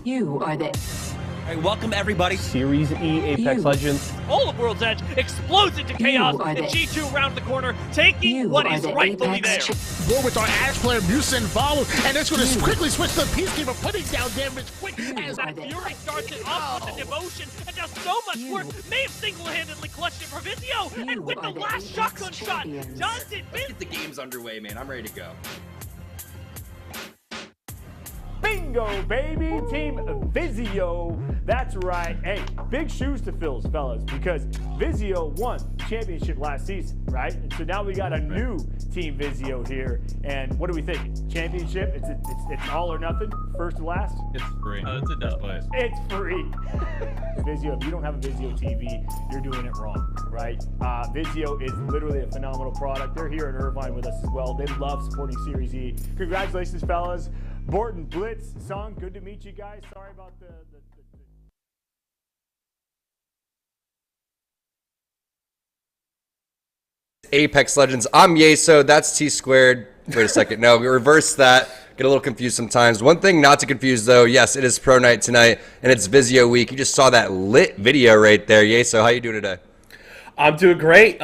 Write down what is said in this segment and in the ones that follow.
You are the... All right, welcome everybody. Series E Apex Legends. All of World's Edge explodes into chaos, and G2 around the corner, taking what is rightfully theirs. War with our Ash player, Musa involved, and it's going to quickly switch to the Peacekeeper, putting down damage quick as that Fury starts it off with the devotion and does so much work. May have single-handedly clutched it for VIZIO, and with the last shotgun shot, does it. Let's get the games underway, man. I'm ready to go. Bingo, baby! Team VIZIO. That's right. Hey, big shoes to fill, fellas, because VIZIO won the championship last season, right? And so now we got a new Team VIZIO here. And what are we thinking? Championship? It's all or nothing? First to last? It's free. It's a dub. It's free. VIZIO, if you don't have a VIZIO TV, you're doing it wrong, right? VIZIO is literally a phenomenal product. They're here in Irvine with us as well. They love supporting Series E. Congratulations, fellas. Borton, Blitz, Song, good to meet you guys. Sorry about the Apex Legends. I'm Yeso. That's T squared. Wait a second. No, we reverse that. Get a little confused sometimes. One thing not to confuse, though, yes, it is Pro Night tonight, and it's VIZIO week. You just saw that lit video right there. Yeso, how you doing today? I'm doing great.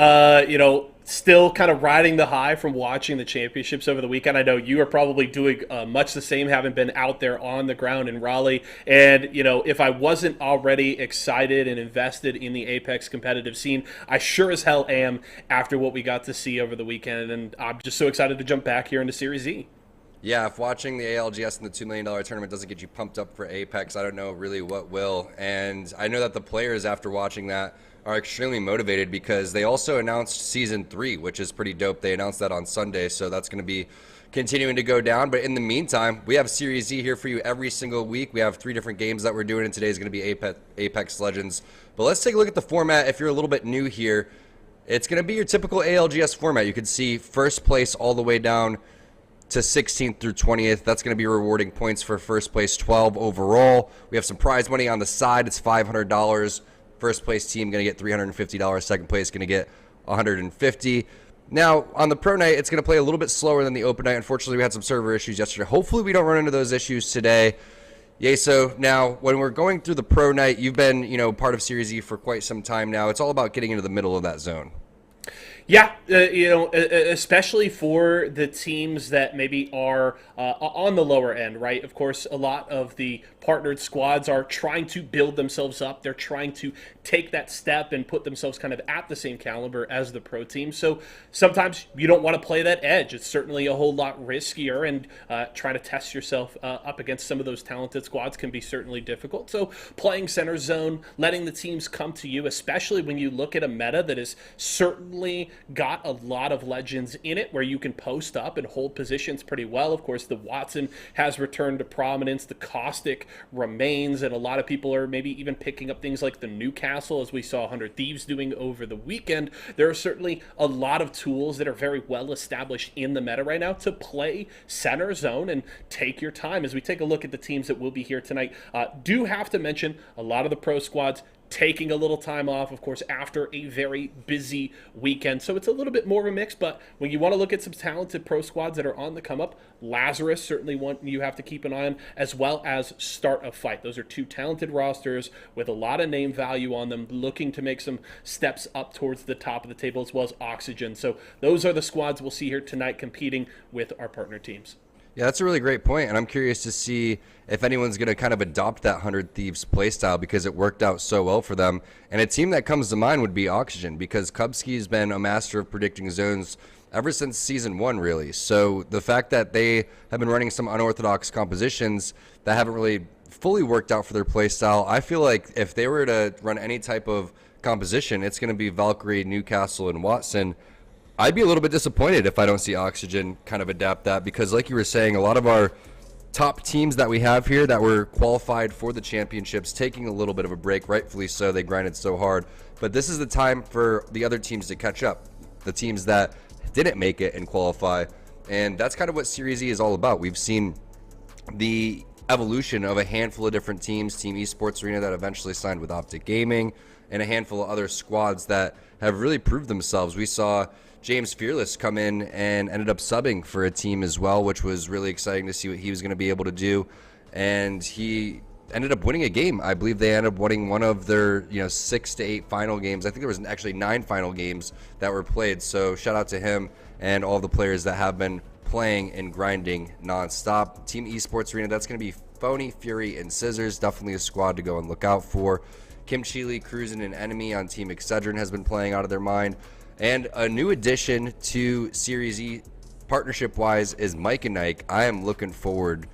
Still kind of riding the high from watching the championships over the weekend. I know you are probably doing much the same, having been out there on the ground in Raleigh. And, if I wasn't already excited and invested in the Apex competitive scene, I sure as hell am after what we got to see over the weekend. And I'm just so excited to jump back here into Series E. Yeah, if watching the ALGS and the $2 million tournament doesn't get you pumped up for Apex, I don't know really what will. And I know that the players, after watching that, are extremely motivated because they also announced Season 3, which is pretty dope. They announced that on Sunday, so that's going to be continuing to go down. But in the meantime, we have Series E here for you every single week. We have 3 different games that we're doing, and today is going to be Apex Legends. But let's take a look at the format. If you're a little bit new here, it's going to be your typical ALGS format. You can see first place all the way down to 16th through 20th. That's going to be rewarding points for first place, 12 overall. We have some prize money on the side. It's $500. First place team going to get $350. Second place going to get $150. Now, on the pro night, it's going to play a little bit slower than the open night. Unfortunately, we had some server issues yesterday. Hopefully, we don't run into those issues today. So now, when we're going through the pro night, you've been, part of Series E for quite some time now. It's all about getting into the middle of that zone. Yeah, especially for the teams that maybe are on the lower end, right? Of course, a lot of the partnered squads are trying to build themselves up. They're trying to take that step and put themselves kind of at the same caliber as the pro team. So sometimes you don't want to play that edge. It's certainly a whole lot riskier, and trying to test yourself up against some of those talented squads can be certainly difficult. So playing center zone, letting the teams come to you, especially when you look at a meta that is certainly got a lot of legends in it where you can post up and hold positions pretty well. Of course, the Watson has returned to prominence. The Caustic remains, and a lot of people are maybe even picking up things like the Newcastle, as we saw 100 Thieves doing over the weekend. There are certainly a lot of tools that are very well established in the meta right now to play center zone and take your time. As we take a look at the teams that will be here tonight, do have to mention a lot of the pro squads taking a little time off, of course, after a very busy weekend. So it's a little bit more of a mix, but when you want to look at some talented pro squads that are on the come up, Lazarus, certainly one you have to keep an eye on, as well as Start a Fight. Those are 2 talented rosters with a lot of name value on them, looking to make some steps up towards the top of the table, as well as Oxygen. So those are the squads we'll see here tonight competing with our partner teams. Yeah, that's a really great point, and I'm curious to see if anyone's going to kind of adopt that 100 Thieves playstyle because it worked out so well for them. And a team that comes to mind would be Oxygen, because Kubsky's been a master of predicting zones ever since Season 1, really. So the fact that they have been running some unorthodox compositions that haven't really fully worked out for their playstyle, I feel like if they were to run any type of composition, it's going to be Valkyrie, Newcastle, and Watson. I'd be a little bit disappointed if I don't see Oxygen kind of adapt that, because like you were saying, a lot of our top teams that we have here that were qualified for the championships taking a little bit of a break, rightfully so. They grinded so hard. But this is the time for the other teams to catch up, the teams that didn't make it and qualify. And that's kind of what Series E is all about. We've seen the evolution of a handful of different teams, Team Esports Arena that eventually signed with Optic Gaming, and a handful of other squads that have really proved themselves. We saw James Fearless come in and ended up subbing for a team as well, which was really exciting to see what he was going to be able to do. And he ended up winning a game. I believe they ended up winning one of their 6 to 8 final games. I think there was actually 9 final games that were played. So shout out to him and all the players that have been playing and grinding nonstop. Team Esports Arena, that's going to be Phony, Fury, and Scissors. Definitely a squad to go and look out for. Kim Chile, Cruisin', and Enemy on Team Excedrin has been playing out of their mind. And a new addition to Series E partnership-wise is Mike and Ike. I am looking forward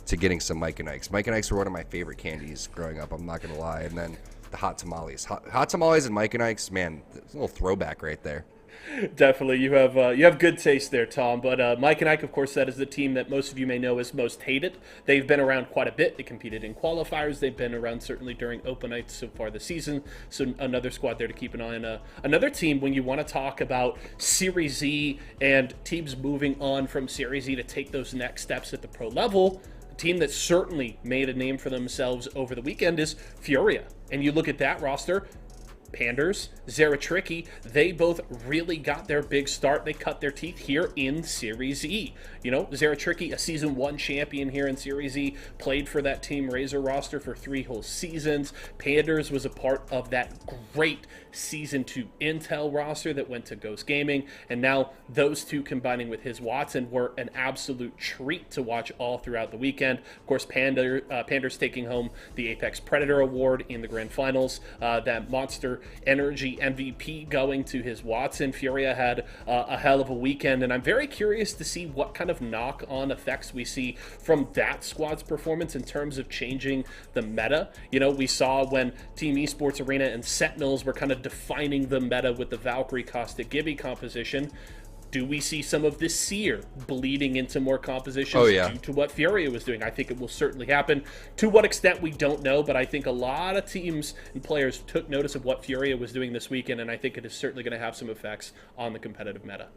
to getting some Mike and Ikes. Mike and Ikes were one of my favorite candies growing up, I'm not going to lie. And then the hot tamales. Hot tamales and Mike and Ikes, man, it's a little throwback right there. Definitely, you have good taste there, Tom. But Mike and Ike, of course, that is the team that most of you may know is most hated. They've been around quite a bit. They competed in qualifiers. They've been around certainly during open nights so far this season. So another squad there to keep an eye on. Another team when you want to talk about Series E and teams moving on from Series E to take those next steps at the pro level. A team that certainly made a name for themselves over the weekend is Furia. And you look at that roster. Panders, Zeratricky, they both really got their big start. They cut their teeth here in Series E. Zeratricky, a Season 1 champion here in Series E, played for that Team Razor roster for 3 whole seasons. Panders was a part of that great Season 2 Intel roster that went to Ghost Gaming, and now those two combining with his Watson were an absolute treat to watch all throughout the weekend. Of course, Panders taking home the Apex Predator Award in the Grand Finals. That Monster Energy MVP going to his Watson. Furia had a hell of a weekend, and I'm very curious to see what kind of knock-on effects we see from that squad's performance in terms of changing the meta. We saw when Team Esports Arena and Sentinels were kind of defining the meta with the Valkyrie Caustic Gibby composition. Do we see some of this Seer bleeding into more compositions due to what Furia was doing? I think it will certainly happen. To what extent, we don't know, but I think a lot of teams and players took notice of what Furia was doing this weekend, and I think it is certainly going to have some effects on the competitive meta.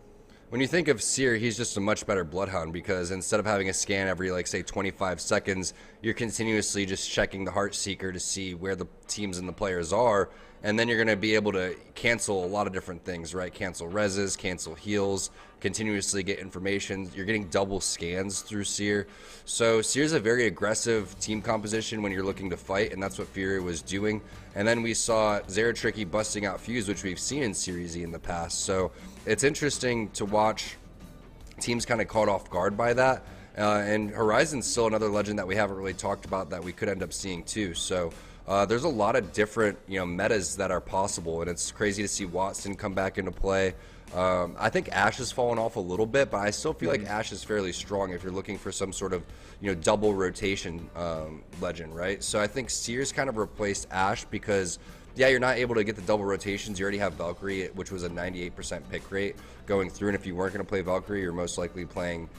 When you think of Seer, he's just a much better Bloodhound because instead of having a scan every, say, 25 seconds, you're continuously just checking the Heart Seeker to see where the teams and the players are, and then you're going to be able to cancel a lot of different things, right? Cancel reses, cancel heals, continuously get information. You're getting double scans through Seer. So Seer's a very aggressive team composition when you're looking to fight, and that's what Fury was doing. And then we saw Zeratricky busting out Fuse, which we've seen in Series E in the past. So it's interesting to watch teams kind of caught off guard by that. And Horizon's still another legend that we haven't really talked about that we could end up seeing too. So there's a lot of different metas that are possible, and it's crazy to see Watson come back into play. I think Ashe has fallen off a little bit, but I still feel like Ashe is fairly strong if you're looking for some sort of double rotation legend, right? So I think Seer's kind of replaced Ashe because you're not able to get the double rotations. You already have Valkyrie, which was a 98% pick rate going through, and if you weren't going to play Valkyrie, you're most likely playing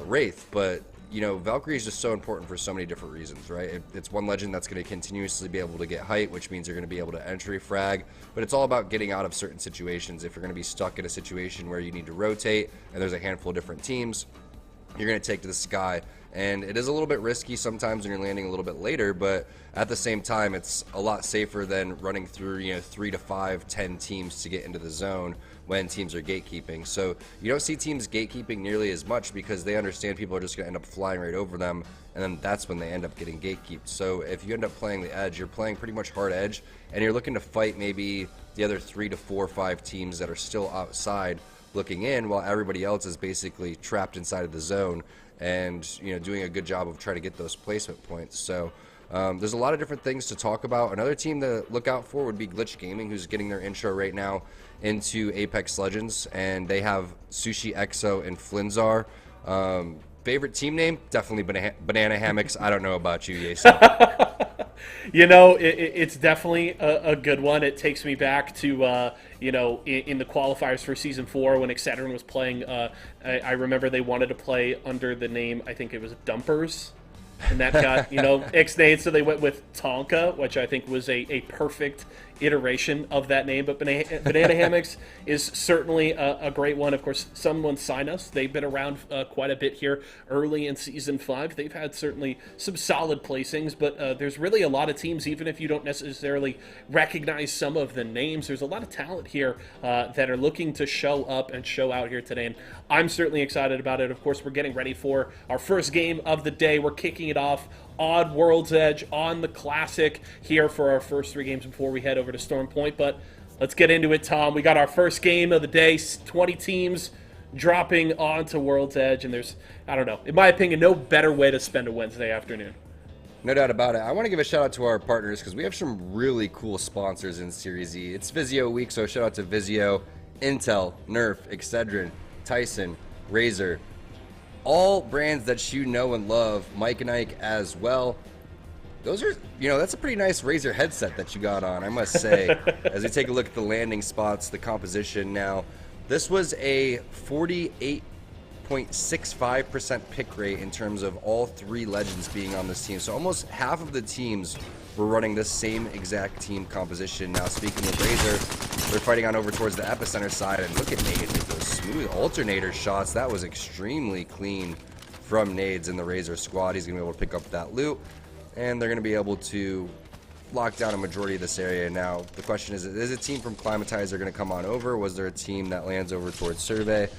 Wraith. But Valkyrie is just so important for so many different reasons, right? It's one legend that's going to continuously be able to get height, which means you're going to be able to entry frag, but it's all about getting out of certain situations. If you're going to be stuck in a situation where you need to rotate and there's a handful of different teams, you're going to take to the sky, and it is a little bit risky sometimes when you're landing a little bit later, but at the same time, it's a lot safer than running through 3 to 5, 10 teams to get into the zone when teams are gatekeeping. So you don't see teams gatekeeping nearly as much because they understand people are just going to end up flying right over them, and then that's when they end up getting gatekeeped. So if you end up playing the edge, you're playing pretty much hard edge, and you're looking to fight maybe the other 3 to 4 or 5 teams that are still outside looking in, while everybody else is basically trapped inside of the zone and doing a good job of trying to get those placement points. So there's a lot of different things to talk about. Another team to look out for would be Glitch Gaming, who's getting their intro right now into Apex Legends, and they have Sushi Exo and Flinzar. Favorite team name? Definitely Banana Hammocks. I don't know about you, Yesa. It's definitely a good one. It takes me back to, in the qualifiers for Season 4 when Excedrin was playing. I remember they wanted to play under the name, I think it was Dumpers. And that got, ixnayed, so they went with Tonka, which I think was a perfect iteration of that name. But Banana Hammocks is certainly a great one. Of course, someone sign us. They've been around quite a bit here early in Season 5. They've had certainly some solid placings, but there's really a lot of teams, even if you don't necessarily recognize some of the names, there's a lot of talent here that are looking to show up and show out here today. And I'm certainly excited about it. Of course, we're getting ready for our first game of the day. We're kicking it off on World's Edge, on the Classic here for our first 3 games before we head over to Storm Point. But let's get into it, Tom. We got our first game of the day, 20 teams dropping onto World's Edge, and there's, I don't know, in my opinion, no better way to spend a Wednesday afternoon. No doubt about it. I want to give a shout out to our partners because we have some really cool sponsors in Series E. It's VIZIO week, so shout out to VIZIO, Intel, Nerf, Excedrin, Tyson, Razer, all brands that you know and love, Mike and Ike as well. Those are, that's a pretty nice Razer headset that you got on, I must say. As we take a look at the landing spots, the composition now, this was a 48.65% pick rate in terms of all 3 legends being on this team. So almost half of the teams were running the same exact team composition. Now, speaking of Razer, they're fighting on over towards the epicenter side, and look at Nade with those smooth alternator shots. That was extremely clean from Nades in the Razer squad. He's going to be able to pick up that loot, and they're going to be able to lock down a majority of this area. Now, the question is a team from Climatizer going to come on over? Was there a team that lands over towards Survey?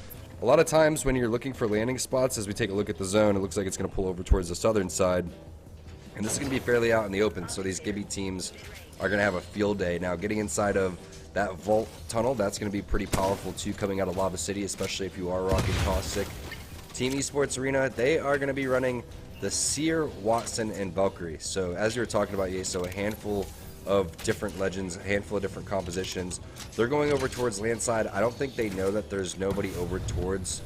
A lot of times when you're looking for landing spots, as we take a look at the zone, it looks like it's going to pull over towards the southern side. And this is going to be fairly out in the open, so these Gibby teams are going to have a field day. Now, getting inside of that vault tunnel, that's going to be pretty powerful too, coming out of Lava City, especially if you are rocking Caustic. Team Esports Arena, they are going to be running the Seer, Watson, and Valkyrie. So as you were talking about, so a handful of different legends, a handful of different compositions. They're going over towards landside. I don't think they know that there's nobody over towards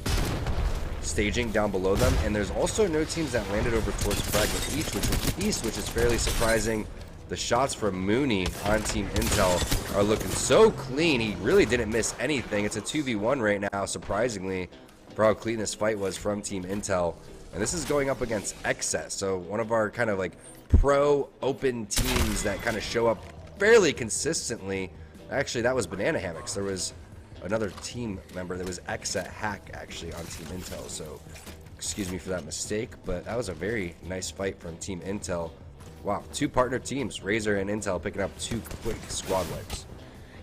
staging down below them, and there's also no teams that landed over towards Fragment East, which is fairly surprising. The shots from Mooney on Team Intel are looking so clean. He really didn't miss anything. It's a 2v1 right now, surprisingly, for how clean this fight was from Team Intel. And this is going up against Excess, so one of our kind of like pro open teams that kind of show up fairly consistently. Actually, that was Banana Hammocks. There was another team member that was Exa Hack actually on Team Intel, so excuse me for that mistake, but that was a very nice fight from Team Intel. Wow, 2 partner teams, Razer and Intel, picking up 2 quick squad wipes.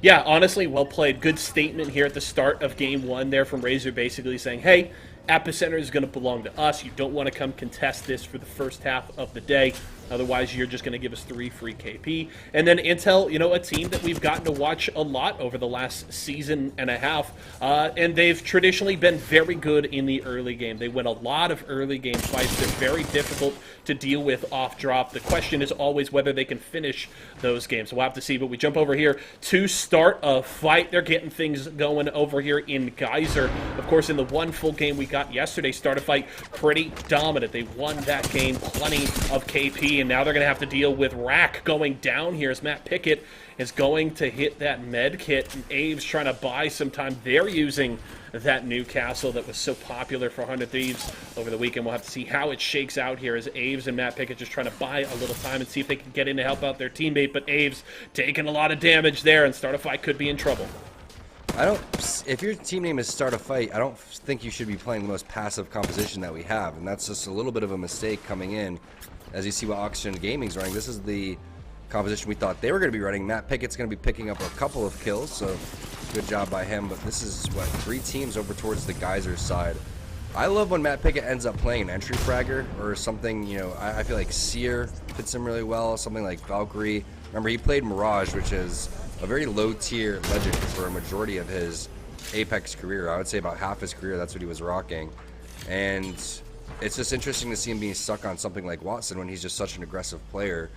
Yeah, honestly, well played. Good statement here at the start of game 1 there from Razer, basically saying, hey, Epicenter is going to belong to us. You don't want to come contest this for the first half of the day. Otherwise, you're just going to give us 3 free KP. And then Intel, a team that we've gotten to watch a lot over the last season and a half. And they've traditionally been very good in the early game. They win a lot of early game fights. They're very difficult to deal with off drop. The question is always whether they can finish those games. We'll have to see. But we jump over here to start a fight. They're getting things going over here in Geyser. Of course, in the 1 full game we got yesterday, start a fight pretty dominant. They won that game, plenty of KP. And now they're going to have to deal with Rack going down here as Matt Pickett is going to hit that med kit. And Abe's trying to buy some time. They're using that Newcastle that was so popular for 100 Thieves over the weekend. We'll have to see how it shakes out here as Aves and Matt Pickett just trying to buy a little time and see if they can get in to help out their teammate. But Aves taking a lot of damage there, and Start a Fight could be in trouble. If your team name is Start a Fight, I don't think you should be playing the most passive composition that we have, and that's just a little bit of a mistake coming in. As you see what Oxygen Gaming's running, this is the composition we thought they were going to be running. Matt Pickett's going to be picking up a couple of kills, so good job by him. But this is, 3 teams over towards the Geyser side. I love when Matt Pickett ends up playing an entry fragger or something, I feel like Seer fits him really well, something like Valkyrie. Remember, he played Mirage, which is a very low-tier legend for a majority of his Apex career. I would say about half his career, that's what he was rocking. And it's just interesting to see him being stuck on something like Watson when he's just such an aggressive player.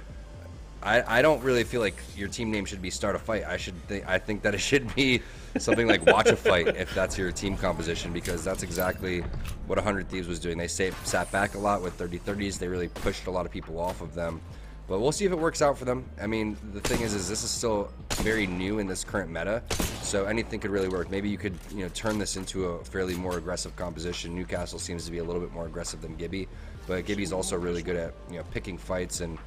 I don't really feel like your team name should be Start a Fight. I think that it should be something like Watch a Fight if that's your team composition, because that's exactly what 100 Thieves was doing. They sat back a lot with 30-30s. They really pushed a lot of people off of them. But we'll see if it works out for them. I mean, the thing is this is still very new in this current meta, so anything could really work. Maybe you could, turn this into a fairly more aggressive composition. Newcastle seems to be a little bit more aggressive than Gibby, but Gibby's also really good at, picking fights and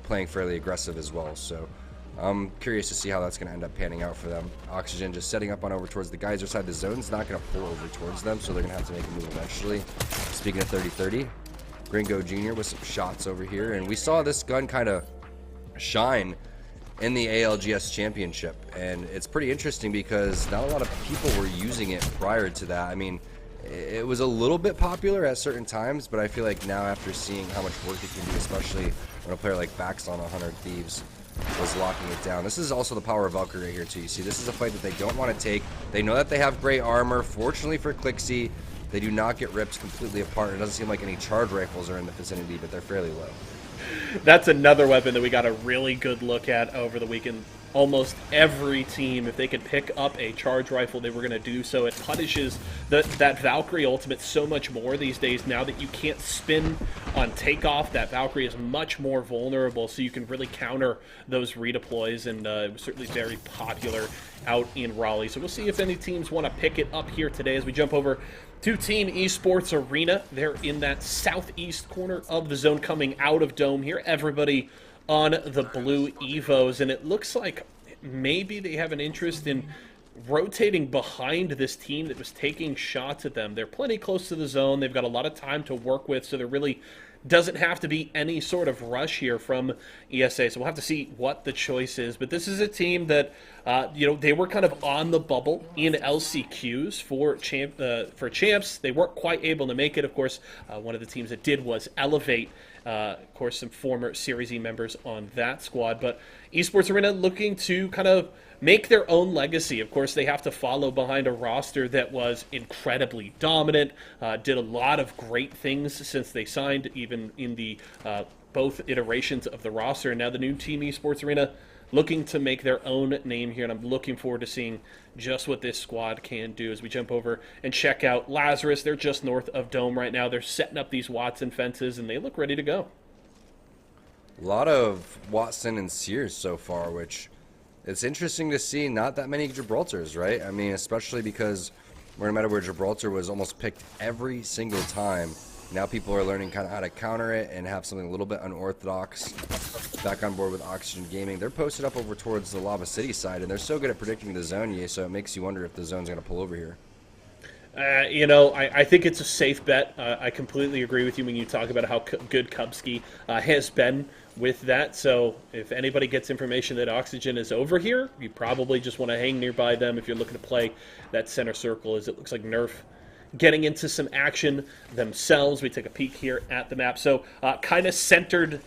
playing fairly aggressive as well. So I'm curious to see how that's going to end up panning out for them. Oxygen just setting up on over towards the Geyser side. The zone's not going to pull over towards them, so they're going to have to make a move eventually. Speaking of 30-30. Gringo Jr. with some shots over here, and we saw this gun kind of shine in the ALGS Championship, and it's pretty interesting because not a lot of people were using it prior to that. I mean, it was a little bit popular at certain times, but I feel like now after seeing how much work it can do, especially when a player like Bax on 100 Thieves was locking it down. This is also the power of Valkyrie right here too. You see, this is a fight that they don't want to take. They know that they have great armor. Fortunately for Clixie, they do not get ripped completely apart. It doesn't seem like any charge rifles are in the vicinity, but they're fairly low. That's another weapon that we got a really good look at over the weekend. Almost every team, if they could pick up a charge rifle, they were going to do so. It punishes that Valkyrie ultimate so much more these days. Now that you can't spin on takeoff, that Valkyrie is much more vulnerable, so you can really counter those redeploys, and it was certainly very popular out in Raleigh. So we'll see if any teams want to pick it up here today as we jump over to Team Esports Arena. They're in that southeast corner of the zone coming out of Dome here. Everybody on the blue Evos, and it looks like maybe they have an interest in rotating behind this team that was taking shots at them. They're plenty close to the zone. They've got a lot of time to work with, so there really doesn't have to be any sort of rush here from ESA. So we'll have to see what the choice is. But this is a team that, they were kind of on the bubble in LCQs for champs. They weren't quite able to make it. Of course, one of the teams that did was Elevate. Of course, some former Series E members on that squad. But Esports Arena looking to kind of make their own legacy. Of course, they have to follow behind a roster that was incredibly dominant, did a lot of great things since they signed, even in the both iterations of the roster. And now the new Team Esports Arena looking to make their own name here, and I'm looking forward to seeing just what this squad can do as we jump over and check out Lazarus. They're just north of Dome right now. They're setting up these Watson fences, and they look ready to go. A lot of Watson and Sears so far, which it's interesting to see not that many Gibraltars, right? I mean, especially because we're in a meta where Gibraltar was almost picked every single time. Now people are learning kind of how to counter it and have something a little bit unorthodox. Back on board with Oxygen Gaming. They're posted up over towards the Lava City side, and they're so good at predicting the zone, so it makes you wonder if the zone's going to pull over here. I think it's a safe bet. I completely agree with you when you talk about how good Kubski has been with that. So if anybody gets information that Oxygen is over here, you probably just want to hang nearby them if you're looking to play that center circle, as it looks like Nerf getting into some action themselves. We take a peek here at the map. So kind of centered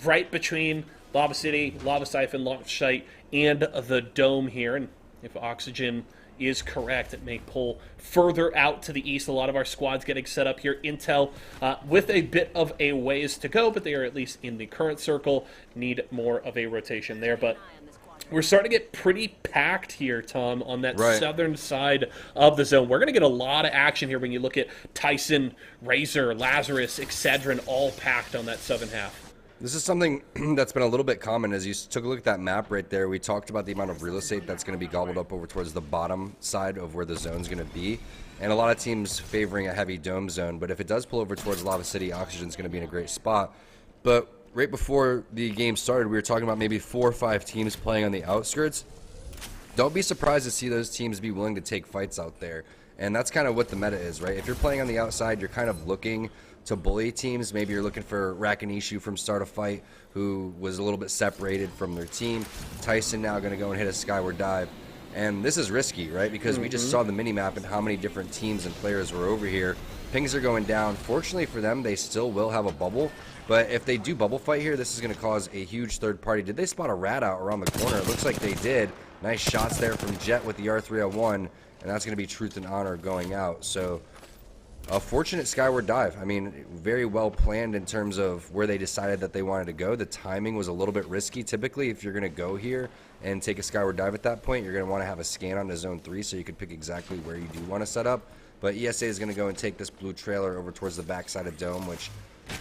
right between Lava City, Lava Siphon, Launch Site, and the Dome here. And if Oxygen is correct, it may pull further out to the east. A lot of our squads getting set up here. Intel with a bit of a ways to go, but they are at least in the current circle. Need more of a rotation there, but we're starting to get pretty packed here, Tom, on that southern side of the zone. We're going to get a lot of action here when you look at Tyson, Razor, Lazarus, Excedrin, all packed on that southern half. This is something that's been a little bit common. As you took a look at that map right there, we talked about the amount of real estate that's going to be gobbled up over towards the bottom side of where the zone's going to be. And a lot of teams favoring a heavy dome zone. But if it does pull over towards Lava City, Oxygen's going to be in a great spot. But right before the game started, we were talking about maybe 4 or 5 teams playing on the outskirts. Don't be surprised to see those teams be willing to take fights out there. And that's kind of what the meta is, right? If you're playing on the outside, you're kind of looking to bully teams. Maybe you're looking for Rakinishu from Start a Fight, who was a little bit separated from their team. Tyson now going to go and hit a skyward dive. And this is risky, right? Because we just saw the mini-map and how many different teams and players were over here. Pings are going down. Fortunately for them, they still will have a bubble. But if they do bubble fight here, this is going to cause a huge third party. Did they spot a rat out around the corner? It looks like they did. Nice shots there from Jet with the R301. And that's going to be Truth and Honor going out. So a fortunate skyward dive. I mean, very well planned in terms of where they decided that they wanted to go. The timing was a little bit risky. Typically, if you're going to go here and take a skyward dive at that point, you're going to want to have a scan onto Zone 3 so you can pick exactly where you do want to set up. But ESA is going to go and take this blue trailer over towards the backside of Dome, which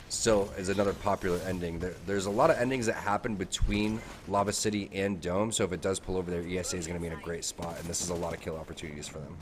still is another popular ending. There's a lot of endings that happen between Lava City and Dome, so if it does pull over there, ESA is going to be in a great spot, and this is a lot of kill opportunities for them.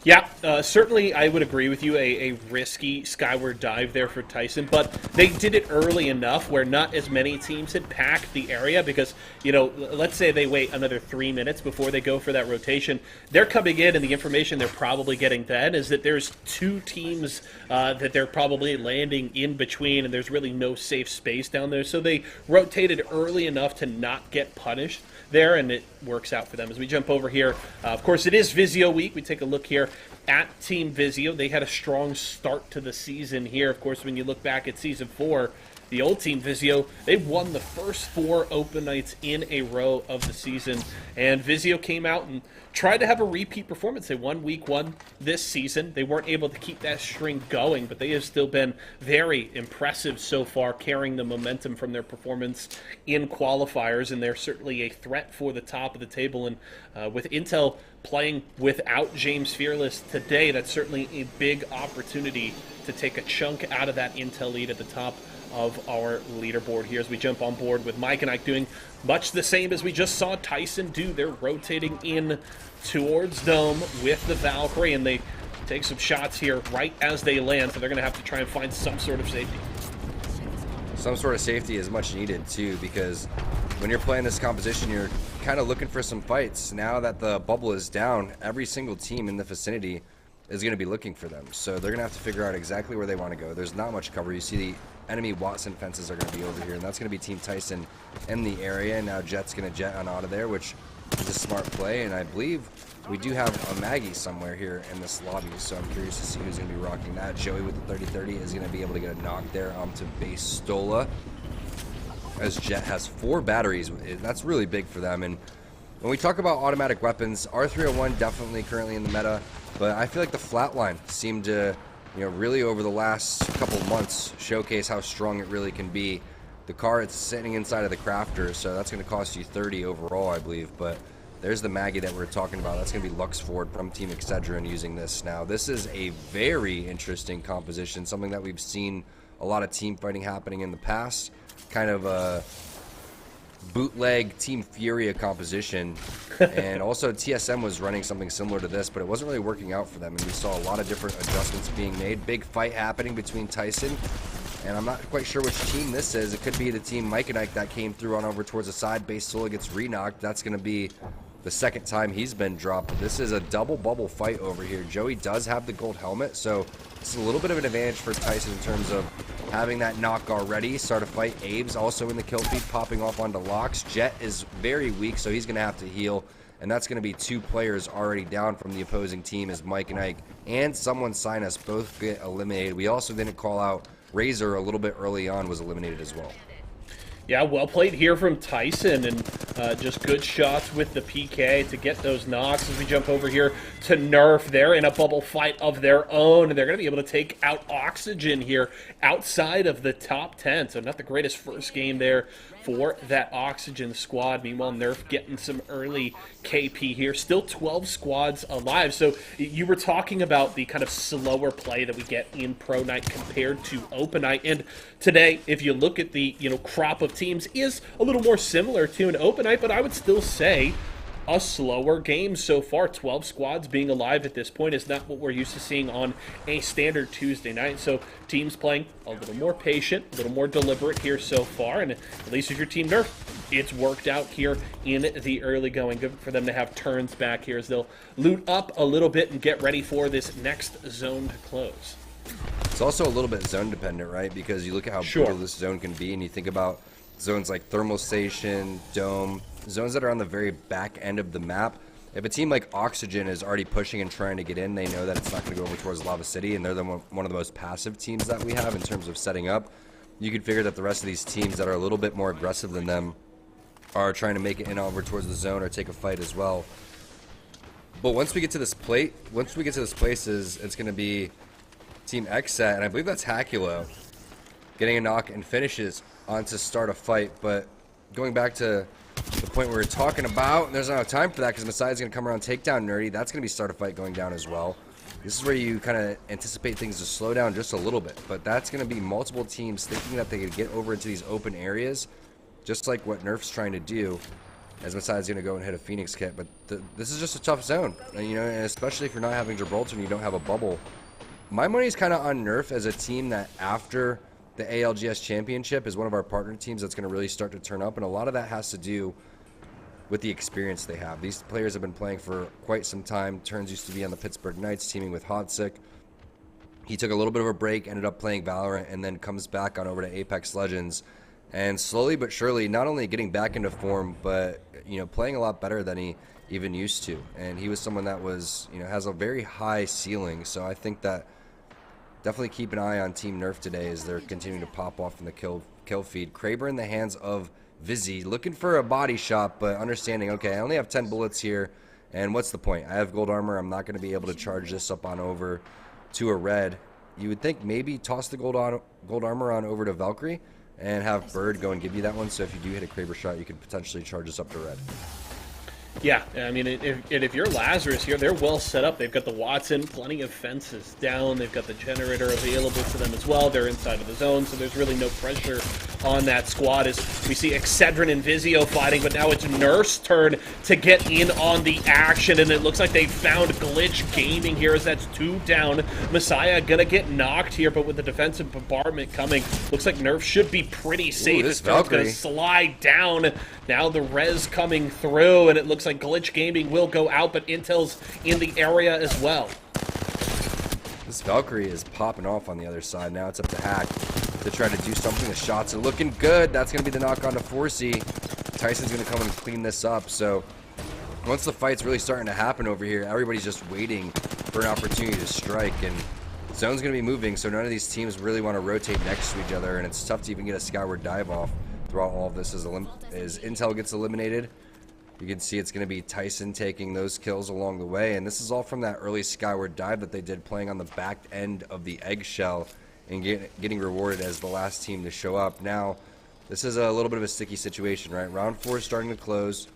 Yeah, certainly I would agree with you. A risky skyward dive there for Tyson, but they did it early enough where not as many teams had packed the area because, let's say they wait another 3 minutes before they go for that rotation. They're coming in, and the information they're probably getting then is that there's 2 teams that they're probably landing in between, and there's really no safe space down there. So they rotated early enough to not get punished there, and it works out for them. As we jump over here, of course, it is VIZIO week. We take a look here there at Team VIZIO. They had a strong start to the season here. Of course, when you look back at Season 4, the old Team VIZIO, they won the first 4 open nights in a row of the season. And VIZIO came out and tried to have a repeat performance. They won Week 1 this season. They weren't able to keep that string going, but they have still been very impressive so far, carrying the momentum from their performance in qualifiers, and they're certainly a threat for the top of the table. And with Intel playing without James Fearless today, that's certainly a big opportunity to take a chunk out of that Intel lead at the top of our leaderboard here as we jump on board with Mike and Ike doing much the same as we just saw Tyson do. They're rotating in towards Dome with the Valkyrie, and they take some shots here right as they land, so they're going to have to try and find some sort of safety. Some sort of safety is much needed too, because when you're playing this composition, you're kind of looking for some fights. Now that the bubble is down, every single team in the vicinity is going to be looking for them, so they're going to have to figure out exactly where they want to go. There's not much cover. You see the enemy Watson fences are going to be over here, and that's going to be Team Tyson in the area. And now Jet's going to jet on out of there, which is a smart play, and I believe we do have a Maggie somewhere here in this lobby, so I'm curious to see who's going to be rocking that. Joey with the 30-30 is going to be able to get a knock there onto base Stola, as Jet has 4 batteries. That's really big for them. And when we talk about automatic weapons, R301 definitely currently in the meta, but I feel like the flatline seemed to, really over the last couple months showcase how strong it really can be. The car, it's sitting inside of the crafter, so that's going to cost you 30 overall, I believe. But there's the Maggie that we're talking about. That's going to be Luxford from Team Excedrin using this. Now, this is a very interesting composition, something that we've seen a lot of team fighting happening in the past. Kind of a bootleg Team Furia composition. And also TSM was running something similar to this, but it wasn't really working out for them. And we saw a lot of different adjustments being made. Big fight happening between Tyson, and I'm not quite sure which team this is. It could be the team Mike and Ike that came through on over towards the side. Base Sola gets re-knocked. That's going to be the second time he's been dropped. This is a double bubble fight over here. Joey does have the gold helmet, so it's a little bit of an advantage for Tyson in terms of having that knock already. Start a fight. Abe's also in the kill feed, popping off onto Locks. Jet is very weak, so he's going to have to heal. And that's going to be 2 players already down from the opposing team as Mike and Ike and someone Sinus both get eliminated. We also didn't call out Razor a little bit early on, was eliminated as well. Yeah, well played here from Tyson, and just good shots with the PK to get those knocks as we jump over here to Nerf. They're in a bubble fight of their own, and they're going to be able to take out Oxygen here outside of the top 10, so not the greatest first game there for that Oxygen squad. Meanwhile, Nerf getting some early KP here. Still 12 squads alive. So you were talking about the kind of slower play that we get in Pro Night compared to Open Night. And today, if you look at the crop of teams, is a little more similar to an Open Night, but I would still say a slower game so far. 12 squads being alive at this point is not what we're used to seeing on a standard Tuesday night. So teams playing a little more patient, a little more deliberate here so far. And at least if your team Nerf, it's worked out here in the early going. Good for them to have turns back here as they'll loot up a little bit and get ready for this next zone to close. It's also a little bit zone dependent, right? Because you look at how brutal this zone can be, and you think about zones like Thermal Station, Dome, zones that are on the very back end of the map. If a team like Oxygen is already pushing and trying to get in, they know that it's not going to go over towards Lava City, and they're one of the most passive teams that we have in terms of setting up. You could figure that the rest of these teams that are a little bit more aggressive than them are trying to make it in over towards the zone or take a fight as well. But once we get to this place, it's going to be Team Xset, and I believe that's Hakulo getting a knock and finishes on to start a fight. But going back to the point we were talking about, there's not enough time for that because Masai's going to come around, take down Nerdy. That's going to be start a fight going down as well. This is where you kind of anticipate things to slow down just a little bit, but that's going to be multiple teams thinking that they could get over into these open areas, just like what Nerf's trying to do, as Masai's going to go and hit a Phoenix kit. But this is just a tough zone, and especially if you're not having Gibraltar and you don't have a bubble. My money is kind of on Nerf as a team that after the ALGS Championship is one of our partner teams that's going to really start to turn up, and a lot of that has to do with the experience they have. These players have been playing for quite some time. Turns used to be on the Pittsburgh Knights, teaming with Hotsick. He took a little bit of a break, ended up playing Valorant, and then comes back on over to Apex Legends and slowly but surely, not only getting back into form, but playing a lot better than he even used to. And he was someone that was has a very high ceiling. So I think that definitely keep an eye on Team Nerf today as they're continuing to pop off in the kill feed. Kraber in the hands of VIZIO, looking for a body shot, but understanding, okay, I only have 10 bullets here, and what's the point? I have gold armor. I'm not going to be able to charge this up on over to a red. You would think maybe toss the gold armor on over to Valkyrie and have Bird go and give you that one, so if you do hit a Kraber shot, you could potentially charge this up to red. Yeah, I mean, if you're Lazarus here, they're well set up. They've got the Watson, plenty of fences down. They've got the generator available to them as well. They're inside of the zone, so there's really no pressure on that squad as we see Excedrin and VIZIO fighting, but now it's Nerf's turn to get in on the action, and it looks like they found Glitch Gaming here as that's 2 down. Messiah gonna get knocked here, but with the defensive bombardment coming, looks like Nerf should be pretty safe. This Valkyrie gonna Valkyrie slide down. Now the res coming through, and it looks like Glitch Gaming will go out, but Intel's in the area as well. This Valkyrie is popping off on the other side. Now it's up to Hack to try to do something. The shots are looking good. That's going to be the knock on to 4C. Tyson's going to come and clean this up. So once the fight's really starting to happen over here, everybody's just waiting for an opportunity to strike. And zone's going to be moving, so none of these teams really want to rotate next to each other. And it's tough to even get a skyward dive off throughout all of this as Intel gets eliminated. You can see it's going to be Tyson taking those kills along the way. And this is all from that early skyward dive that they did, playing on the back end of the eggshell and getting rewarded as the last team to show up. Now, this is a little bit of a sticky situation, right? Round 4 is starting to close.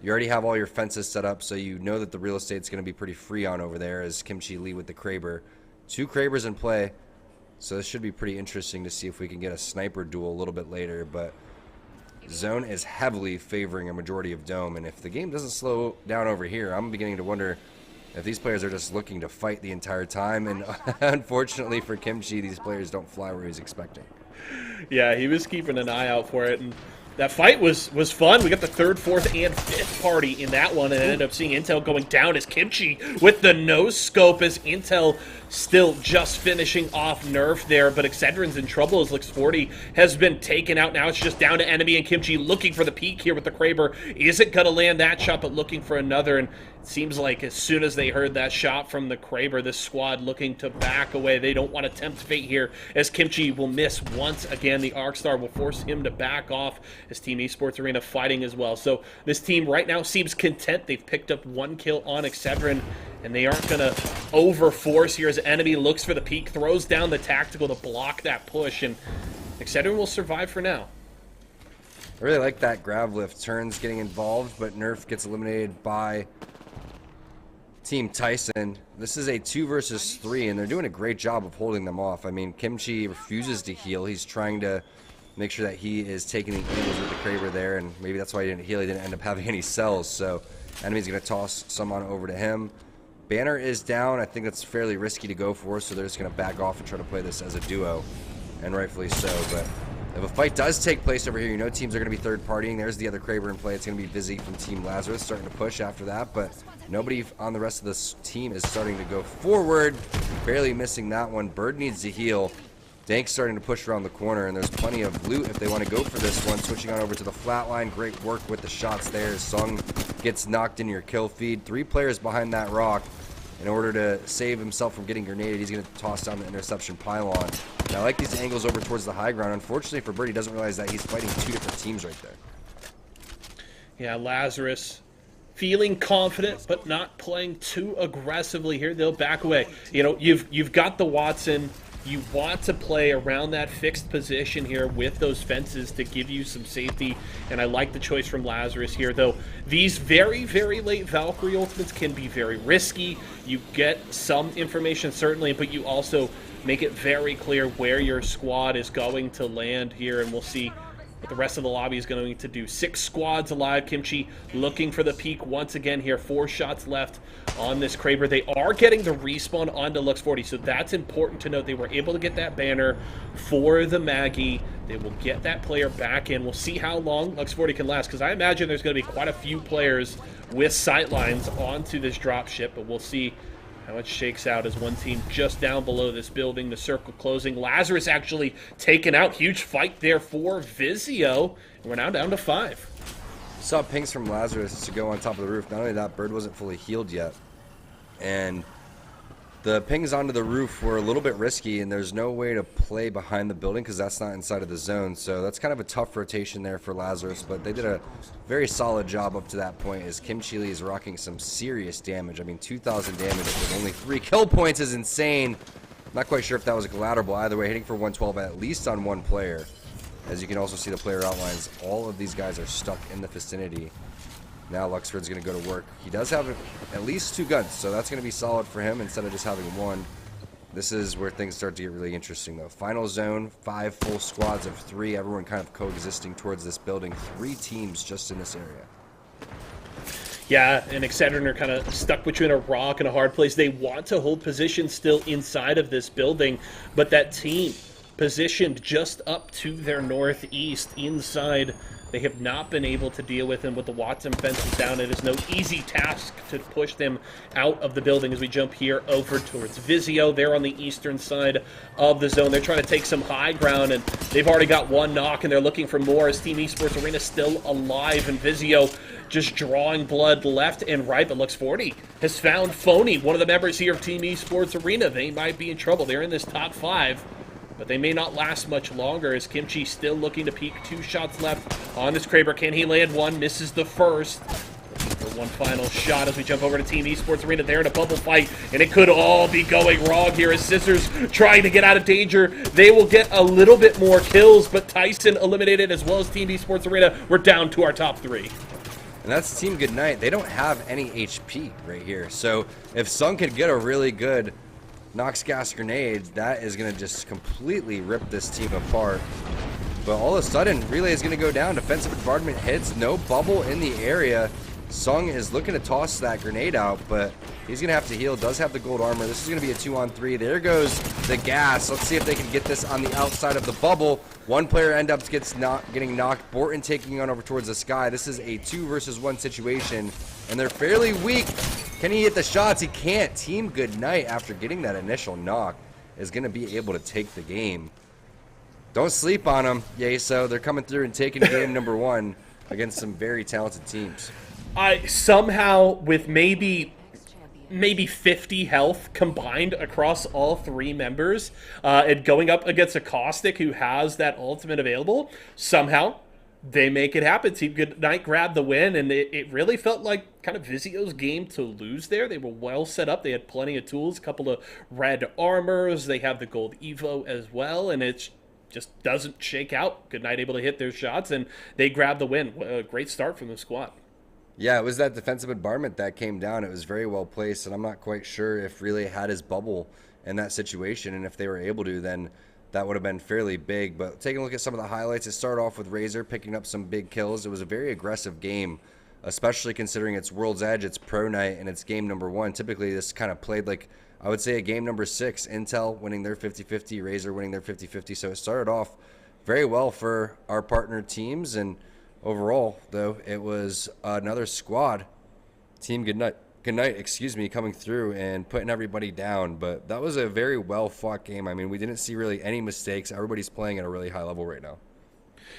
You already have all your fences set up, so you know that the real estate's going to be pretty free on over there as Kimchi Lee with the Kraber. 2 Krabers in play, so this should be pretty interesting to see if we can get a sniper duel a little bit later. But zone is heavily favoring a majority of dome, and if the game doesn't slow down over here, I'm beginning to wonder if these players are just looking to fight the entire time. And unfortunately for Kimchi, these players don't fly where he's expecting. Yeah, he was keeping an eye out for it, and that fight was fun. We got the 3rd, 4th, and 5th party in that one, and ended up seeing Intel going down as Kimchi with the no-scope as Intel still just finishing off Nerf there, but Excedrin's in trouble as Lux40 has been taken out. Now it's just down to enemy, and Kimchi looking for the peak here with the Kraber. Isn't going to land that shot, but looking for another, and it seems like as soon as they heard that shot from the Kraber, this squad looking to back away. They don't want to tempt fate here as Kimchi will miss once again. The Arcstar will force him to back off as Team Esports Arena fighting as well. So this team right now seems content. They've picked up 1 kill on Excedrin, and they aren't going to overforce here as enemy looks for the peak, throws down the tactical to block that push, and Excedrin will survive for now. I really like that grab lift. Turns getting involved, but Nerf gets eliminated by Team Tyson. This is a 2 versus 3, and they're doing a great job of holding them off. I mean, Kimchi refuses to heal. He's trying to make sure that he is taking the angles with the Kraber there, and maybe that's why he didn't heal. He didn't end up having any cells, so enemy's going to toss some on over to him. Banner is down. I think that's fairly risky to go for, so they're just going to back off and try to play this as a duo, and rightfully so. But if a fight does take place over here, you know teams are going to be third partying. There's the other Kraber in play. It's going to be VIZIO from Team Lazarus starting to push after that, but nobody on the rest of this team is starting to go forward. Barely missing that one. Bird needs to heal. Dank's starting to push around the corner, and there's plenty of loot if they want to go for this one. Switching on over to the flatline. Great work with the shots there. Sung gets knocked in your kill feed. 3 players behind that rock. In order to save himself from getting grenaded, he's going to toss down the interception pylon. And I like these angles over towards the high ground. Unfortunately for Bird, he doesn't realize that he's fighting 2 different teams right there. Yeah, Lazarus feeling confident, but not playing too aggressively here. They'll back away. You know, you've got the Watson. You want to play around that fixed position here with those fences to give you some safety, and I like the choice from Lazarus here, though these very, very late Valkyrie ultimates can be very risky. You get some information, certainly, but you also make it very clear where your squad is going to land here, and we'll see what the rest of the lobby is going to do. 6 squads alive. Kimchi looking for the peak once again here. 4 shots left on this Kraber. They are getting the respawn on Deluxe 40, so that's important to note. They were able to get that banner for the Maggie. They will get that player back in. We'll see how long Lux 40 can last, because I imagine there's going to be quite a few players with sightlines onto this drop ship, but we'll see how it shakes out as one team just down below this building, the circle closing. Lazarus actually taken out. Huge fight there for VIZIO. We're now down to 5. Saw pings from Lazarus to go on top of the roof. Not only that, Bird wasn't fully healed yet. And the pings onto the roof were a little bit risky, and there's no way to play behind the building because that's not inside of the zone. So that's kind of a tough rotation there for Lazarus, but they did a very solid job up to that point as Kim Chili is rocking some serious damage. I mean, 2,000 damage with only 3 kill points is insane. Not quite sure if that was a collateral. Either way, hitting for 112 at least on one player. As you can also see the player outlines, all of these guys are stuck in the vicinity. Now Luxford's going to go to work. He does have at least 2 guns, so that's going to be solid for him instead of just having 1. This is where things start to get really interesting, though. Final zone, 5 full squads of 3, everyone kind of coexisting towards this building. 3 teams just in this area. Yeah, and Excedrin are kind of stuck between a rock and a hard place. They want to hold position still inside of this building, but that team positioned just up to their northeast inside, they have not been able to deal with him with the Watson fences down. It is no easy task to push them out of the building as we jump here over towards VIZIO. They're on the eastern side of the zone. They're trying to take some high ground, and they've already got 1 knock, and they're looking for more as Team Esports Arena still alive, and VIZIO just drawing blood left and right. But Lux40 has found Phony, one of the members here of Team Esports Arena. They might be in trouble. They're in this top 5. But they may not last much longer as Kimchi still looking to peek. 2 shots left on this Kraber. Can he land one? Misses the first. Looking for one final shot as we jump over to Team Esports Arena. They're in a bubble fight, and it could all be going wrong here as Scissors trying to get out of danger. They will get a little bit more kills, but Tyson eliminated as well as Team Esports Arena. We're down to our top 3. And that's Team Goodnight. They don't have any HP right here. So if Sung could get a really good Nox gas grenade, that is going to just completely rip this team apart. But all of a sudden, Relay is going to go down. Defensive bombardment hits. No bubble in the area. Sung is looking to toss that grenade out, but he's going to have to heal. Does have the gold armor. This is going to be a 2-on-3. There goes the gas. Let's see if they can get this on the outside of the bubble. One player getting knocked. Borton taking on over towards the sky. This is a 2 versus 1 situation, and they're fairly weak. Can he hit the shots? He can't. Team Goodnight, after getting that initial knock, is going to be able to take the game. Don't sleep on them, so they're coming through and taking game number 1 against some very talented teams. Somehow, with maybe 50 health combined across all 3 members, and going up against a Caustic who has that ultimate available, somehow they make it happen. Team Goodnight grabbed the win, and it really felt like kind of VIZIO's game to lose there. They were well set up. They had plenty of tools, a couple of red armors. They have the gold Evo as well, and it just doesn't shake out. Goodnight able to hit their shots, and they grabbed the win. A great start from the squad. Yeah, it was that defensive bombardment that came down. It was very well placed, and I'm not quite sure if Relay had his bubble in that situation, and if they were able to, then that would have been fairly big. But taking a look at some of the highlights, it started off with Razor picking up some big kills. It was a very aggressive game, especially considering it's World's Edge, it's Pro Night, and it's game number 1. Typically, this kind of played like, I would say, a game number 6. Intel winning their 50-50, Razor winning their 50-50. So it started off very well for our partner teams, and overall, though, it was another squad, Team Goodnight, coming through and putting everybody down. But that was a very well-fought game. I mean, we didn't see really any mistakes. Everybody's playing at a really high level right now.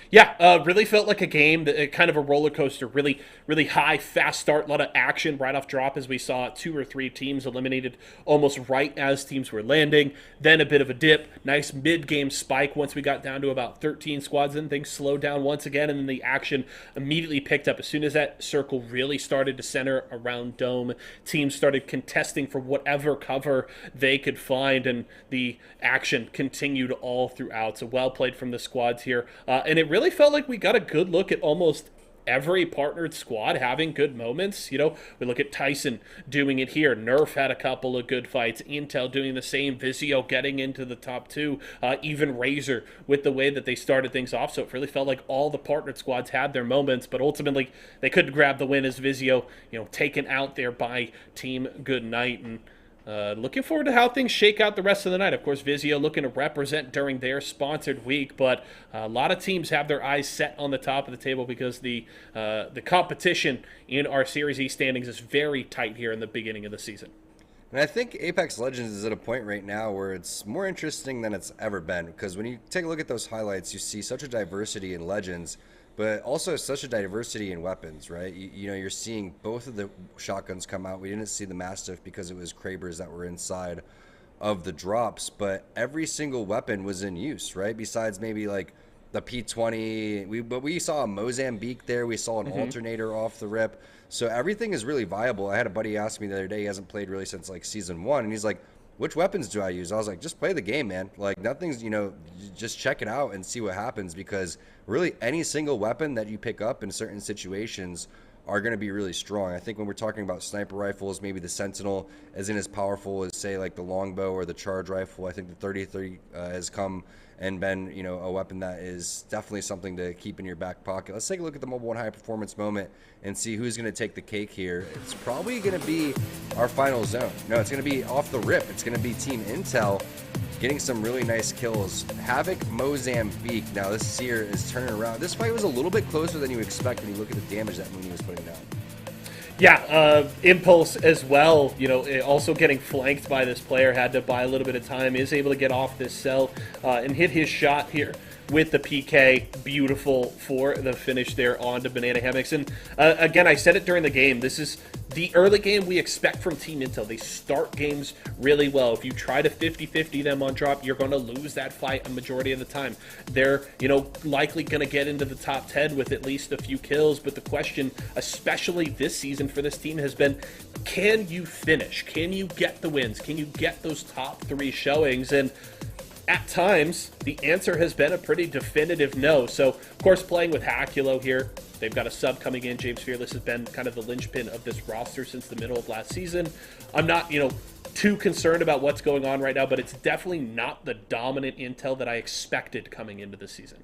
Yeah, really felt like a game, that kind of a roller coaster, really, really high, fast start, a lot of action right off drop as we saw 2 or 3 teams eliminated almost right as teams were landing. Then a bit of a dip, nice mid-game spike once we got down to about 13 squads, and things slowed down once again, and then the action immediately picked up. As soon as that circle really started to center around Dome, teams started contesting for whatever cover they could find, and the action continued all throughout. So well played from the squads here, and it really felt like we got a good look at almost every partnered squad having good moments. You know, we look at Tyson doing it here. Nerf had a couple of good fights. Intel doing the same. VIZIO getting into the top 2. Even Razor with the way that they started things off. So it really felt like all the partnered squads had their moments, but ultimately they couldn't grab the win as VIZIO, taken out there by Team Goodnight. And looking forward to how things shake out the rest of the night. Of course, VIZIO looking to represent during their sponsored week, but a lot of teams have their eyes set on the top of the table because the competition in our Series E standings is very tight here in the beginning of the season. And I think Apex Legends is at a point right now where it's more interesting than it's ever been, because when you take a look at those highlights, you see such a diversity in Legends, but also such a diversity in weapons, right? You know, you're seeing both of the shotguns come out. We didn't see the Mastiff because it was Krabers that were inside of the drops, but every single weapon was in use, right? Besides maybe like the P20, but we saw a Mozambique there. We saw an alternator off the rip. So everything is really viable. I had a buddy ask me the other day, he hasn't played really since like season 1, and he's like, which weapons do I use? I was like, just play the game, man. Like nothing's, you know, just check it out and see what happens, because really any single weapon that you pick up in certain situations are going to be really strong. I think when we're talking about sniper rifles, maybe the Sentinel isn't as powerful as, say, like the longbow or the charge rifle. I think the 30-30 has come and been, you know, a weapon that is definitely something to keep in your back pocket. Let's take a look at the Mobile 1 high performance moment and see who's going to take the cake here. It's probably going to be our final zone. No, it's going to be off the rip. It's going to be Team Intel getting some really nice kills. Havoc Mozambique. Now this Seer is turning around. This fight was a little bit closer than you expect when you look at the damage that Mooney was putting down. Yeah, Impulse as well, you know, also getting flanked by this player, had to buy a little bit of time, is able to get off this cell and hit his shot here with the PK. Beautiful for the finish there onto Banana Hammocks. And again, I said it during the game, this is the early game we expect from Team Intel. They start games really well. If you try to 50-50 them on drop, you're going to lose that fight a majority of the time. They're, you know, likely going to get into the top 10 with at least a few kills, but the question, especially this season for this team, has been, can you finish? Can you get the wins? Can you get those top 3 showings? And at times, the answer has been a pretty definitive no. So, of course, playing with Hakulo here, they've got a sub coming in. James Fearless has been kind of the linchpin of this roster since the middle of last season. I'm not, you know, too concerned about what's going on right now, but it's definitely not the dominant Intel that I expected coming into the season.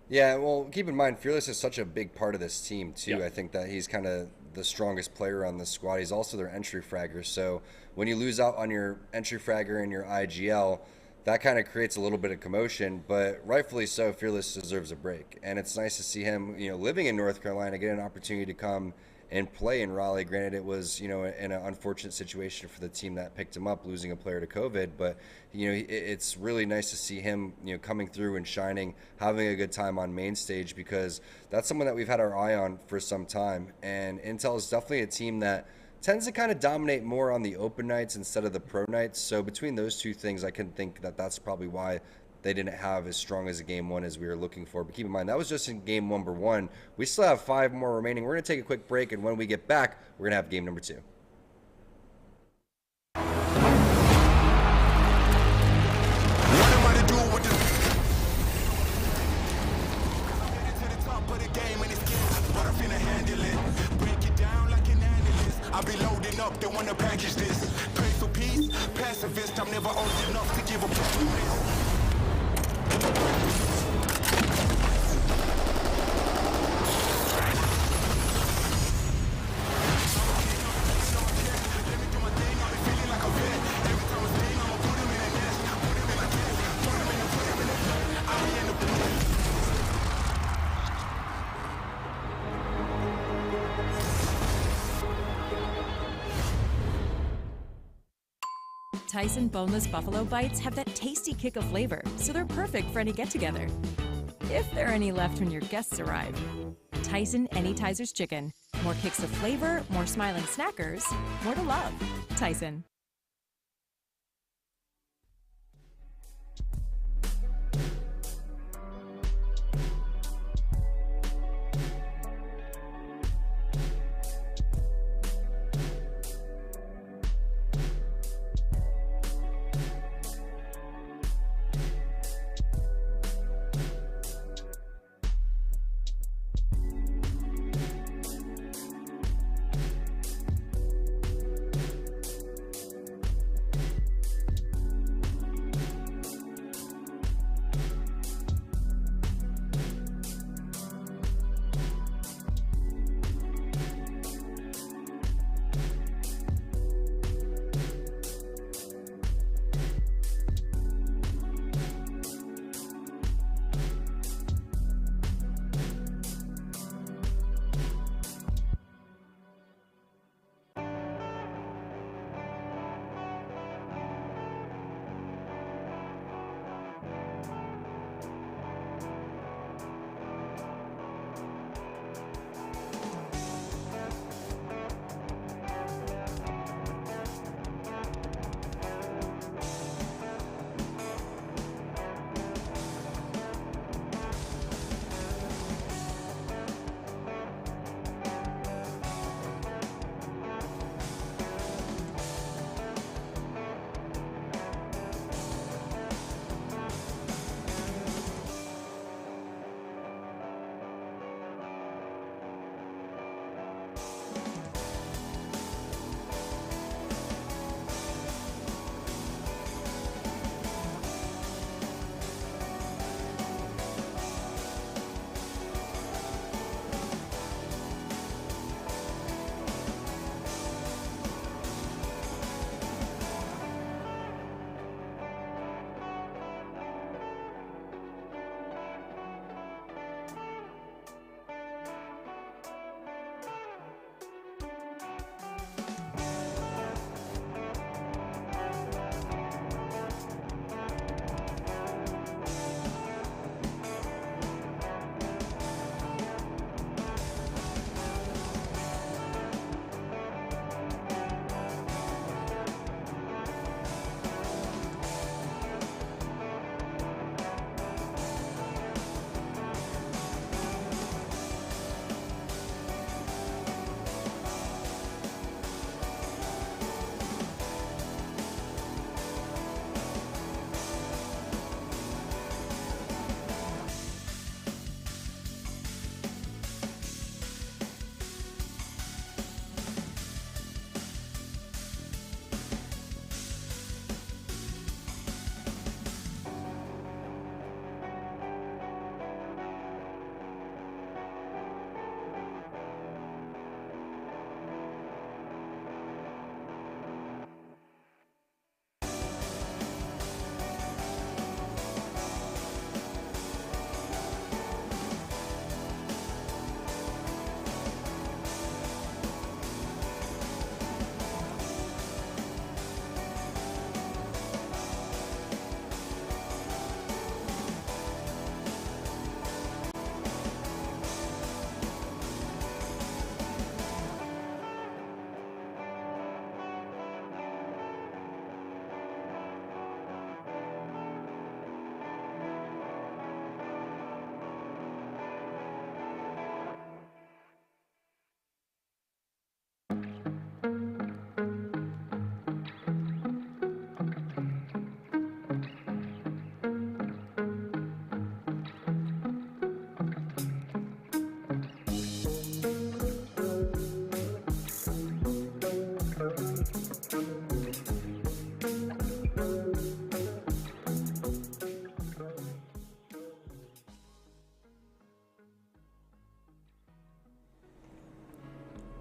Yeah, well, keep in mind, Fearless is such a big part of this team, too. Yeah. I think that he's kind of the strongest player on the squad. He's also their entry fragger. So when you lose out on your entry fragger and your IGL, that kind of creates a little bit of commotion, but rightfully so, Fearless deserves a break. And it's nice to see him, you know, living in North Carolina, get an opportunity to come and play in Raleigh. Granted, it was, you know, in an unfortunate situation for the team that picked him up, losing a player to COVID. But, you know, it's really nice to see him, you know, coming through and shining, having a good time on main stage, because that's someone that we've had our eye on for some time. And Intel is definitely a team that tends to kind of dominate more on the open nights instead of the pro nights. So between those two things, I can think that that's probably why they didn't have as strong as a game 1 as we were looking for. But keep in mind, that was just in game number 1. We still have 5 more remaining. We're going to take a quick break, and when we get back, we're going to have game number 2. I'll be loading up, they wanna package this. Pray for peace, pacifist, I'm never old enough to give a promise. Tyson boneless buffalo bites have that tasty kick of flavor, so they're perfect for any get-together. If there are any left when your guests arrive. Tyson Anytizers Chicken. More kicks of flavor, more smiling snackers, more to love. Tyson.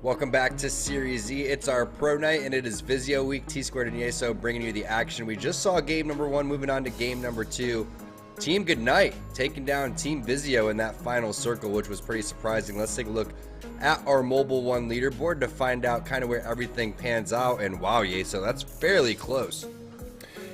Welcome back to Series Z. It's our pro night, and it is VIZIO week. T-Squared and Yeso bringing you the action. We just saw game number 1, moving on to game number 2. Team Goodnight taking down Team VIZIO in that final circle, which was pretty surprising. Let's take a look at our Mobile 1 leaderboard to find out kind of where everything pans out. And wow, Yeso, that's fairly close.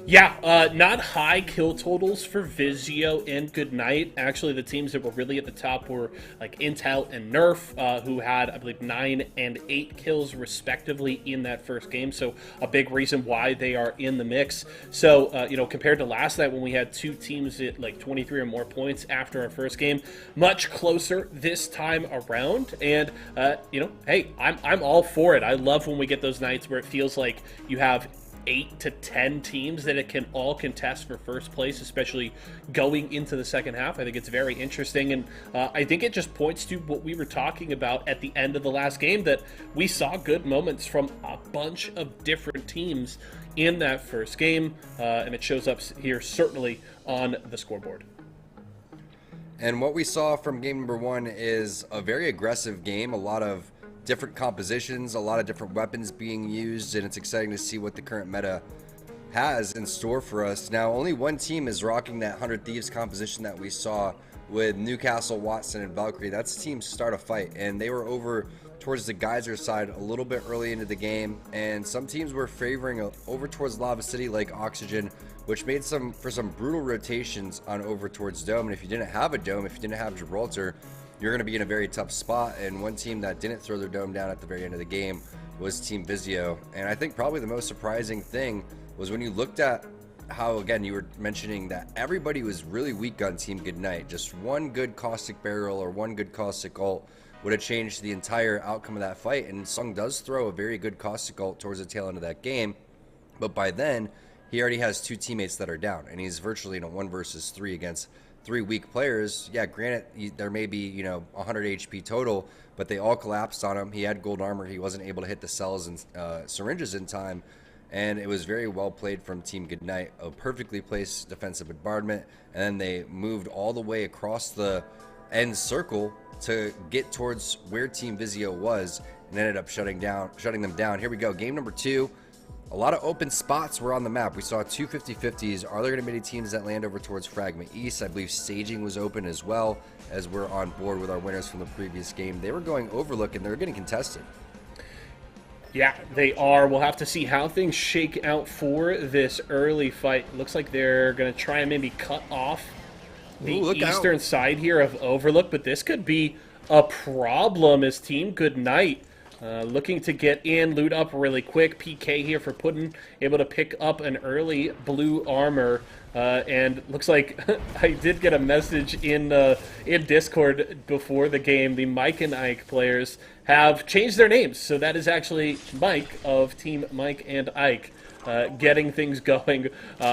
Yeah, not high kill totals for VIZIO and Goodnight. Actually, the teams that were really at the top were like Intel and Nerf, who had, I believe, 9 and 8 kills respectively in that first game. So a big reason why they are in the mix. So, compared to last night when we had 2 teams at like 23 or more points after our first game, much closer this time around. And, hey, I'm all for it. I love when we get those nights where it feels like you have 8 to 10 teams that it can all contest for first place, especially going into the second half. I think it's very interesting, and I think it just points to what we were talking about at the end of the last game, that we saw good moments from a bunch of different teams in that first game, and it shows up here certainly on the scoreboard. And what we saw from game number 1 is a very aggressive game, a lot of different compositions, a lot of different weapons being used, and it's exciting to see what the current meta has in store for us. Now, only one team is rocking that 100 Thieves composition that we saw with Newcastle, Watson, and Valkyrie. That's team Start a Fight, and they were over towards the Geyser side a little bit early into the game, and some teams were favoring over towards Lava City like Oxygen, which made for some brutal rotations on over towards Dome. And if you didn't have a Dome, if you didn't have Gibraltar, you're going to be in a very tough spot. And one team that didn't throw their Dome down at the very end of the game was Team VIZIO. And I think probably the most surprising thing was when you looked at how, again, you were mentioning that everybody was really weak on Team Goodnight. Just one good Caustic Barrel or one good Caustic Ult would have changed the entire outcome of that fight. And Sung does throw a very good Caustic Ult towards the tail end of that game. But by then, he already has 2 teammates that are down. And he's virtually in a 1 versus 3 against 3 weak players. Yeah, granted, there may be, 100 HP total, but they all collapsed on him. He had gold armor. He wasn't able to hit the cells and syringes in time, and it was very well played from Team Goodnight. A perfectly placed defensive bombardment, and then they moved all the way across the end circle to get towards where Team VIZIO was, and ended up shutting them down. Here we go, game number 2. A lot of open spots were on the map. We saw 2 50-50s. Are there going to be any teams that land over towards Fragment East? I believe staging was open as well, as we're on board with our winners from the previous game. They were going Overlook, and they're getting contested. Yeah, they are. We'll have to see how things shake out for this early fight. Looks like they're going to try and maybe cut off the eastern side here of Overlook, but this could be a problem as Team Goodnight looking to get in, loot up really quick. PK here for Puddin, able to pick up an early blue armor. And looks like I did get a message in Discord before the game. The Mike and Ike players have changed their names. So that is actually Mike of Team Mike and Ike getting things going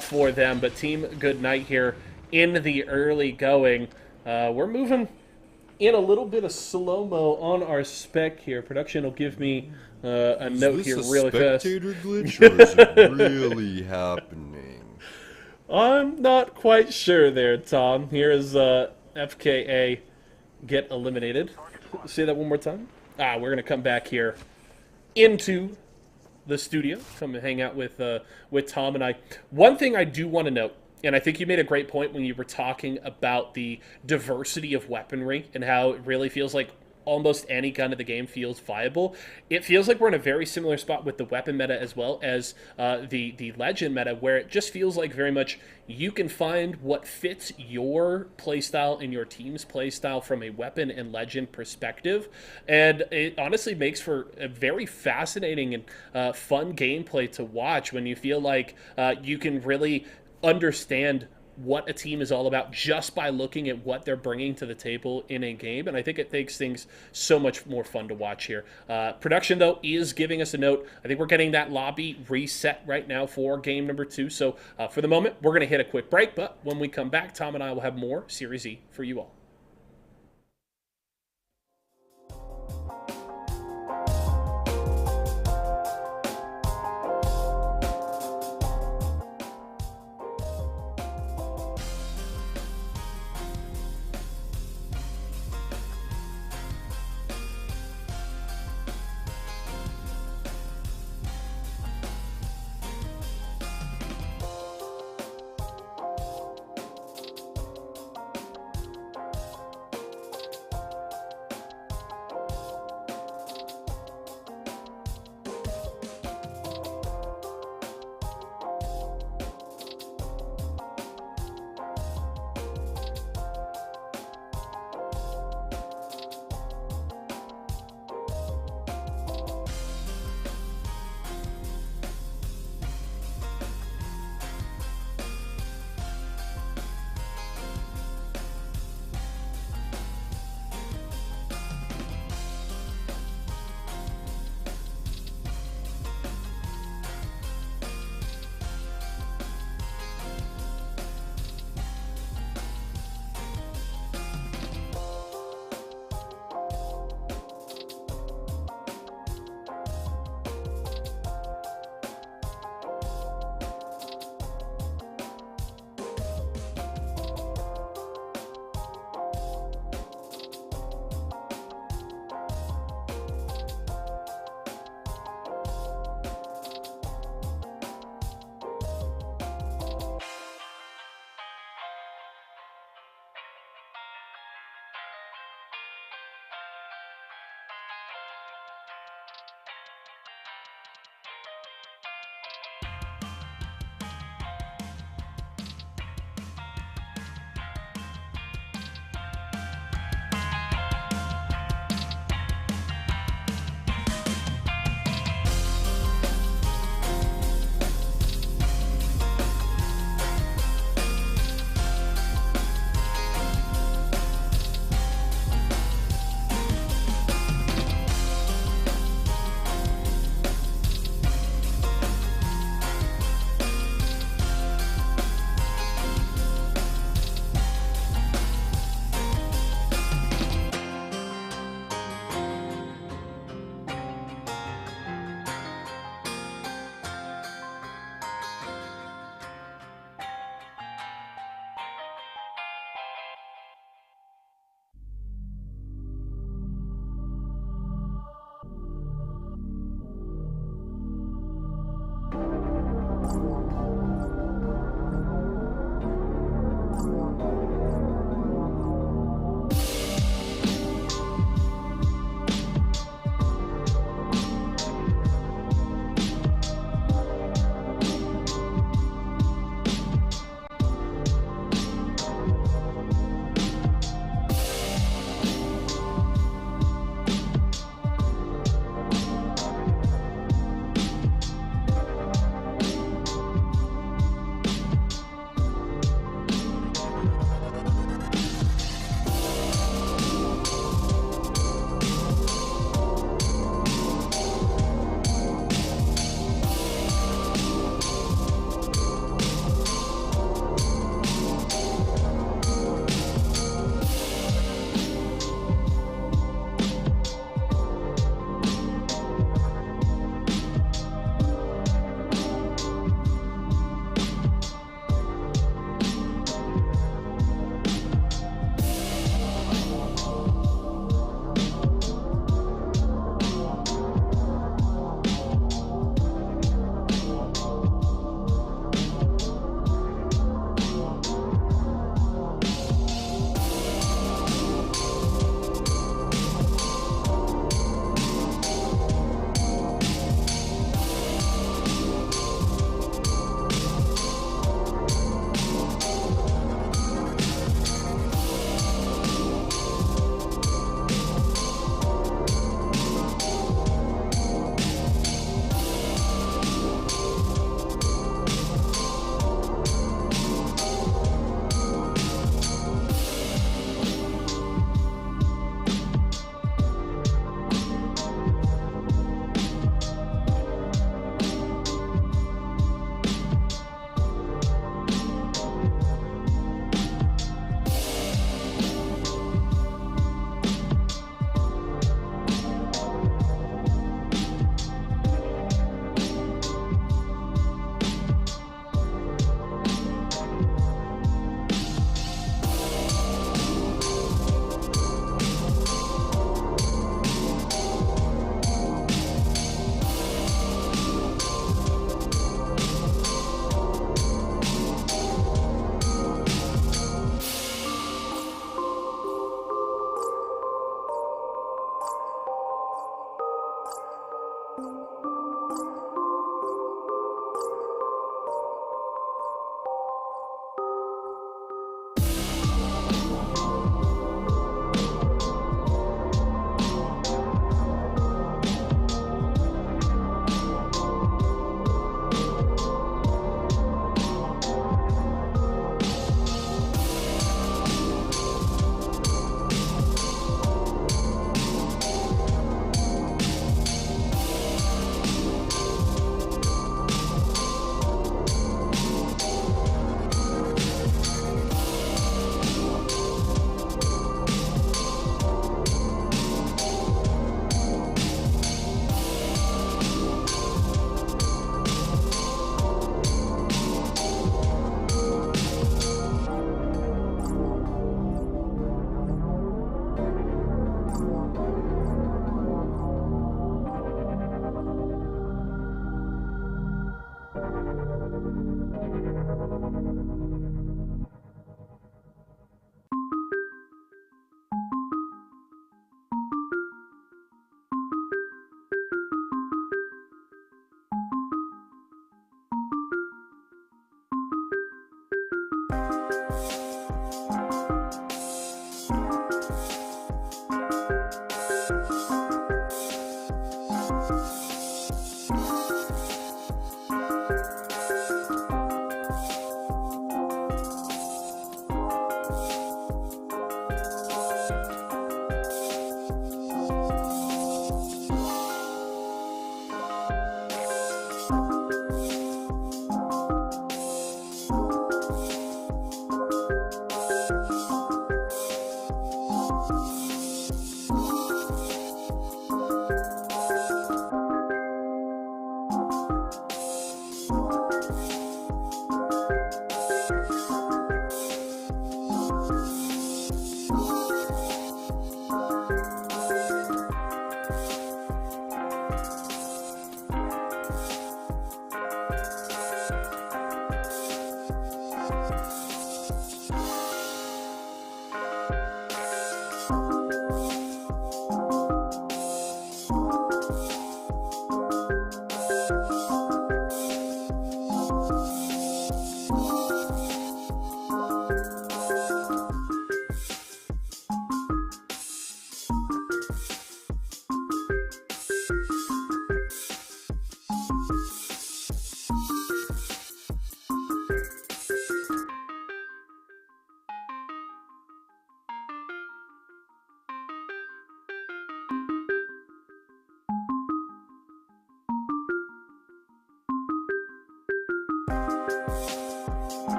for them. But Team Goodnight here in the early going. We're moving in a little bit of slow-mo on our spec here. Production will give me a note here really fast. Is this a spectator glitch, or is it really happening? I'm not quite sure there, Tom. Here is FKA get eliminated. Say that one more time. We're going to come back here into the studio, come and hang out with Tom and I. One thing I do want to note, and I think you made a great point when you were talking about the diversity of weaponry and how it really feels like almost any gun of the game feels viable. It feels like we're in a very similar spot with the weapon meta as well as the legend meta, where it just feels like very much you can find what fits your playstyle and your team's playstyle from a weapon and legend perspective. And it honestly makes for a very fascinating and fun gameplay to watch when you feel like you can really understand what a team is all about just by looking at what they're bringing to the table in a game. And I think it makes things so much more fun to watch here. Production, though, is giving us a note. I think we're getting that lobby reset right now for game number 2. So for the moment, we're going to hit a quick break. But when we come back, Tom and I will have more Series E for you all.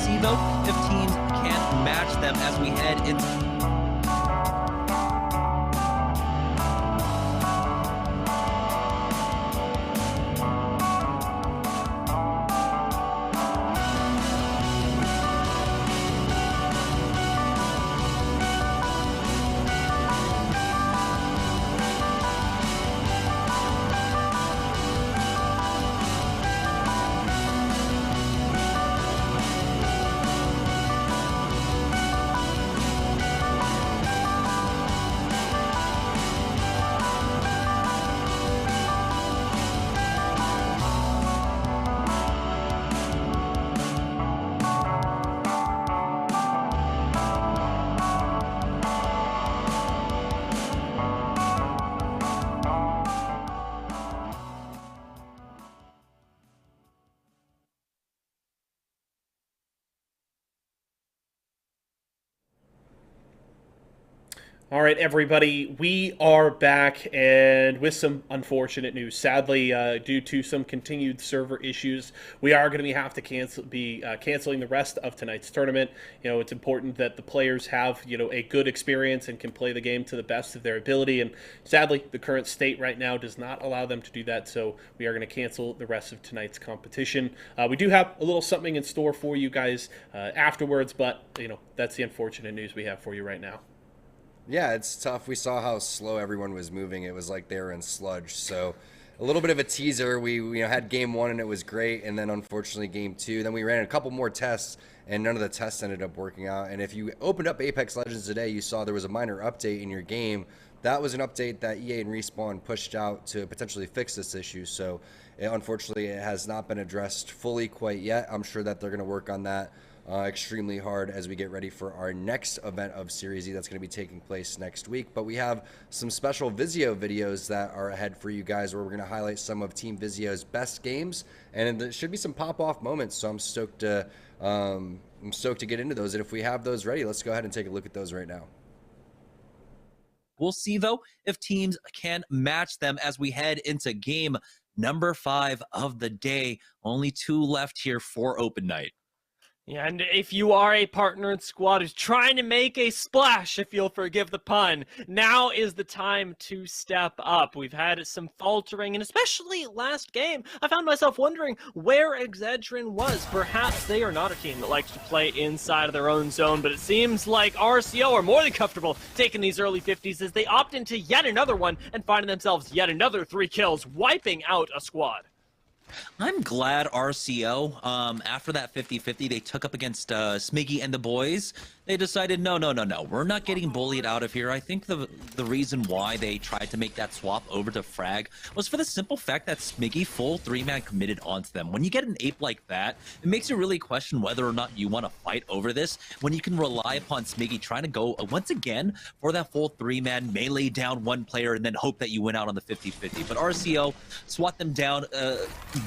see, though, if teams can match them as we head into... All right, everybody, we are back, and with some unfortunate news. Sadly, due to some continued server issues, we are going to have to canceling the rest of tonight's tournament. You know, it's important that the players have, you know, a good experience and can play the game to the best of their ability, and sadly, the current state right now does not allow them to do that, so we are going to cancel the rest of tonight's competition. We do have a little something in store for you guys afterwards, but, you know, that's the unfortunate news we have for you right now. Yeah, it's tough. We saw how slow everyone was moving. It was like they were in sludge. So a little bit of a teaser. We had game 1 and it was great, and then unfortunately game 2. Then we ran a couple more tests, and none of the tests ended up working out. And if you opened up Apex Legends today, you saw there was a minor update in your game. That was an update that EA and Respawn pushed out to potentially fix this issue. So unfortunately, it has not been addressed fully quite yet. I'm sure that they're going to work on that extremely hard as we get ready for our next event of Series E that's going to be taking place next week. But we have some special VIZIO videos that are ahead for you guys, where we're going to highlight some of Team VIZIO's best games, and there should be some pop-off moments. So I'm stoked to get into those. And if we have those ready, let's go ahead and take a look at those right now. We'll see, though, if teams can match them as we head into game number 5 of the day. Only 2 left here for open night. Yeah, and if you are a partnered squad who's trying to make a splash, if you'll forgive the pun, now is the time to step up. We've had some faltering, and especially last game, I found myself wondering where Excedrin was. Perhaps they are not a team that likes to play inside of their own zone, but it seems like RCO are more than comfortable taking these early 50s as they opt into yet another one and finding themselves yet another 3 kills, wiping out a squad. I'm glad RCO, after that 50-50 they took up against Smiggy and the boys, they decided, no, we're not getting bullied out of here. I think the reason why they tried to make that swap over to Frag was for the simple fact that Smiggy full 3-man committed onto them. When you get an ape like that, it makes you really question whether or not you want to fight over this, when you can rely upon Smiggy trying to go, once again, for that full 3-man, melee down one player, and then hope that you win out on the 50-50. But RCO swat them down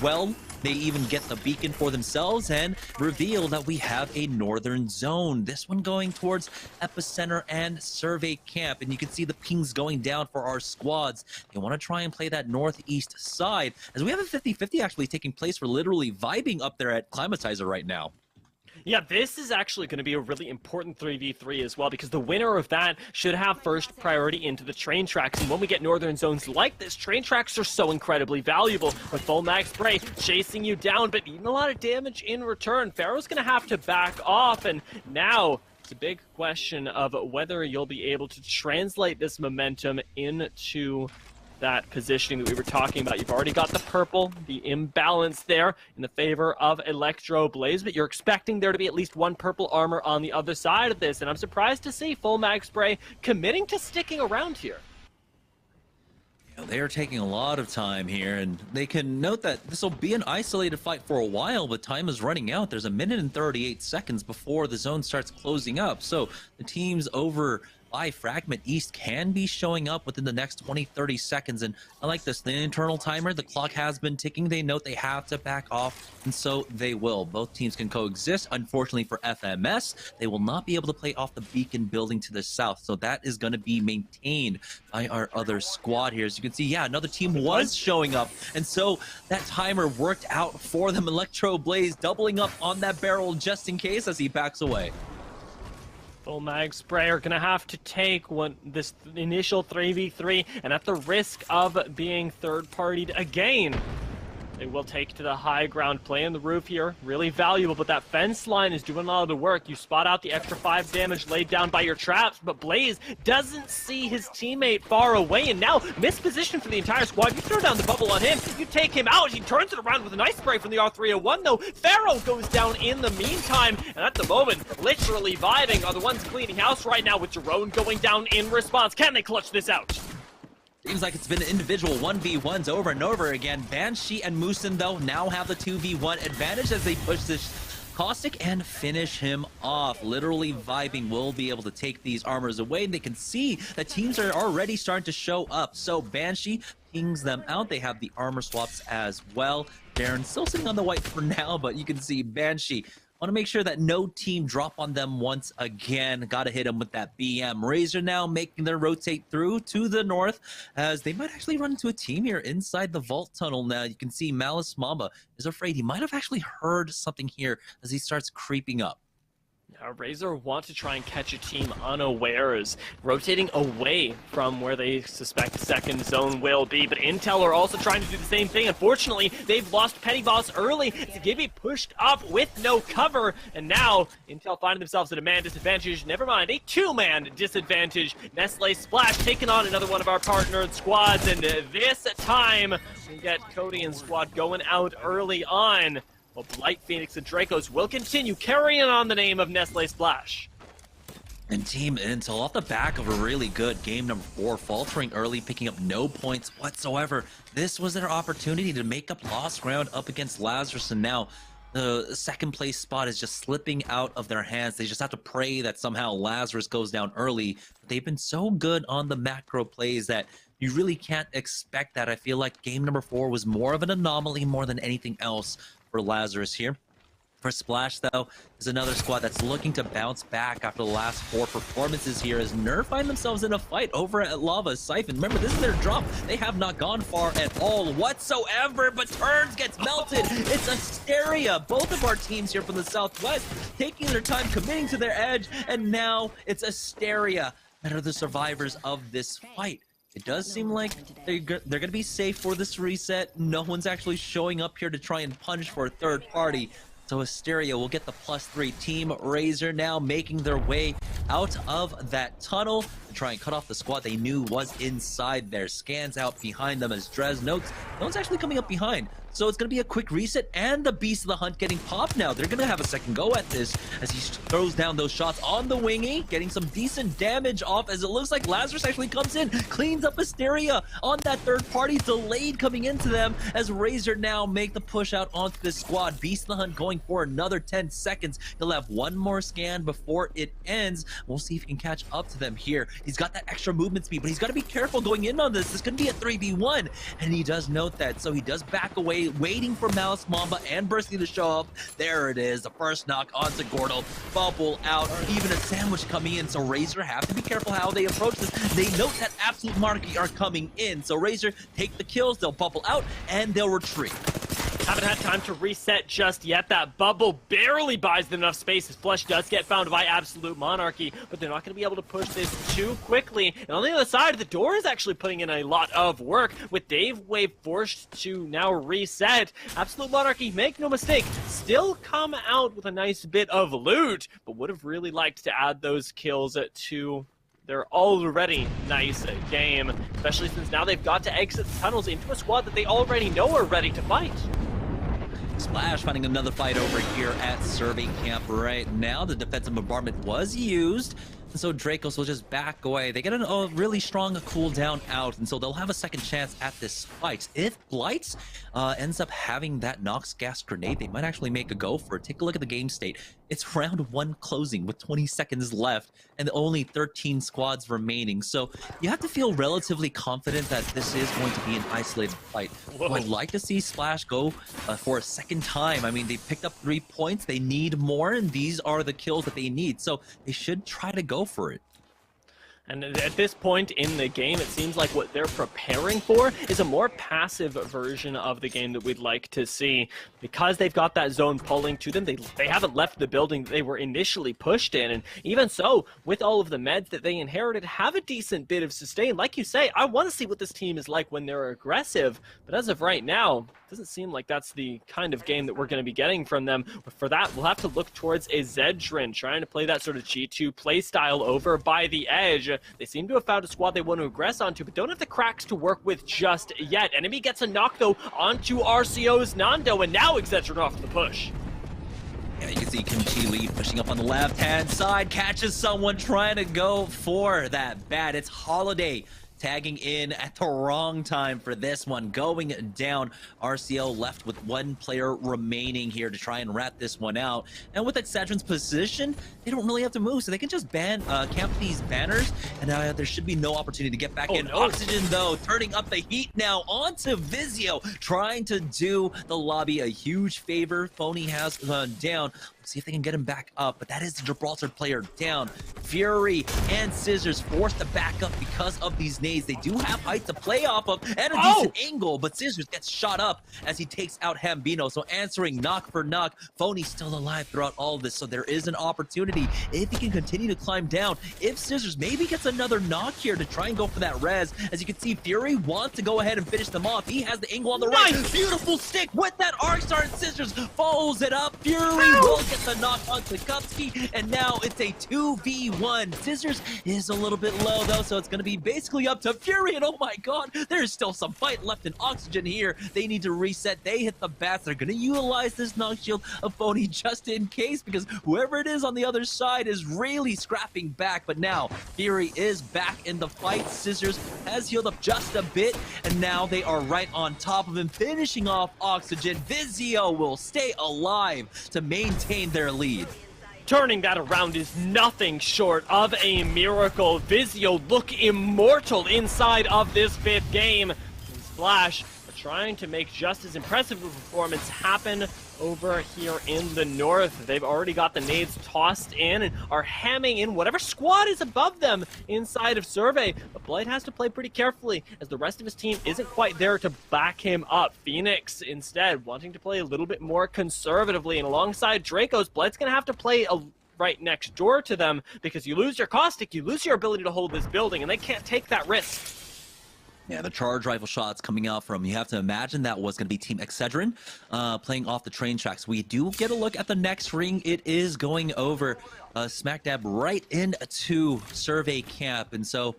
well. They even get the beacon for themselves and reveal that we have a northern zone. This one going towards Epicenter and Survey Camp. And you can see the pings going down for our squads. They want to try and play that northeast side, as we have a 50-50 actually taking place. We're literally vibing up there at Climatizer right now. Yeah, this is actually going to be a really important 3v3 as well, because the winner of that should have first priority into the train tracks. And when we get northern zones like this, train tracks are so incredibly valuable, with full max spray chasing you down, but eating a lot of damage in return. Pharaoh's going to have to back off, and now it's a big question of whether you'll be able to translate this momentum into that positioning that we were talking about. You've already got the purple, the imbalance there in the favor of Electro Blaze, but you're expecting there to be at least one purple armor on the other side of this, and I'm surprised to see Full Mag Spray committing to sticking around here. They are taking a lot of time here, and they can note that this will be an isolated fight for a while, but time is running out. There's a minute and 38 seconds before the zone starts closing up. So the teams over by Fragment East can be showing up within the next 20-30 seconds. And I like this, the internal timer, the clock has been ticking. They note they have to back off, and so they will. Both teams can coexist. Unfortunately for FMS, they will not be able to play off the beacon building to the south, so that is going to be maintained by our other squad here. As you can see, yeah, another team was showing up, and so that timer worked out for them. Electro Blaze doubling up on that barrel just in case as he backs away. Full mag spray are gonna have to take this initial 3v3, and at the risk of being third-partied again, they will take to the high ground. Play on the roof here, really valuable, but that fence line is doing a lot of the work. You spot out the extra 5 damage laid down by your traps, but Blaze doesn't see his teammate far away, and now mispositioned for the entire squad. You throw down the bubble on him, you take him out, he turns it around with a nice spray from the R301 though. Pharaoh goes down in the meantime, and at the moment, literally vibing are the ones cleaning house right now, with Jerome going down in response. Can they clutch this out? Seems like it's been individual 1v1s over and over again. Banshee and Moosin, though, now have the 2v1 advantage as they push this Caustic and finish him off. Literally vibing will be able to take these armors away. They can see that teams are already starting to show up. So Banshee pings them out. They have the armor swaps as well. Darren still sitting on the white for now, but you can see Banshee want to make sure that no team drop on them once again. Got to hit them with that BM. Razor now making their rotate through to the north, as they might actually run into a team here inside the vault tunnel. Now you can see Malice Mamba is afraid. He might have actually heard something here as he starts creeping up. Razor want to try and catch a team unawares, rotating away from where they suspect second zone will be, but Intel are also trying to do the same thing. Unfortunately, they've lost Petty Boss early to get pushed up with no cover, and now Intel finding themselves at a man disadvantage. Never mind, a 2-man disadvantage. Nestle Splash taking on another one of our partnered squads, and this time we get Cody and squad going out early on. Well, Blight Phoenix and Dracos will continue carrying on the name of Nestle Splash. And Team Intel off the back of a really good game number 4, faltering early, picking up no points whatsoever. This was their opportunity to make up lost ground up against Lazarus, and now the second place spot is just slipping out of their hands. They just have to pray that somehow Lazarus goes down early. They've been so good on the macro plays that you really can't expect that. I feel like game number 4 was more of an anomaly more than anything else for Lazarus here. For Splash, though, is another squad that's looking to bounce back after the last 4 performances here, as Nerf find themselves in a fight over at Lava Siphon. Remember, this is their drop. They have not gone far at all whatsoever, but Turns gets melted. It's Asteria. Both of our teams here from the Southwest taking their time, committing to their edge, and now it's Asteria that are the survivors of this fight. It does seem like they're going to be safe for this reset. No one's actually showing up here to try and punish for a third party. So Asteria will get the +3. Team Razor now making their way out of that tunnel to try and cut off the squad they knew was inside there. Scans out behind them as Drez notes no one's actually coming up behind. So it's going to be a quick reset, and the Beast of the Hunt getting popped now. They're going to have a second go at this as he throws down those shots on the wingy, getting some decent damage off as it looks like Lazarus actually comes in, cleans up Asteria on that third party, delayed coming into them as Razor now make the push out onto this squad. Beast of the Hunt going for another 10 seconds. He'll have one more scan before it ends. We'll see if he can catch up to them here. He's got that extra movement speed, but he's got to be careful going in on this. This could be a 3v1, and he does note that, so he does back away, waiting for Malice Mamba and Bursty to show up. There it is, the first knock onto Gordle. Bubble out, even a sandwich coming in, so Razor have to be careful how they approach this. They note that Absolute Monarchy are coming in, so Razor take the kills, they'll bubble out, and they'll retreat. Haven't had time to reset just yet. That bubble barely buys them enough space. His flesh does get found by Absolute Monarchy, but they're not going to be able to push this too quickly. And on the other side, the door is actually putting in a lot of work, with Dave Wave forced to now reset. Absolute Monarchy, make no mistake, still come out with a nice bit of loot, but would have really liked to add those kills to their already nice game, especially since now they've got to exit the tunnels into a squad that they already know are ready to fight. Splash finding another fight over here at Survey Camp right now. The defensive bombardment was used, And so Dracos will just back away. They get a really strong cooldown out, and so they'll have a second chance at this fight. If Blight ends up having that Nox gas grenade, they might actually make a go for it. Take a look at the game state. It's round 1 closing with 20 seconds left and only 13 squads remaining. So you have to feel relatively confident that this is going to be an isolated fight. I'd like to see Splash go for a second time. I mean, they picked up 3 points. They need more, and these are the kills that they need. So they should try to go for it. And at this point in the game, it seems like what they're preparing for is a more passive version of the game that we'd like to see. Because they've got that zone pulling to them, they haven't left the building that they were initially pushed in. And even so, with all of the meds that they inherited, have a decent bit of sustain. Like you say, I want to see what this team is like when they're aggressive. But as of right now, it doesn't seem like that's the kind of game that we're going to be getting from them. For that, we'll have to look towards a Zedrin, trying to play that sort of G2 play style over by the edge. They seem to have found a squad they want to aggress onto, but don't have the cracks to work with just yet. Enemy gets a knock, though, onto RCO's Nando, and now Zedrin off the push. Yeah, you can see Kimchi Lee pushing up on the left-hand side, catches someone trying to go for that bat. It's Holiday tagging in at the wrong time for this one, going down. RCO left with 1 player remaining here to try and rat this one out. And with Excedrin's position, they don't really have to move, so they can just camp these banners, and there should be no opportunity to get back in. No. Oxygen, though, turning up the heat now onto VIZIO, trying to do the lobby a huge favor. Phony has down. See if they can get him back up, but that is the Gibraltar player down. Fury and Scissors forced to back up because of these nades. They do have height to play off of and a decent angle, but Scissors gets shot up as he takes out Hambino. So answering knock for knock, Phony's still alive throughout all of this, so there is an opportunity if he can continue to climb down. If Scissors maybe gets another knock here to try and go for that res. As you can see, Fury wants to go ahead and finish them off. He has the angle on the right. Beautiful stick with that arc star, and Scissors follows it up. Fury will get the knock on Tchaikovsky, and now it's a 2v1. Scissors is a little bit low, though, so it's going to be basically up to Fury, and oh my god, there's still some fight left in Oxygen here. They need to reset. They hit the bats. They're going to utilize this knock shield of Phony just in case, because whoever it is on the other side is really scrapping back, but now Fury is back in the fight. Scissors has healed up just a bit, and now they are right on top of him, finishing off Oxygen. VIZIO will stay alive to maintain their lead. Turning that around is nothing short of a miracle. VIZIO look immortal inside of this 5th game. And Splash are trying to make just as impressive a performance happen over here in the north. They've already got the nades tossed in and are hamming in whatever squad is above them inside of Survey. But Blight has to play pretty carefully as the rest of his team isn't quite there to back him up. Phoenix instead wanting to play a little bit more conservatively, and alongside Dracos, Blight's gonna have to play right next door to them, because you lose your caustic, you lose your ability to hold this building, and they can't take that risk. Yeah, the charge rifle shots coming out from, you have to imagine that was going to be Team Excedrin playing off the train tracks. We do get a look at the next ring. It is going over smack dab right into Survey Camp. And so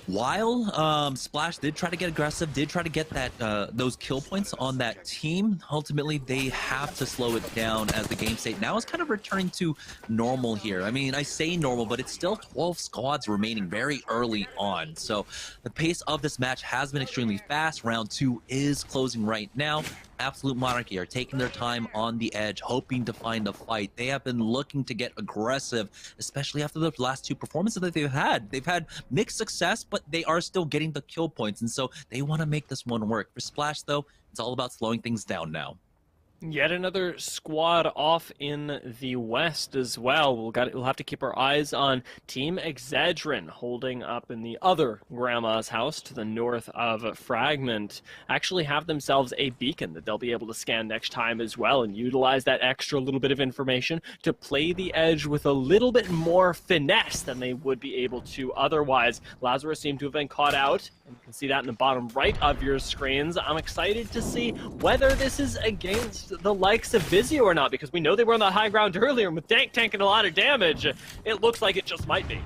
while Splash did try to get aggressive, did try to get that those kill points on that team, ultimately they have to slow it down as the game state now is kind of returning to normal here. I mean, I say normal, but it's still 12 squads remaining very early on. So the pace of this match has been extremely fast. Round 2 is closing right now. Absolute Monarchy are taking their time on the edge, hoping to find a fight. They have been looking to get aggressive, especially after the last 2 performances that they've had. They've had mixed success, but they are still getting the kill points, and so they want to make this one work. For Splash, though, it's all about slowing things down now. Yet another squad off in the west as well. We'll have to keep our eyes on Team Excedrin holding up in the other grandma's house to the north of Fragment. Actually have themselves a beacon that they'll be able to scan next time as well, and utilize that extra little bit of information to play the edge with a little bit more finesse than they would be able to otherwise. Lazarus seemed to have been caught out, and you can see that in the bottom right of your screens. I'm excited to see whether this is against the likes of VIZIO or not, because we know they were on the high ground earlier, and with Dank tanking a lot of damage, it looks like it just might be.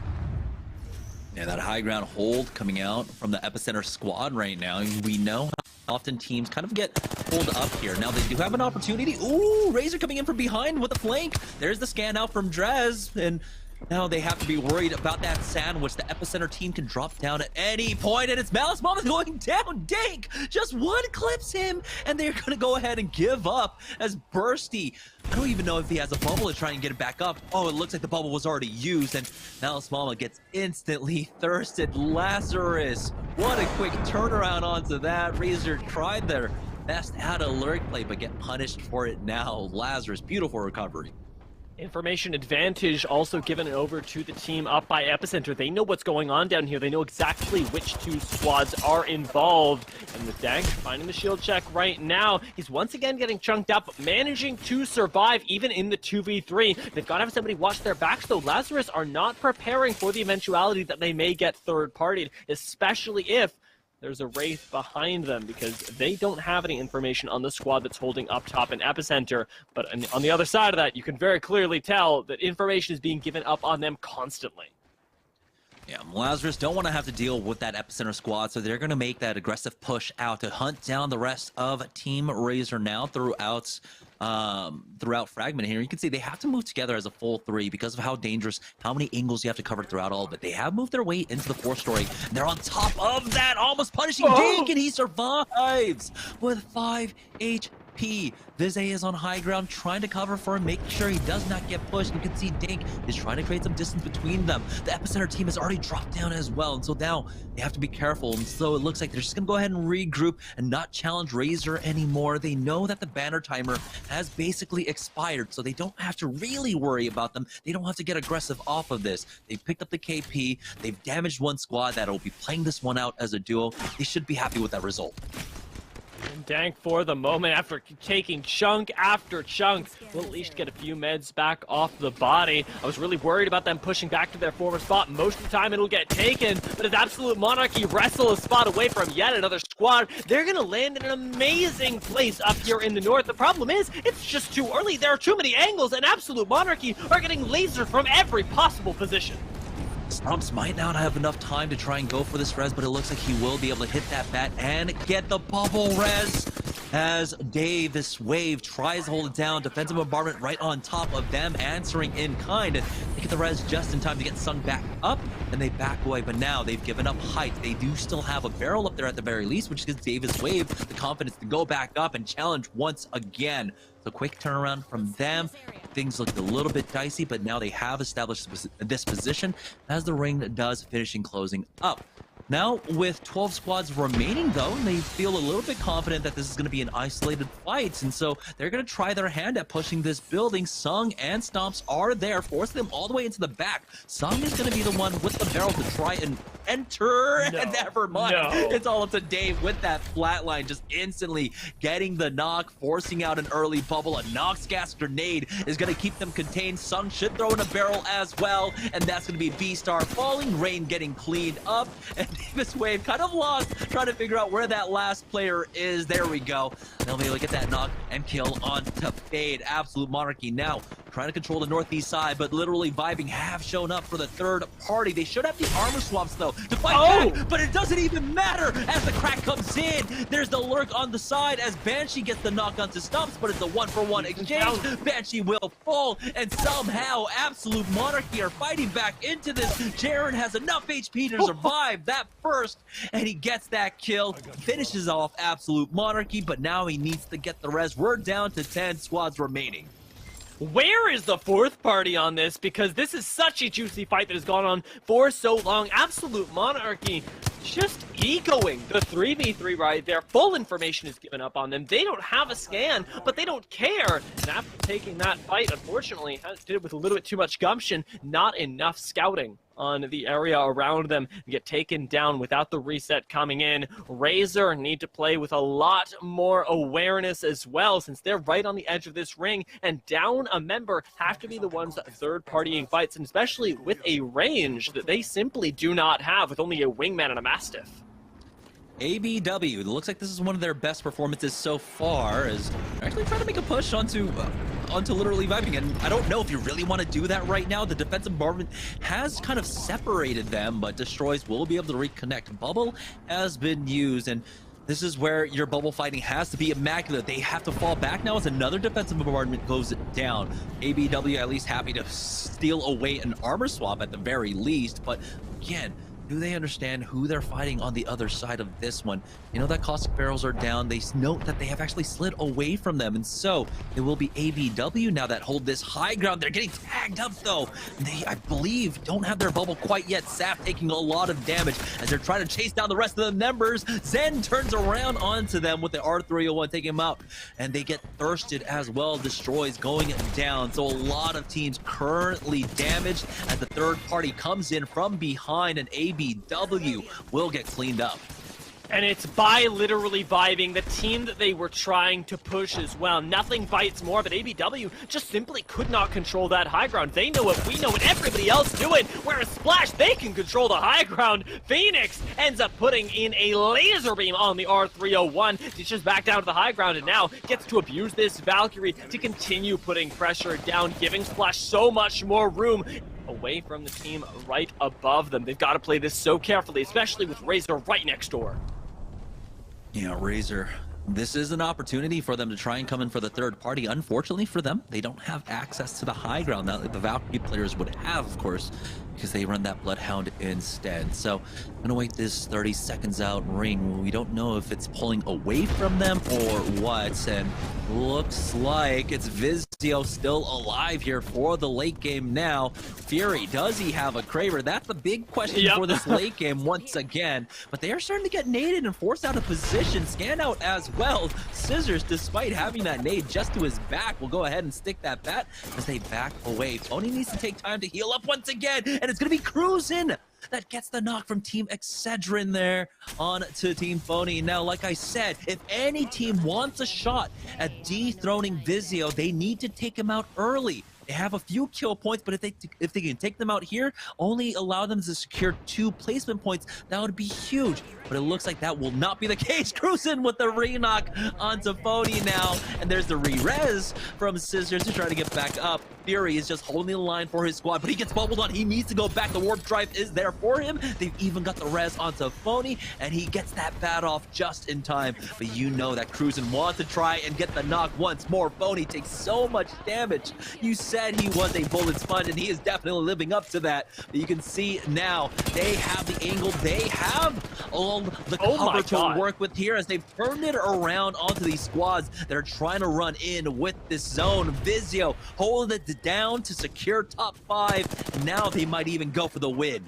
Yeah, that high ground hold coming out from the Epicenter squad right now. We know how often teams kind of get pulled up here. Now they do have an opportunity. Ooh, Razor coming in from behind with a flank. There's the scan out from Drez, and Now they have to be worried about that sandwich. The epicenter team can drop down at any point, and it's Malice Mama going down. Dink just one clips him, and they're gonna go ahead and give up as Bursty. I don't even know if he has a bubble to try and get it back up. Oh, it looks like the bubble was already used, and Malice Mama gets instantly thirsted. Lazarus, what a quick turnaround onto that. Razor tried their best out of lurk play, but get punished for it now. Lazarus, beautiful recovery. Information advantage also given over to the team up by Epicenter. They know what's going on down here. They know exactly which two squads are involved. And with Dank finding the shield check right now, he's once again getting chunked up, managing to survive even in the 2v3. They've got to have somebody watch their backs, though. Lazarus are not preparing for the eventuality that they may get third-partied, especially if there's a Wraith behind them, because they don't have any information on the squad that's holding up top in Epicenter. But on the other side of that, you can very clearly tell that information is being given up on them constantly. Yeah, Lazarus don't want to have to deal with that Epicenter squad, so they're going to make that aggressive push out to hunt down the rest of Team Razor now throughout Fragment here. You can see they have to move together as a full three because of how dangerous, how many angles you have to cover throughout all of it. They have moved their way into the 4th story, and they're on top of that, almost punishing Dink, and he survives with 5 HP. VIZIO is on high ground, trying to cover for him, making sure he does not get pushed. You can see Dink is trying to create some distance between them. The Epicenter team has already dropped down as well, and so now they have to be careful. And so it looks like they're just going to go ahead and regroup and not challenge Razor anymore. They know that the banner timer has basically expired, so they don't have to really worry about them. They don't have to get aggressive off of this. They've picked up the KP. They've damaged one squad that'll be playing this one out as a duo. They should be happy with that result. And Dank for the moment, after taking chunk after chunk, will at least get a few meds back off the body. I was really worried about them pushing back to their former spot. Most of the time it'll get taken, but as Absolute Monarchy wrestle a spot away from yet another squad, they're gonna land in an amazing place up here in the north. The problem is, it's just too early. There are too many angles, and Absolute Monarchy are getting lasered from every possible position. Stumps might not have enough time to try and go for this res, but it looks like he will be able to hit that bat and get the bubble res as Dave, this wave, tries to hold it down. Defensive bombardment right on top of them, answering in kind. They get the res just in time to get sung back up, and they back away, but now they've given up height. They do still have a barrel up there at the very least, which gives Davis wave the confidence to go back up and challenge once again. So quick turnaround from them. Things looked a little bit dicey, but now they have established this position as the ring does finishing closing up. Now, with 12 squads remaining, though, they feel a little bit confident that this is going to be an isolated fight, and so they're going to try their hand at pushing this building. Sung and Stomps are there, forcing them all the way into the back. Sung is going to be the one with the barrel to try and enter, and never mind. It's all up to Dave with that flatline, just instantly getting the knock, forcing out an early bubble. A Nox gas grenade is going to keep them contained. Sung should throw in a barrel as well, and that's going to be B-Star. Falling Rain getting cleaned up, and Davis Wave kind of lost, trying to figure out where that last player is. There we go. They'll be able to get that knock and kill on to Fade. Absolute Monarchy now trying to control the northeast side, but literally vibing have shown up for the third party. They should have the armor swaps, though, to fight back, but it doesn't even matter as the crack comes in. There's the lurk on the side as Banshee gets the knock onto Stumps, but it's a 1-for-1 exchange. Banshee will fall, and somehow Absolute Monarchy are fighting back into this. Jaren has enough HP to survive that first, and he gets that kill, finishes off Absolute Monarchy, but now he needs to get the res. We're down to 10 squads remaining. Where is the fourth party on this? Because this is such a juicy fight that has gone on for so long. Absolute Monarchy just egoing the 3v3 right there. Full information is given up on them. They don't have a scan, but they don't care. And after taking that fight, unfortunately, did it with a little bit too much gumption, not enough scouting on the area around them, get taken down without the reset coming in. Razor need to play with a lot more awareness as well, since they're right on the edge of this ring, and down a member have to be the ones that third-partying fights, and especially with a range that they simply do not have, with only a wingman and a mastiff. ABW, it looks like this is one of their best performances so far, as they're actually trying to make a push onto literally vibing, and I don't know if you really want to do that right now. The defensive bombardment has kind of separated them, but Destroys will be able to reconnect. Bubble has been used, and This is where your bubble fighting has to be immaculate. They have to fall back now as another defensive bombardment goes down. ABW at least happy to steal away an armor swap at the very least, but again, do they understand who they're fighting on the other side of this one? You know that caustic barrels are down. They note that they have actually slid away from them, and so it will be ABW now that hold this high ground. They're getting tagged up though. They, I believe, don't have their bubble quite yet. Sap taking a lot of damage as they're trying to chase down the rest of the members. Zen turns around onto them with the R301, taking him out, and they get thirsted as well. Destroys going down. So a lot of teams currently damaged as the third party comes in from behind, and ABW will get cleaned up. And it's by literally vibing the team that they were trying to push as well. Nothing bites more, but ABW just simply could not control that high ground. They know it, we know it, everybody else do it. Whereas Splash, they can control the high ground. Phoenix ends up putting in a laser beam on the R301. Ditches back down to the high ground and now gets to abuse this Valkyrie to continue putting pressure down, giving Splash so much more room away from the team right above them. They've got to play this so carefully, especially with Razor right next door. Yeah, Razor, this is an opportunity for them to try and come in for the third party. Unfortunately for them, they don't have access to the high ground that the Valkyrie players would have, of course, because they run that Bloodhound instead. So I'm gonna wait this 30 seconds out ring. We don't know if it's pulling away from them or what, and looks like it's VIZIO still alive here for the late game now. Fury, does he have a Kraber? That's the big question for this late game once again. But they are starting to get naded and forced out of position. Scan out as well. Scissors, despite having that nade just to his back, will go ahead and stick that bat as they back away. Tony needs to take time to heal up once again, and it's going to be Cruisin' that gets the knock from Team Excedrin there on to Team Phony. Now, like I said, if any team wants a shot at dethroning VIZIO, they need to take him out early. They have a few kill points, but if they can take them out here, only allow them to secure 2 placement points, that would be huge. But it looks like that will not be the case. Cruisin' with the re-knock onto Phony now, and there's the re-res from Scissors to try to get back up. Fury is just holding the line for his squad, but he gets bubbled on. He needs to go back. The warp drive is there for him. They've even got the res onto Phony, and he gets that bat off just in time. But you know that Cruisin' wants to try and get the knock once more. Phony takes so much damage. You said he was a bullet sponge, and he is definitely living up to that. But you can see now they have the angle. They have all the cover to work with here as they've turned it around onto these squads that are trying to run in with this zone. VIZIO hold it down to secure top 5. Now they might even go for the win.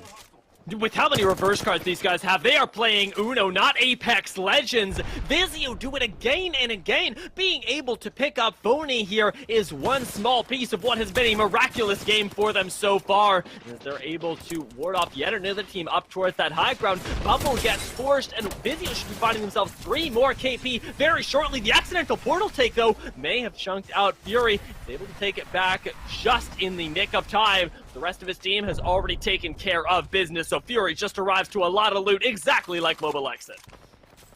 With how many reverse cards these guys have, they are playing Uno, not Apex Legends. VIZIO do it again and again. Being able to pick up Phony here is one small piece of what has been a miraculous game for them so far, as they're able to ward off yet another team up towards that high ground. Bubble gets forced, and VIZIO should be finding themselves 3 more KP very shortly. The accidental portal take, though, may have chunked out Fury. He's able to take it back just in the nick of time. The rest of his team has already taken care of business, so Fury just arrives to a lot of loot, exactly like Mobile Exit.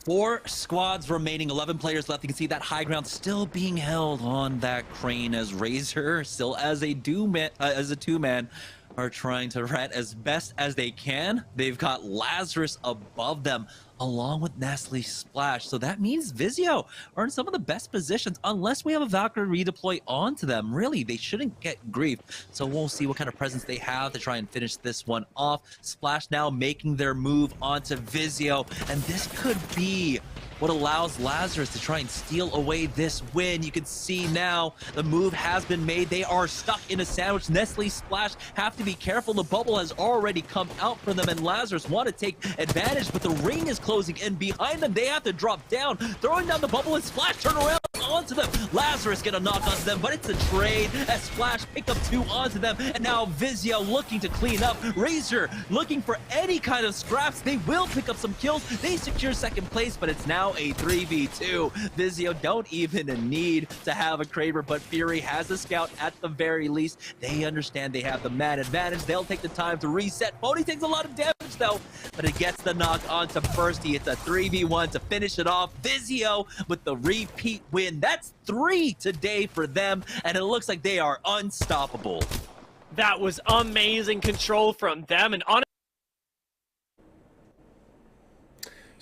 4 squads remaining, 11 players left. You can see that high ground still being held on that crane as Razor, still as a two-man, are trying to rat as best as they can. They've got Lazarus above them, along with Nestle Splash. So that means VIZIO are in some of the best positions, unless we have a Valkyrie redeploy onto them. Really, they shouldn't get grief. So we'll see what kind of presence they have to try and finish this one off. Splash now making their move onto VIZIO, and this could be what allows Lazarus to try and steal away this win. You can see now the move has been made. They are stuck in a sandwich. Nestle Splash have to be careful. The bubble has already come out for them, and Lazarus want to take advantage, but the ring is closing in behind them. They have to drop down, throwing down the bubble, and Splash turn around onto them. Lazarus get a knock onto them, but it's a trade as Splash pick up 2 onto them, and now VIZIO looking to clean up. Razor looking for any kind of scraps. They will pick up some kills. They secure 2nd place, but it's now a 3v2. VIZIO don't even need to have a Kraber, but Fury has a scout at the very least. They understand they have the man advantage. They'll take the time to reset. Phony takes a lot of damage though, but it gets the knock onto Firsty. It's a 3v1 to finish it off. VIZIO with the repeat win. That's 3 today for them, and it looks like they are unstoppable. That was amazing control from them, and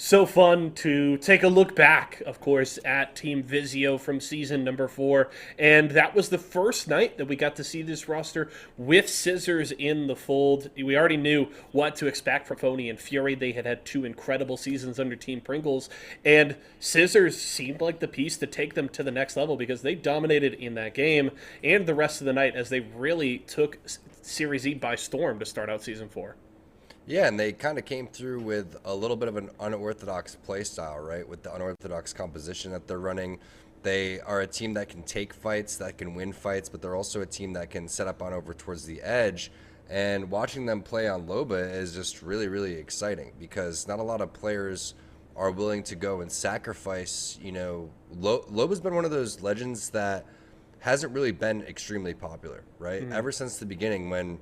So fun to take a look back, of course, at Team VIZIO from season number 4. And that was the first night that we got to see this roster with Scissors in the fold. We already knew what to expect from Phony and Fury. They had had 2 incredible seasons under Team Pringles. And Scissors seemed like the piece to take them to the next level because they dominated in that game and the rest of the night as they really took Series E by storm to start out season 4. Yeah, and they kind of came through with a little bit of an unorthodox play style, right? With the unorthodox composition that they're running. They are a team that can take fights, that can win fights, but they're also a team that can set up on over towards the edge. And watching them play on Loba is just really, really exciting because not a lot of players are willing to go and sacrifice, Loba's been one of those legends that hasn't really been extremely popular, right? Mm-hmm. Ever since the beginning when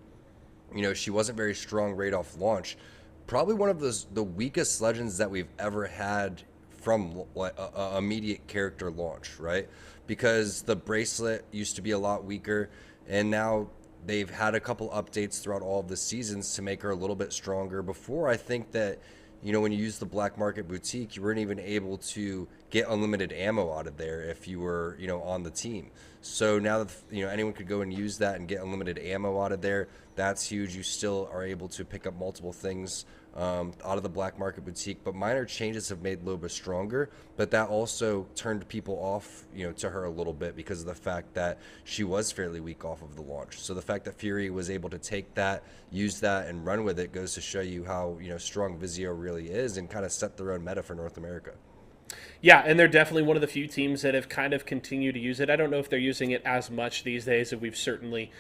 she wasn't very strong right off launch. Probably one of the weakest legends that we've ever had from a immediate character launch, right? Because the bracelet used to be a lot weaker, and now they've had a couple updates throughout all of the seasons to make her a little bit stronger. Before, I think that, when you use the Black Market Boutique, you weren't even able to get unlimited ammo out of there if you were, on the team. So now that, anyone could go and use that and get unlimited ammo out of there, that's huge. You still are able to pick up multiple things out of the Black Market Boutique, but minor changes have made Loba stronger, but that also turned people off, to her a little bit because of the fact that she was fairly weak off of the launch. So the fact that Fury was able to take that, use that, and run with it goes to show you how, strong VIZIO really is and kind of set their own meta for North America. Yeah, and they're definitely one of the few teams that have kind of continued to use it. I don't know if they're using it as much these days, and we've certainly,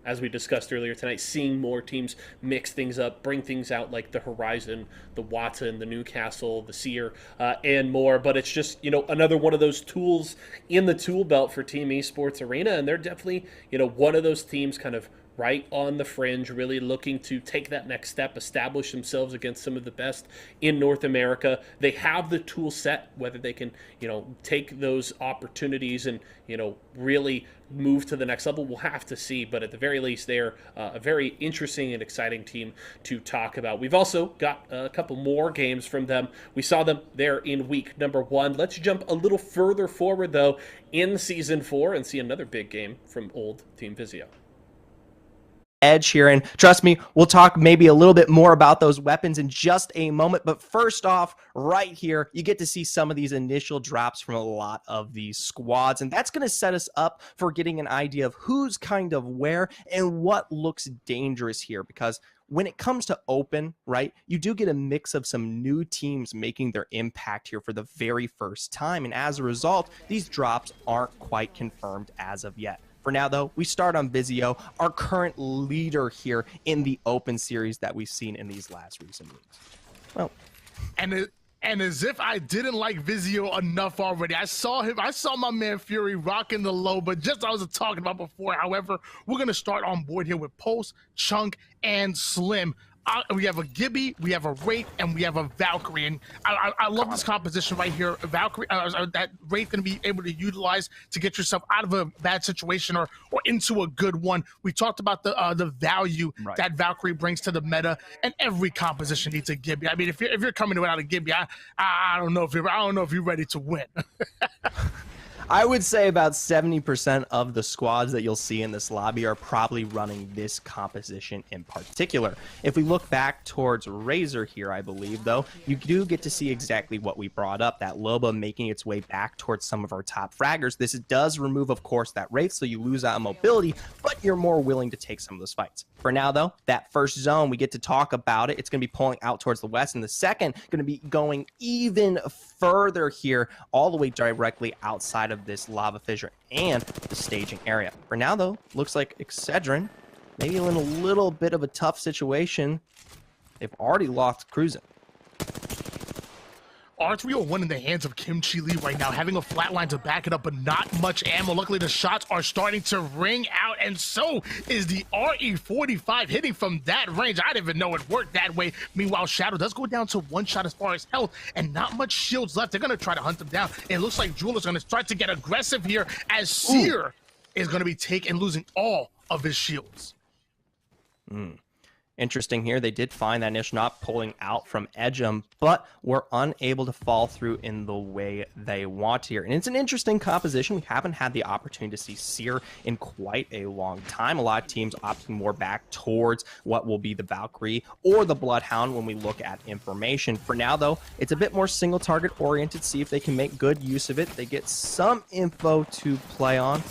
as we discussed earlier tonight, seeing more teams mix things up, bring things out like the Horizon, the Watson, the Newcastle, the Seer, and more. But it's just, another one of those tools in the tool belt for Team Esports Arena, and they're definitely, one of those teams kind of right on the fringe, really looking to take that next step, establish themselves against some of the best in North America. They have the tool set, whether they can, take those opportunities and, really move to the next level, we'll have to see. But at the very least, they're a very interesting and exciting team to talk about. We've also got a couple more games from them. We saw them there in week number 1. Let's jump a little further forward, though, in season 4 and see another big game from old Team VIZIO. Edge here, and trust me, we'll talk maybe a little bit more about those weapons in just a moment. But first off, right here, you get to see some of these initial drops from a lot of these squads, and that's going to set us up for getting an idea of who's kind of where and what looks dangerous here, because when it comes to open, right, you do get a mix of some new teams making their impact here for the very first time, and as a result, these drops aren't quite confirmed as of yet. For now, though, we start on VIZIO, our current leader here in the open series that we've seen in these last recent weeks. Well, and as if I didn't like VIZIO enough already, I saw my man Fury rocking the low, but just as I was talking about before. However, we're going to start on board here with Pulse, Chunk, and Slim. We have a Gibby, we have a Wraith, and we have a Valkyrie. And I love this composition right here. Valkyrie, that Wraith going to be able to utilize to get yourself out of a bad situation or into a good one. We talked about the value that Valkyrie brings to the meta, and every composition needs a Gibby. I mean, if you're coming without a Gibby, I don't know if you're ready to win. I would say about 70% of the squads that you'll see in this lobby are probably running this composition in particular. If we look back towards Razor here, I believe, though, you do get to see exactly what we brought up, that Loba making its way back towards some of our top fraggers. This does remove, of course, that Wraith, so you lose out on mobility, but you're more willing to take some of those fights. For now, though, that first zone, we get to talk about it. It's going to be pulling out towards the west, and the second going to be going even further here, all the way directly outside of this lava fissure and the staging area. For now, though, looks like Excedrin maybe in a little bit of a tough situation. They've already lost cruising. R301 in the hands of Kimchi Lee right now, having a flatline to back it up, but not much ammo. Luckily, the shots are starting to ring out, and so is the RE45 hitting from that range. I didn't even know it worked that way. Meanwhile, Shadow does go down to 1 shot as far as health, and not much shields left. They're going to try to hunt him down. It looks like Jeweler's going to start to get aggressive here, as Seer is going to be taking and losing all of his shields. Interesting here, they did find that initial knock pulling out from Edgem, but were unable to fall through in the way they want here. And it's an interesting composition. We haven't had the opportunity to see Seer in quite a long time. A lot of teams opting more back towards what will be the Valkyrie or the Bloodhound when we look at information. For now, though, it's a bit more single target oriented. See if they can make good use of it. They get some info to play on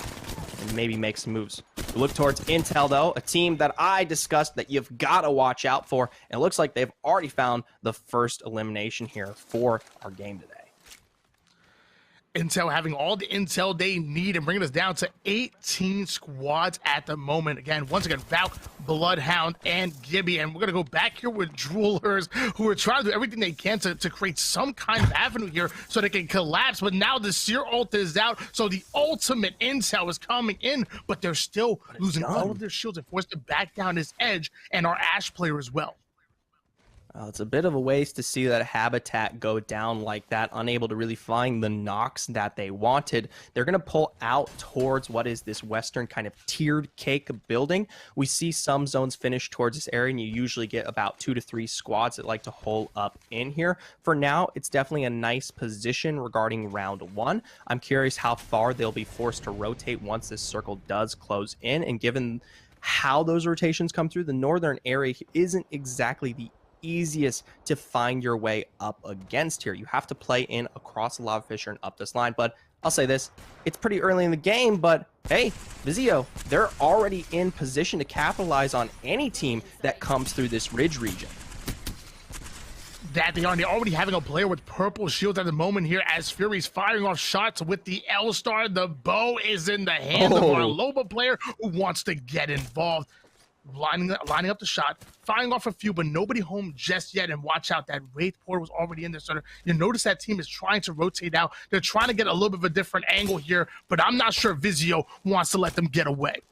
and maybe make some moves. We look towards Intel, though, a team that I discussed that you've got to watch out for. And it looks like they've already found the first elimination here for our game today. Intel having all the intel they need and bringing us down to 18 squads at the moment. Again, once again, Valk, Bloodhound, and Gibby. And we're going to go back here with Droolers, who are trying to do everything they can to create some kind of avenue here so they can collapse. But now the Seer ult is out, so the ultimate intel is coming in, but they're still losing all of their shields and forced to back down his Edge and our Ashe player as well. It's a bit of a waste to see that habitat go down like that, unable to really find the knocks that they wanted. They're going to pull out towards what is this western kind of tiered cake building. We see some zones finish towards this area, and you usually get about 2 to 3 squads that like to hole up in here. For now, it's definitely a nice position regarding round 1. I'm curious how far they'll be forced to rotate once this circle does close in, and given how those rotations come through, the northern area isn't exactly the easiest to find your way up against here. You have to play in across the lava fissure and up this line. But I'll say this, it's pretty early in the game, but hey, VIZIO, they're already in position to capitalize on any team that comes through this ridge region. That they are. They're already having a player with purple shields at the moment here as Fury's firing off shots with the L-Star. The bow is in the hands of our Loba player who wants to get involved. Lining up the shot, firing off a few, but nobody home just yet. And watch out, that Wraith Porter was already in there. So you notice that team is trying to rotate out. They're trying to get a little bit of a different angle here, but I'm not sure VIZIO wants to let them get away.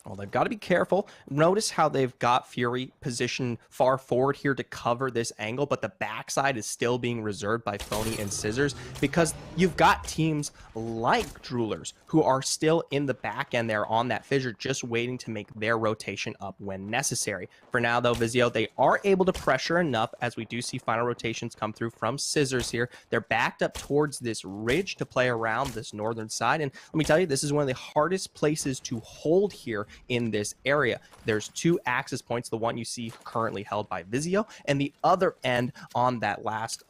Well, they've got to be careful. Notice how they've got Fury positioned far forward here to cover this angle, but the backside is still being reserved by Phony and Scissors because you've got teams like Droolers who are still in the back end there on that fissure, just waiting to make their rotation up when necessary. For now, though, VIZIO, they are able to pressure enough as we do see final rotations come through from Scissors here. They're backed up towards this ridge to play around this northern side, and let me tell you, this is one of the hardest places to hold here in this area. There's 2 access points, the one you see currently held by VIZIO, and the other end on that last,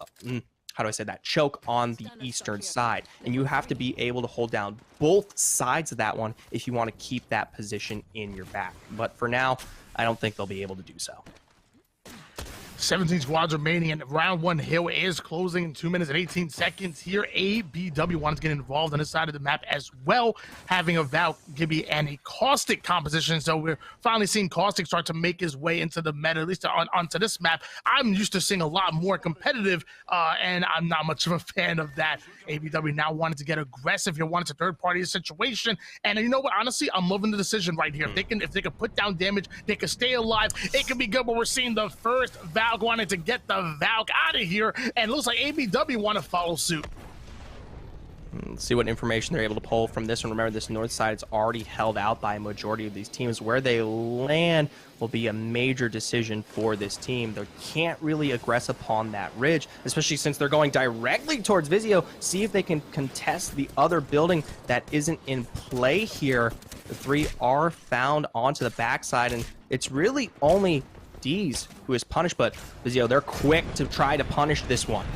how do I say that, choke on the eastern side. And you have to be able to hold down both sides of that one if you want to keep that position in your back. But for now, I don't think they'll be able to do so. 17 squads remaining, and round 1 hill is closing in 2 minutes and 18 seconds here. ABW wants to get involved on this side of the map as well, having a Valk, Gibby, and a Caustic composition. So we're finally seeing Caustic start to make his way into the meta, at least onto this map. I'm used to seeing a lot more competitive, and I'm not much of a fan of that. ABW now wanted to get aggressive here, wanted a third-party situation, and you know what? Honestly, I'm loving the decision right here. If they can put down damage, they can stay alive. It could be good, but we're seeing the first Valk wanted to get the Valk out of here, and it looks like ABW want to follow suit. Let's see what information they're able to pull from this one. Remember, this north side is already held out by a majority of these teams. Where they land will be a major decision for this team. They can't really aggress upon that ridge, especially since they're going directly towards VIZIO. See if they can contest the other building that isn't in play here. The 3 are found onto the backside, and it's really only D's who is punished, but VIZIO, they're quick to try to punish this one.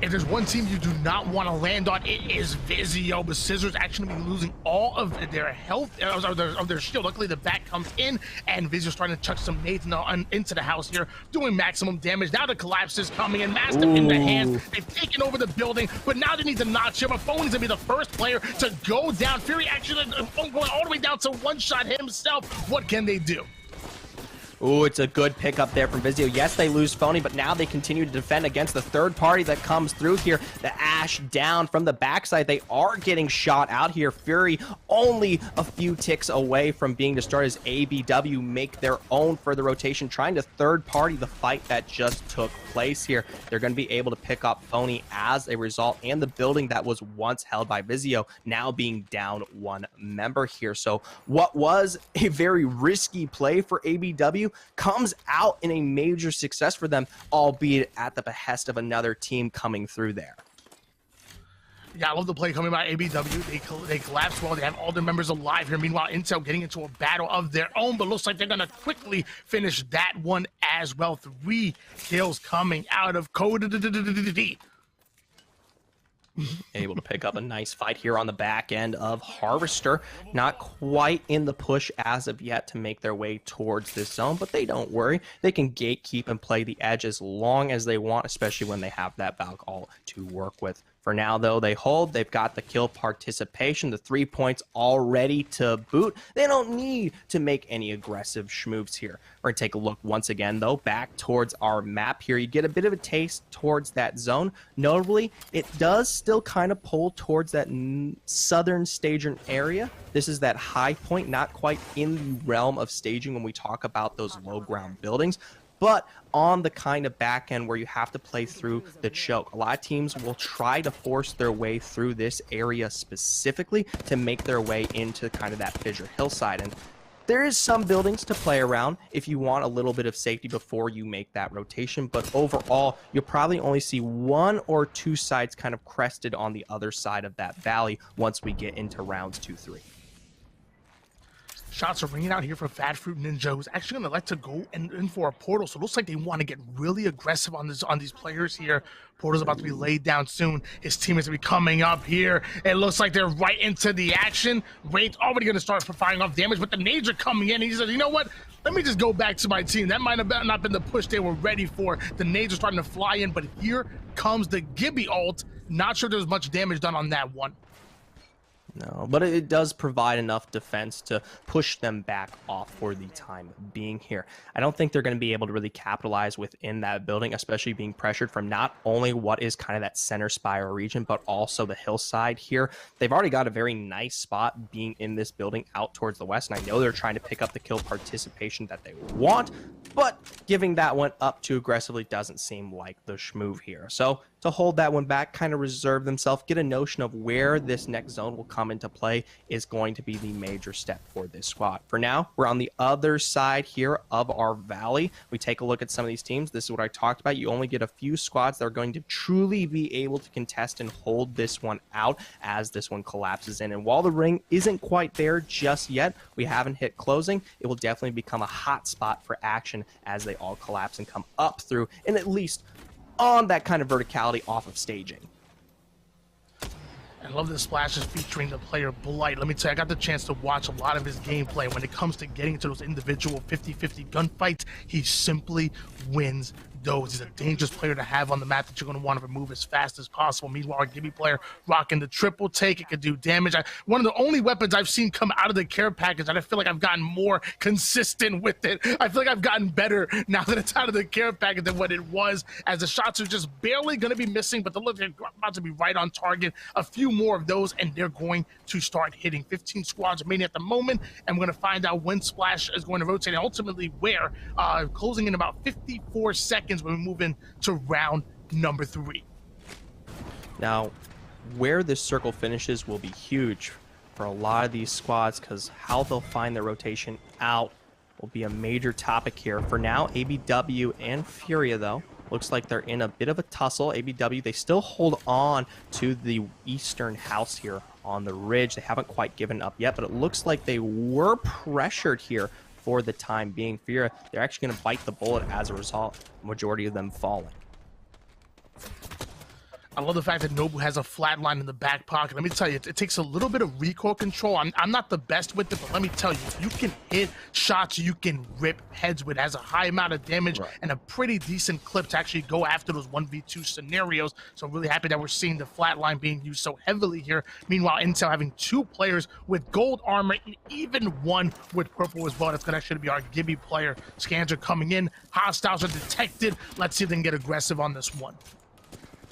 If there's one team you do not want to land on, it is VIZIO, but Scissors actually be losing all of their health, of their shield. Luckily, the back comes in, and VIZIO's starting to chuck some nades into the house here, doing maximum damage. Now the collapse is coming in, Mastiff in the hands. They've taken over the building, but now they need to notch him. Phony's going to be the first player to go down. Fury actually going all the way down to one shot himself. What can they do? Ooh, it's a good pickup there from VIZIO. Yes, they lose Phony, but now they continue to defend against the third party that comes through here. The Ash down from the backside. They are getting shot out here. Fury only a few ticks away from being destroyed as ABW make their own for the rotation, trying to third party the fight that just took place here. They're going to be able to pick up Phony as a result, and the building that was once held by VIZIO now being down one member here. So what was a very risky play for ABW comes out in a major success for them, albeit at the behest of another team coming through there. Yeah, I love the play coming by ABW. They collapse well. They have all their members alive here. Meanwhile, Intel getting into a battle of their own, but looks like they're going to quickly finish that one as well. 3 kills coming out of Code. Able to pick up a nice fight here on the back end of Harvester. Not quite in the push as of yet to make their way towards this zone, but they don't worry. They can gatekeep and play the edge as long as they want, especially when they have that Valk all to work with. For now, though, they hold. They've got the kill participation, the 3 points all ready to boot. They don't need to make any aggressive schmoves here. We're going to take a look once again, though, back towards our map here. You get a bit of a taste towards that zone. Notably, it does still kind of pull towards that southern staging area. This is that high point, not quite in the realm of staging when we talk about those low ground buildings, but on the kind of back end where you have to play through the choke. A lot of teams will try to force their way through this area specifically to make their way into kind of that fissure hillside. And there is some buildings to play around if you want a little bit of safety before you make that rotation, but overall, you'll probably only see 1 or 2 sides kind of crested on the other side of that valley once we get into rounds 2-3. Shots are ringing out here for Fat Fruit Ninja, who's actually going to like to go in for a portal. So it looks like they want to get really aggressive on these players here. Portal's about to be laid down soon. His teammates will be coming up here. It looks like they're right into the action. Raid's already going to start firing off damage, but the nades are coming in. He says, you know what? Let me just go back to my team. That might have not been the push they were ready for. The nades are starting to fly in, but here comes the Gibby ult. Not sure there's much damage done on that one. No, but it does provide enough defense to push them back off for the time being here. I don't think they're going to be able to really capitalize within that building, especially being pressured from not only what is kind of that center spire region, but also the hillside here. They've already got a very nice spot being in this building out towards the west, and I know they're trying to pick up the kill participation that they want, but giving that one up too aggressively doesn't seem like the schmoove here. So to hold that one back, kind of reserve themselves, get a notion of where this next zone will come into play is going to be the major step for this squad. For now, we're on the other side here of our valley. We take a look at some of these teams. This is what I talked about. You only get a few squads that are going to truly be able to contest and hold this one out as this one collapses in. And while the ring isn't quite there just yet, we haven't hit closing, it will definitely become a hot spot for action as they all collapse and come up through, and at least on that kind of verticality off of staging. I love the splashes featuring the player Blight. Let me tell you, I got the chance to watch a lot of his gameplay. When it comes to getting into those individual 50-50 gunfights, he simply wins those. He's a dangerous player to have on the map that you're going to want to remove as fast as possible. Meanwhile, our Gibby player rocking the triple take. It could do damage. One of the only weapons I've seen come out of the care package, and I feel like I've gotten more consistent with it. I feel like I've gotten better now that it's out of the care package than what it was, as the shots are just barely going to be missing, but they're about to be right on target. A few more of those, and they're going to start hitting. 15 squads remaining at the moment, and we're going to find out when Splash is going to rotate, and ultimately where. Closing in about 54 seconds when we move into round number 3. Now, where this circle finishes will be huge for a lot of these squads, because how they'll find their rotation out will be a major topic here. For now, ABW and Furia, though, looks like they're in a bit of a tussle. ABW, they still hold on to the eastern house here on the ridge. They haven't quite given up yet, but it looks like they were pressured here for the time being. Furia, they're actually going to bite the bullet as a result, the majority of them falling. I love the fact that Nobu has a flat line in the back pocket. Let me tell you, it takes a little bit of recoil control. I'm not the best with it, but let me tell you, you can hit shots you can rip heads with. It has a high amount of damage and a pretty decent clip to actually go after those 1v2 scenarios. So I'm really happy that we're seeing the flat line being used so heavily here. Meanwhile, Intel having 2 players with gold armor and even 1 with purple as well. That's going to actually be our Gibby player. Scans are coming in. Hostiles are detected. Let's see if they can get aggressive on this one.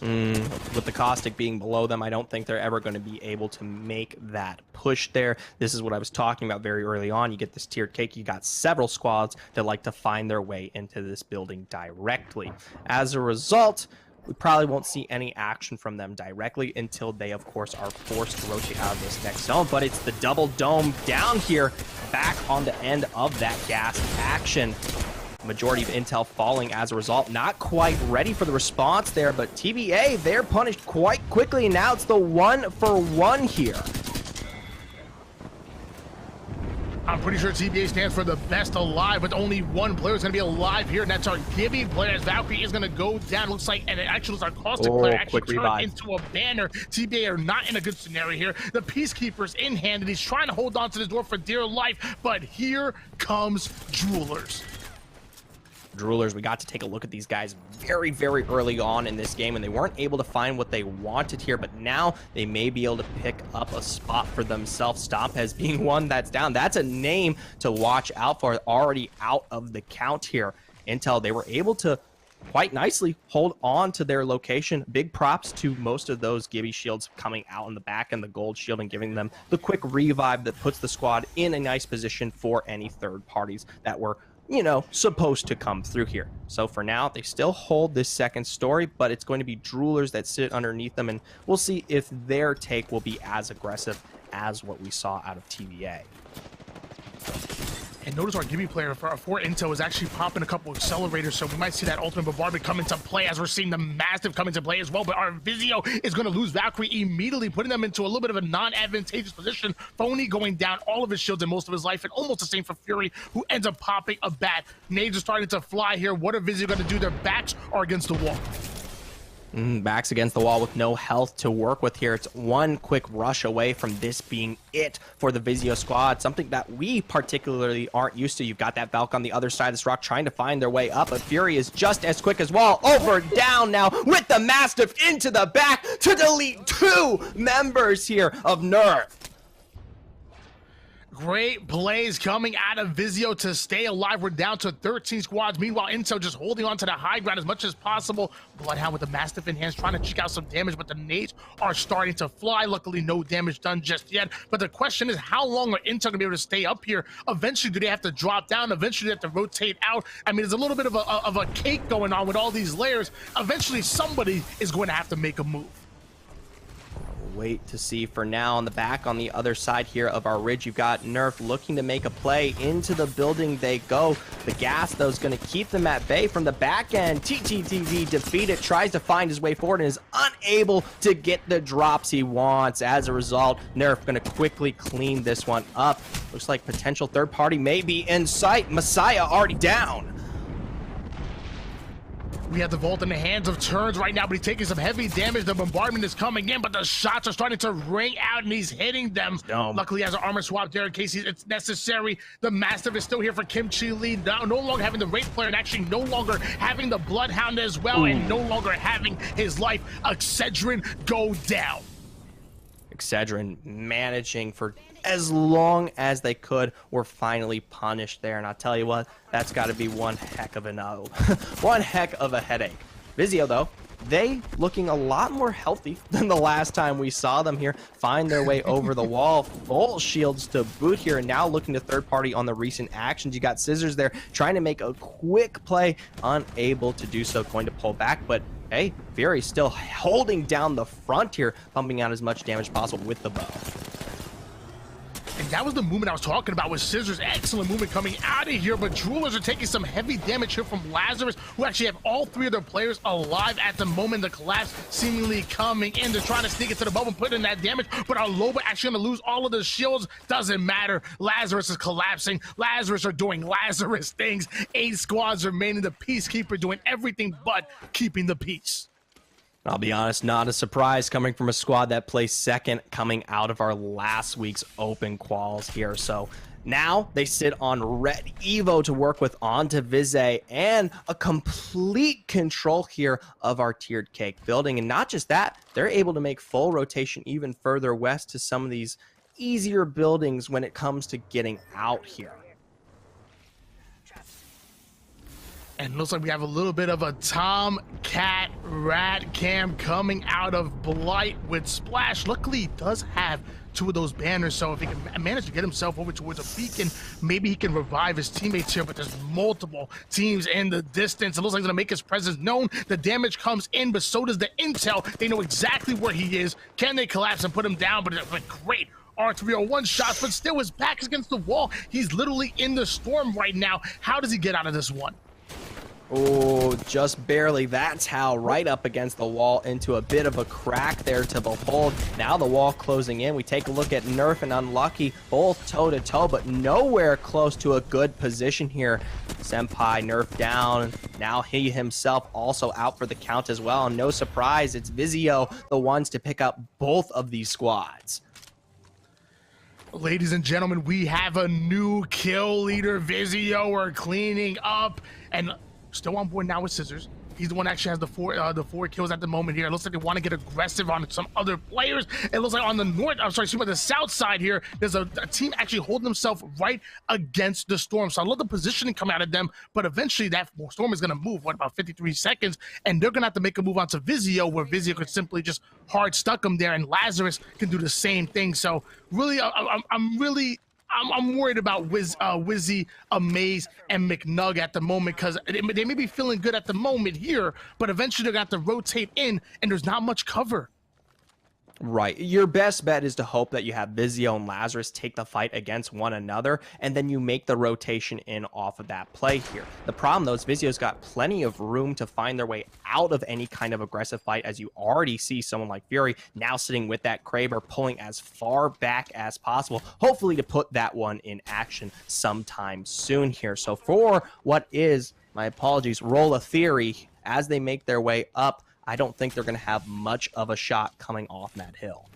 With the caustic being below them, I don't think they're ever going to be able to make that push there. This is what I was talking about very early on. You get this tiered cake. You got several squads that like to find their way into this building directly. As a result, we probably won't see any action from them directly until they, of course, are forced to rotate out of this next zone. But it's the double dome down here, back on the end of that gas action. Majority of Intel falling as a result. Not quite ready for the response there, but TBA, they're punished quite quickly. Now it's the 1-for-1 here. I'm pretty sure TBA stands for the best alive, but only 1 player is going to be alive here, and that's our Gibby player, as Valkyrie is going to go down. Looks like, and it actually looks our caustic player actually turned into a banner. TBA are not in a good scenario here. The Peacekeeper's in hand, and he's trying to hold on to this door for dear life, but here comes Jewelers. Droolers, we got to take a look at these guys very, very early on in this game, and they weren't able to find what they wanted here, but now they may be able to pick up a spot for themselves. Stompez being one that's down. That's a name to watch out for, already out of the count here. Intel, they were able to quite nicely hold on to their location. Big props to most of those Gibby shields coming out in the back and the gold shield and giving them the quick revive that puts the squad in a nice position for any third parties that were, you know, supposed to come through here. So for now, they still hold this second story, but it's going to be Droolers that sit underneath them, and we'll see if their take will be as aggressive as what we saw out of TVA. And notice our Gibby player for Intel is actually popping a couple accelerators, so we might see that ultimate bombardment come into play as we're seeing the massive come into play as well. But our VIZIO is going to lose Valkyrie immediately, putting them into a little bit of a non-advantageous position. Phony going down all of his shields and most of his life, and almost the same for Fury, who ends up popping a bat. Nades are starting to fly here. What are VIZIO going to do? Their backs are against the wall. Backs against the wall with no health to work with here. It's one quick rush away from this being it for the VIZIO squad, something that we particularly aren't used to. You've got that Valk on the other side of this rock trying to find their way up, but Fury is just as quick as well. Over, down now with the Mastiff into the back to delete 2 members here of Nerf. Great plays coming out of VIZIO to stay alive. We're down to 13 squads. Meanwhile, Intel just holding on to the high ground as much as possible. Bloodhound with the Mastiff in hands, trying to check out some damage, but the nades are starting to fly. Luckily, no damage done just yet. But the question is, how long are Intel going to be able to stay up here? Eventually, do they have to drop down? Eventually, they have to rotate out? I mean, there's a little bit of a cake going on with all these layers. Eventually, somebody is going to have to make a move. Wait to see. For now, on the back on the other side here of our ridge, you've got Nerf looking to make a play. Into the building they go. The gas, though, is going to keep them at bay from the back end. TTTV defeated, tries to find his way forward and is unable to get the drops he wants. As a result, Nerf going to quickly clean this one up. Looks like potential third party may be in sight. Messiah already down. We have the Vault in the hands of Turns right now, but he's taking some heavy damage. The bombardment is coming in, but the shots are starting to ring out, and he's hitting them. Luckily, he has an armor swap there in case it's necessary. The Mastiff is still here for Kimchi Lee, no longer having the Wraith player, and actually no longer having the Bloodhound as well, and no longer having his life. Excedrin go down. Excedrin managing for as long as they could, were finally punished there. And I'll tell you what, that's got to be one heck of one heck of a headache. VIZIO, though, they looking a lot more healthy than the last time we saw them here. Find their way over the wall. Full shields to boot here, and now looking to third party on the recent actions. You got Scissors there trying to make a quick play, unable to do so, going to pull back, but hey, Fury still holding down the front here, pumping out as much damage as possible with the bow. And that was the movement I was talking about with Scissors. Excellent movement coming out of here, but Jewelers are taking some heavy damage here from Lazarus, who actually have all 3 of their players alive at the moment. The collapse seemingly coming in. They're trying to sneak into the bubble and put in that damage, but our Loba actually going to lose all of the shields. Doesn't matter. Lazarus is collapsing. Lazarus are doing Lazarus things. 8 squads remaining. The Peacekeeper doing everything but keeping the peace. I'll be honest, not a surprise coming from a squad that placed second coming out of our last week's open quals here. So now they sit on Red Evo to work with onto VIZIO and a complete control here of our tiered cake building. And not just that, they're able to make full rotation even further west to some of these easier buildings when it comes to getting out here. And looks like we have a little bit of a Tomcat rat cam coming out of Blight with Splash. Luckily, he does have 2 of those banners, so if he can manage to get himself over towards a beacon, maybe he can revive his teammates here, but there's multiple teams in the distance. It looks like he's gonna make his presence known. The damage comes in, but so does the intel. They know exactly where he is. Can they collapse and put him down? But it's a great R301 shots, but still his back is against the wall. He's literally in the storm right now. How does he get out of this one? Oh, just barely. That's how, right up against the wall into a bit of a crack there to behold. Now the wall closing in. We take a look at Nerf and Unlucky, both toe-to-toe, but nowhere close to a good position here. Senpai Nerf down. Now he himself also out for the count as well. And no surprise, it's VIZIO, the ones to pick up both of these squads. Ladies and gentlemen, we have a new kill leader. VIZIO are cleaning up and still on board now with Scissors. He's the one that actually has the four kills at the moment here. It looks like they want to get aggressive on some other players. It looks like on the the south side here, there's a team actually holding themselves right against the storm. So I love the positioning coming out of them, but eventually that storm is going to move, about 53 seconds, and they're going to have to make a move onto VIZIO, where VIZIO could simply just hard stuck them there, and Lazarus can do the same thing. So really, I'm worried about Wizzy, Amaze, and McNug at the moment, because they may be feeling good at the moment here, but eventually they're going to have to rotate in, and there's not much cover. Right. Your best bet is to hope that you have VIZIO and Lazarus take the fight against one another, and then you make the rotation in off of that play here. The problem, though, is VIZIO's got plenty of room to find their way out of any kind of aggressive fight, as you already see someone like Fury now sitting with that Kraber, pulling as far back as possible, hopefully to put that one in action sometime soon here. So for what is, my apologies, Roll a Theory, as they make their way up, I don't think they're going to have much of a shot coming off that hill.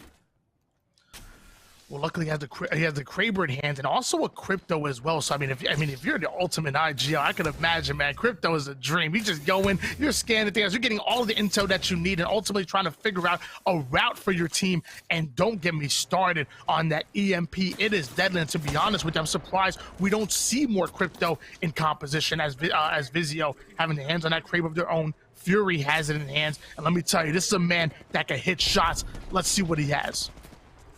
Well, luckily he has the Kraber in hand, and also a Crypto as well. So I mean, if you're the ultimate IGL, I can imagine, man, Crypto is a dream. You just go in, you're scanning things, you're getting all of the intel that you need, and ultimately trying to figure out a route for your team. And don't get me started on that EMP. It is deadly. And to be honest with you, I'm surprised we don't see more Crypto in composition as VIZIO having the hands on that Kraber of their own. Fury has it in hands, and let me tell you, this is a man that can hit shots. Let's see what he has.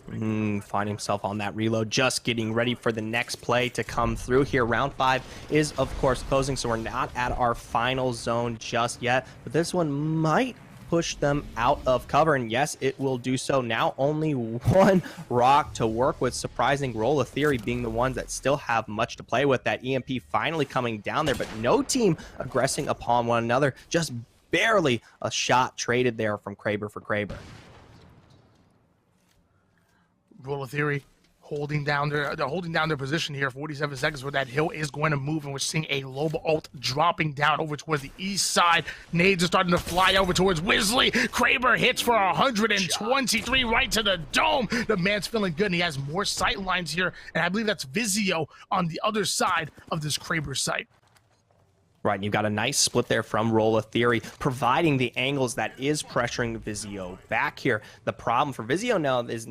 Find himself on that reload, just getting ready for the next play to come through here. Round 5 is, of course, closing, so we're not at our final zone just yet, but this one might push them out of cover, and yes, it will do so. Now only one rock to work with. Surprising Roll of Theory being the ones that still have much to play with. That EMP finally coming down there, but no team aggressing upon one another. Just barely a shot traded there from Kraber for Kraber. Roll of Theory holding down their position here. 47 seconds where that hill is going to move, and we're seeing a Loba ult dropping down over towards the east side. Nades are starting to fly over towards Wisley. Kraber hits for 123 right to the dome. The man's feeling good, and he has more sight lines here, and I believe that's VIZIO on the other side of this Kraber site. Right, and you've got a nice split there from Roll of Theory, providing the angles that is pressuring VIZIO back here. The problem for VIZIO now is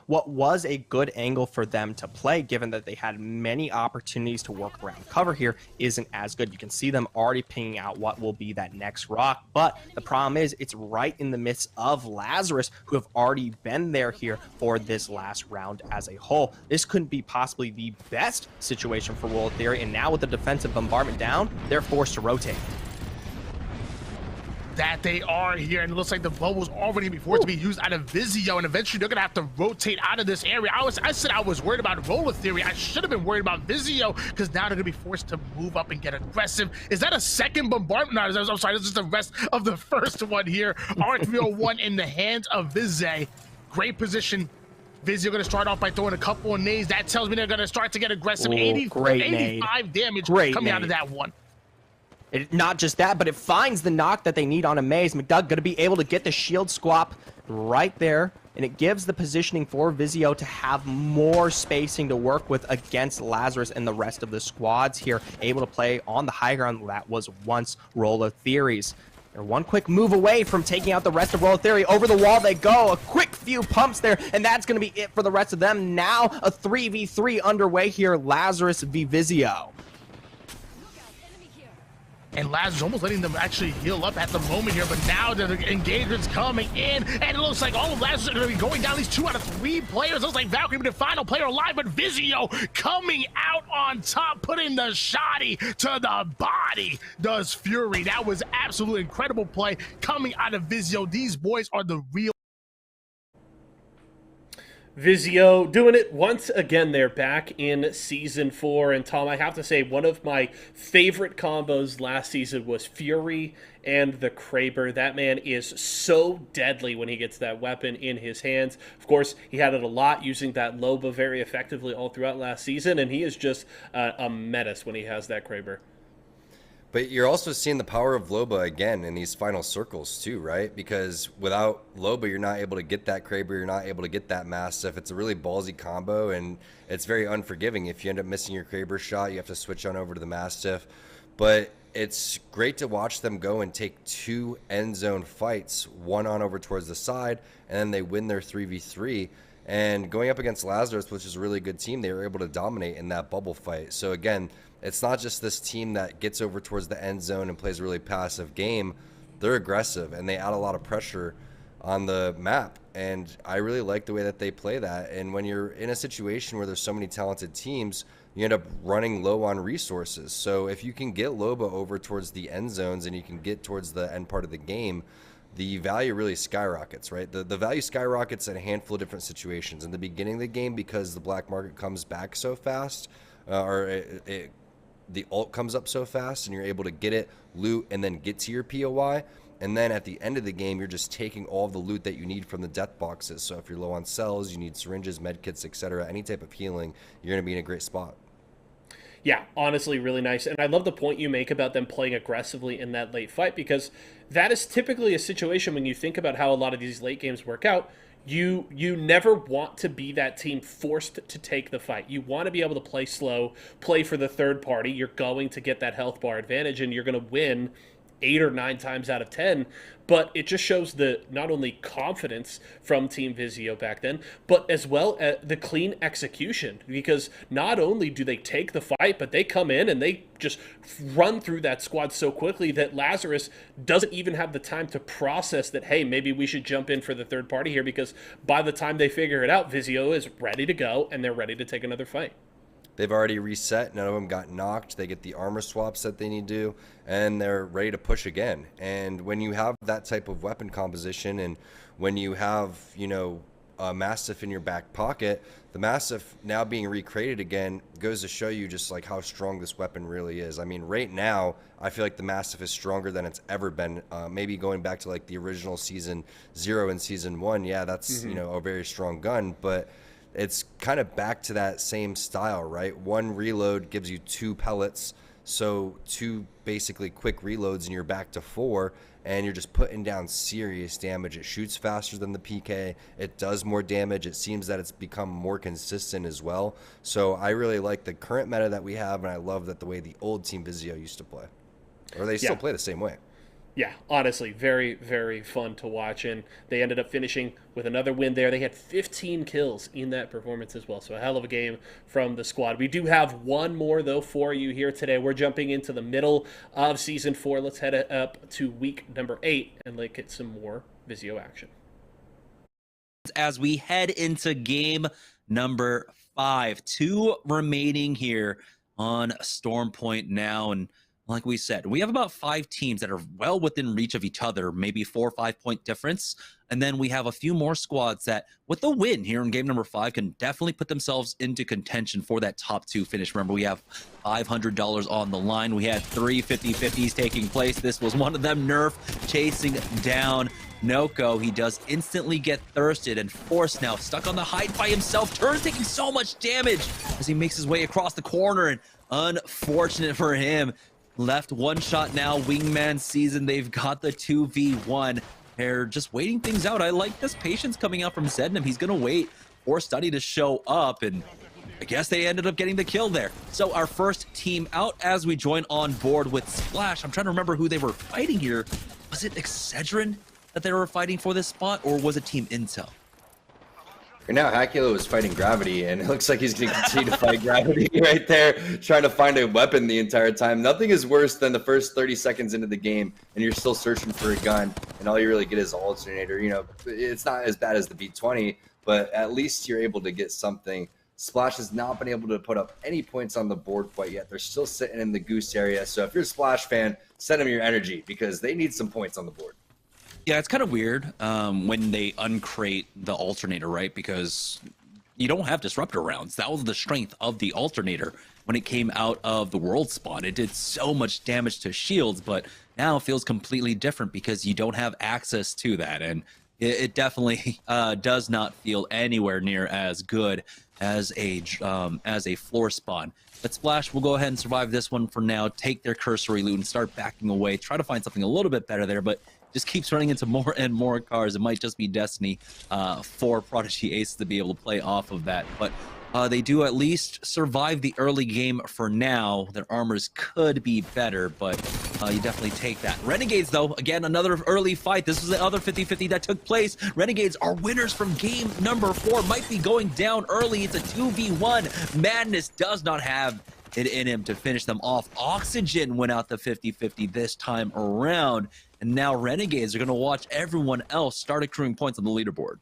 what was a good angle for them to play, given that they had many opportunities to work around cover here, isn't as good. You can see them already pinging out what will be that next rock, but the problem is it's right in the midst of Lazarus, who have already been there here for this last round as a whole. This couldn't be possibly the best situation for Roll of Theory, and now with the defensive bombardment down, they're forced to rotate. That they are here, and it looks like the bubble's already before to be used out of VIZIO, and eventually they're gonna have to rotate out of this area. I said I was worried about Roll of Theory. I should have been worried about VIZIO, because now they're gonna be forced to move up and get aggressive. Is that a second bombardment? No, I'm sorry, this is the rest of the first one here. R301 in the hands of VIZIO. Great position. VIZIO going to start off by throwing a couple of nades. That tells me they're going to start to get aggressive. 85 damage coming out of that one. Not just that, but it finds the knock that they need on Amaze. McDoug going to be able to get the shield swap right there, and it gives the positioning for VIZIO to have more spacing to work with against Lazarus and the rest of the squads here, able to play on the high ground that was once Roller Theories. They're one quick move away from taking out the rest of Roller Theory. Over the wall they go. A quick few pumps there, and that's going to be it for the rest of them. Now a 3v3 underway here, Lazarus v VIZIO. And Lazarus almost letting them actually heal up at the moment here, but now the engagement's coming in, and it looks like all of Lazarus are going to be going down. These 2 out of 3 players. Looks like Valkyrie be the final player alive, but VIZIO coming out on top, putting the shoddy to the body, does Fury. That was absolutely incredible play coming out of VIZIO. These boys are the real VIZIO doing it once again. They're back in Season 4. And Tom, I have to say, one of my favorite combos last season was Fury and the Kraber. That man is so deadly when he gets that weapon in his hands. Of course, he had it a lot using that Loba very effectively all throughout last season. And he is just a menace when he has that Kraber. But you're also seeing the power of Loba again in these final circles too, right? Because without Loba, you're not able to get that Kraber, you're not able to get that Mastiff. It's a really ballsy combo, and it's very unforgiving. If you end up missing your Kraber shot, you have to switch on over to the Mastiff. But it's great to watch them go and take 2 end zone fights, one on over towards the side, and then they win their 3v3. And going up against Lazarus, which is a really good team, they were able to dominate in that bubble fight. So again, it's not just this team that gets over towards the end zone and plays a really passive game. They're aggressive, and they add a lot of pressure on the map. And I really like the way that they play that. And when you're in a situation where there's so many talented teams, you end up running low on resources. So if you can get Loba over towards the end zones and you can get towards the end part of the game, the value really skyrockets, right? The value skyrockets in a handful of different situations. In the beginning of the game, because the black market comes back so fast, the ult comes up so fast, and you're able to get it, loot, and then get to your POI. And then at the end of the game, you're just taking all of the loot that you need from the death boxes. So if you're low on cells, you need syringes, medkits, etc., any type of healing, you're going to be in a great spot. Yeah, honestly, really nice. And I love the point you make about them playing aggressively in that late fight, because that is typically a situation when you think about how a lot of these late games work out. You never want to be that team forced to take the fight. You want to be able to play slow, play for the third party. You're going to get that health bar advantage, and you're going to win 8 or 9 times out of 10. But it just shows the not only confidence from Team VIZIO back then, but as well as the clean execution. Because not only do they take the fight, but they come in and they just run through that squad so quickly that Lazarus doesn't even have the time to process that, hey, maybe we should jump in for the third party here, because by the time they figure it out, VIZIO is ready to go and they're ready to take another fight. They've already reset. None of them got knocked. They get the armor swaps that they need to do, and they're ready to push again. And when you have that type of weapon composition, and when you have, you know, a Mastiff in your back pocket, the Mastiff now being recreated again goes to show you just like how strong this weapon really is. I mean, right now, I feel like the Mastiff is stronger than it's ever been. Maybe going back to like the original Season 0 and Season 1, yeah, that's, you know, a very strong gun, but it's kind of back to that same style, right? 1 reload gives you 2 pellets, so 2 basically quick reloads and you're back to 4, and you're just putting down serious damage. It shoots faster than the PK, it does more damage, it seems that it's become more consistent as well. So I really like the current meta that we have, and I love that the way the old Team VIZIO used to play. Or they still play the same way. Yeah, honestly, very, very fun to watch, and they ended up finishing with another win there. They had 15 kills in that performance as well, so a hell of a game from the squad. We do have one more, though, for you here today. We're jumping into the middle of Season 4. Let's head up to week number 8 and look at some more VIZIO action. As we head into game number 5, 2 remaining here on Storm Point now, and like we said, we have about 5 teams that are well within reach of each other, maybe 4 or 5 point difference. And then we have a few more squads that, with the win here in game number 5, can definitely put themselves into contention for that top 2 finish. Remember, we have $500 on the line. We had 3 50-50s taking place. This was one of them. Nerf chasing down Noko. He does instantly get thirsted and forced now, stuck on the height by himself. Turns taking so much damage as he makes his way across the corner, and unfortunate for him, left one shot now. Wingman season. They've got the 2v1. They're just waiting things out. I like this patience coming out from Zednam. He's going to wait for Study to show up, and I guess they ended up getting the kill there. So our first team out as we join on board with Splash. I'm trying to remember who they were fighting here. Was it Excedrin that they were fighting for this spot, or was it Team Intel? Right now, Hakulo is fighting Gravity, and it looks like he's going to continue to fight Gravity right there, trying to find a weapon the entire time. Nothing is worse than the first 30 seconds into the game, and you're still searching for a gun, and all you really get is an alternator. You know, it's not as bad as the B20, but at least you're able to get something. Splash has not been able to put up any points on the board quite yet. They're still sitting in the goose area, so if you're a Splash fan, send them your energy, because they need some points on the board. Yeah, it's kind of weird when they uncrate the alternator, right? Because you don't have disruptor rounds. That was the strength of the alternator when it came out of the world spawn. It did so much damage to shields, but now it feels completely different because you don't have access to that. And it definitely does not feel anywhere near as good as a floor spawn. But Splash will go ahead and survive this one for now, take their cursory loot and start backing away, try to find something a little bit better there, but just keeps running into more and more cars. It might just be destiny for Prodigy Ace to be able to play off of that. But they do at least survive the early game for now. Their armors could be better, but you definitely take that. Renegades, though, again, another early fight. This was the other 50-50 that took place. Renegades are winners from game number 4. Might be going down early. It's a 2v1. Madness does not have it in him to finish them off. Oxygen went out the 50-50 this time around. And now Renegades are going to watch everyone else start accruing points on the leaderboard.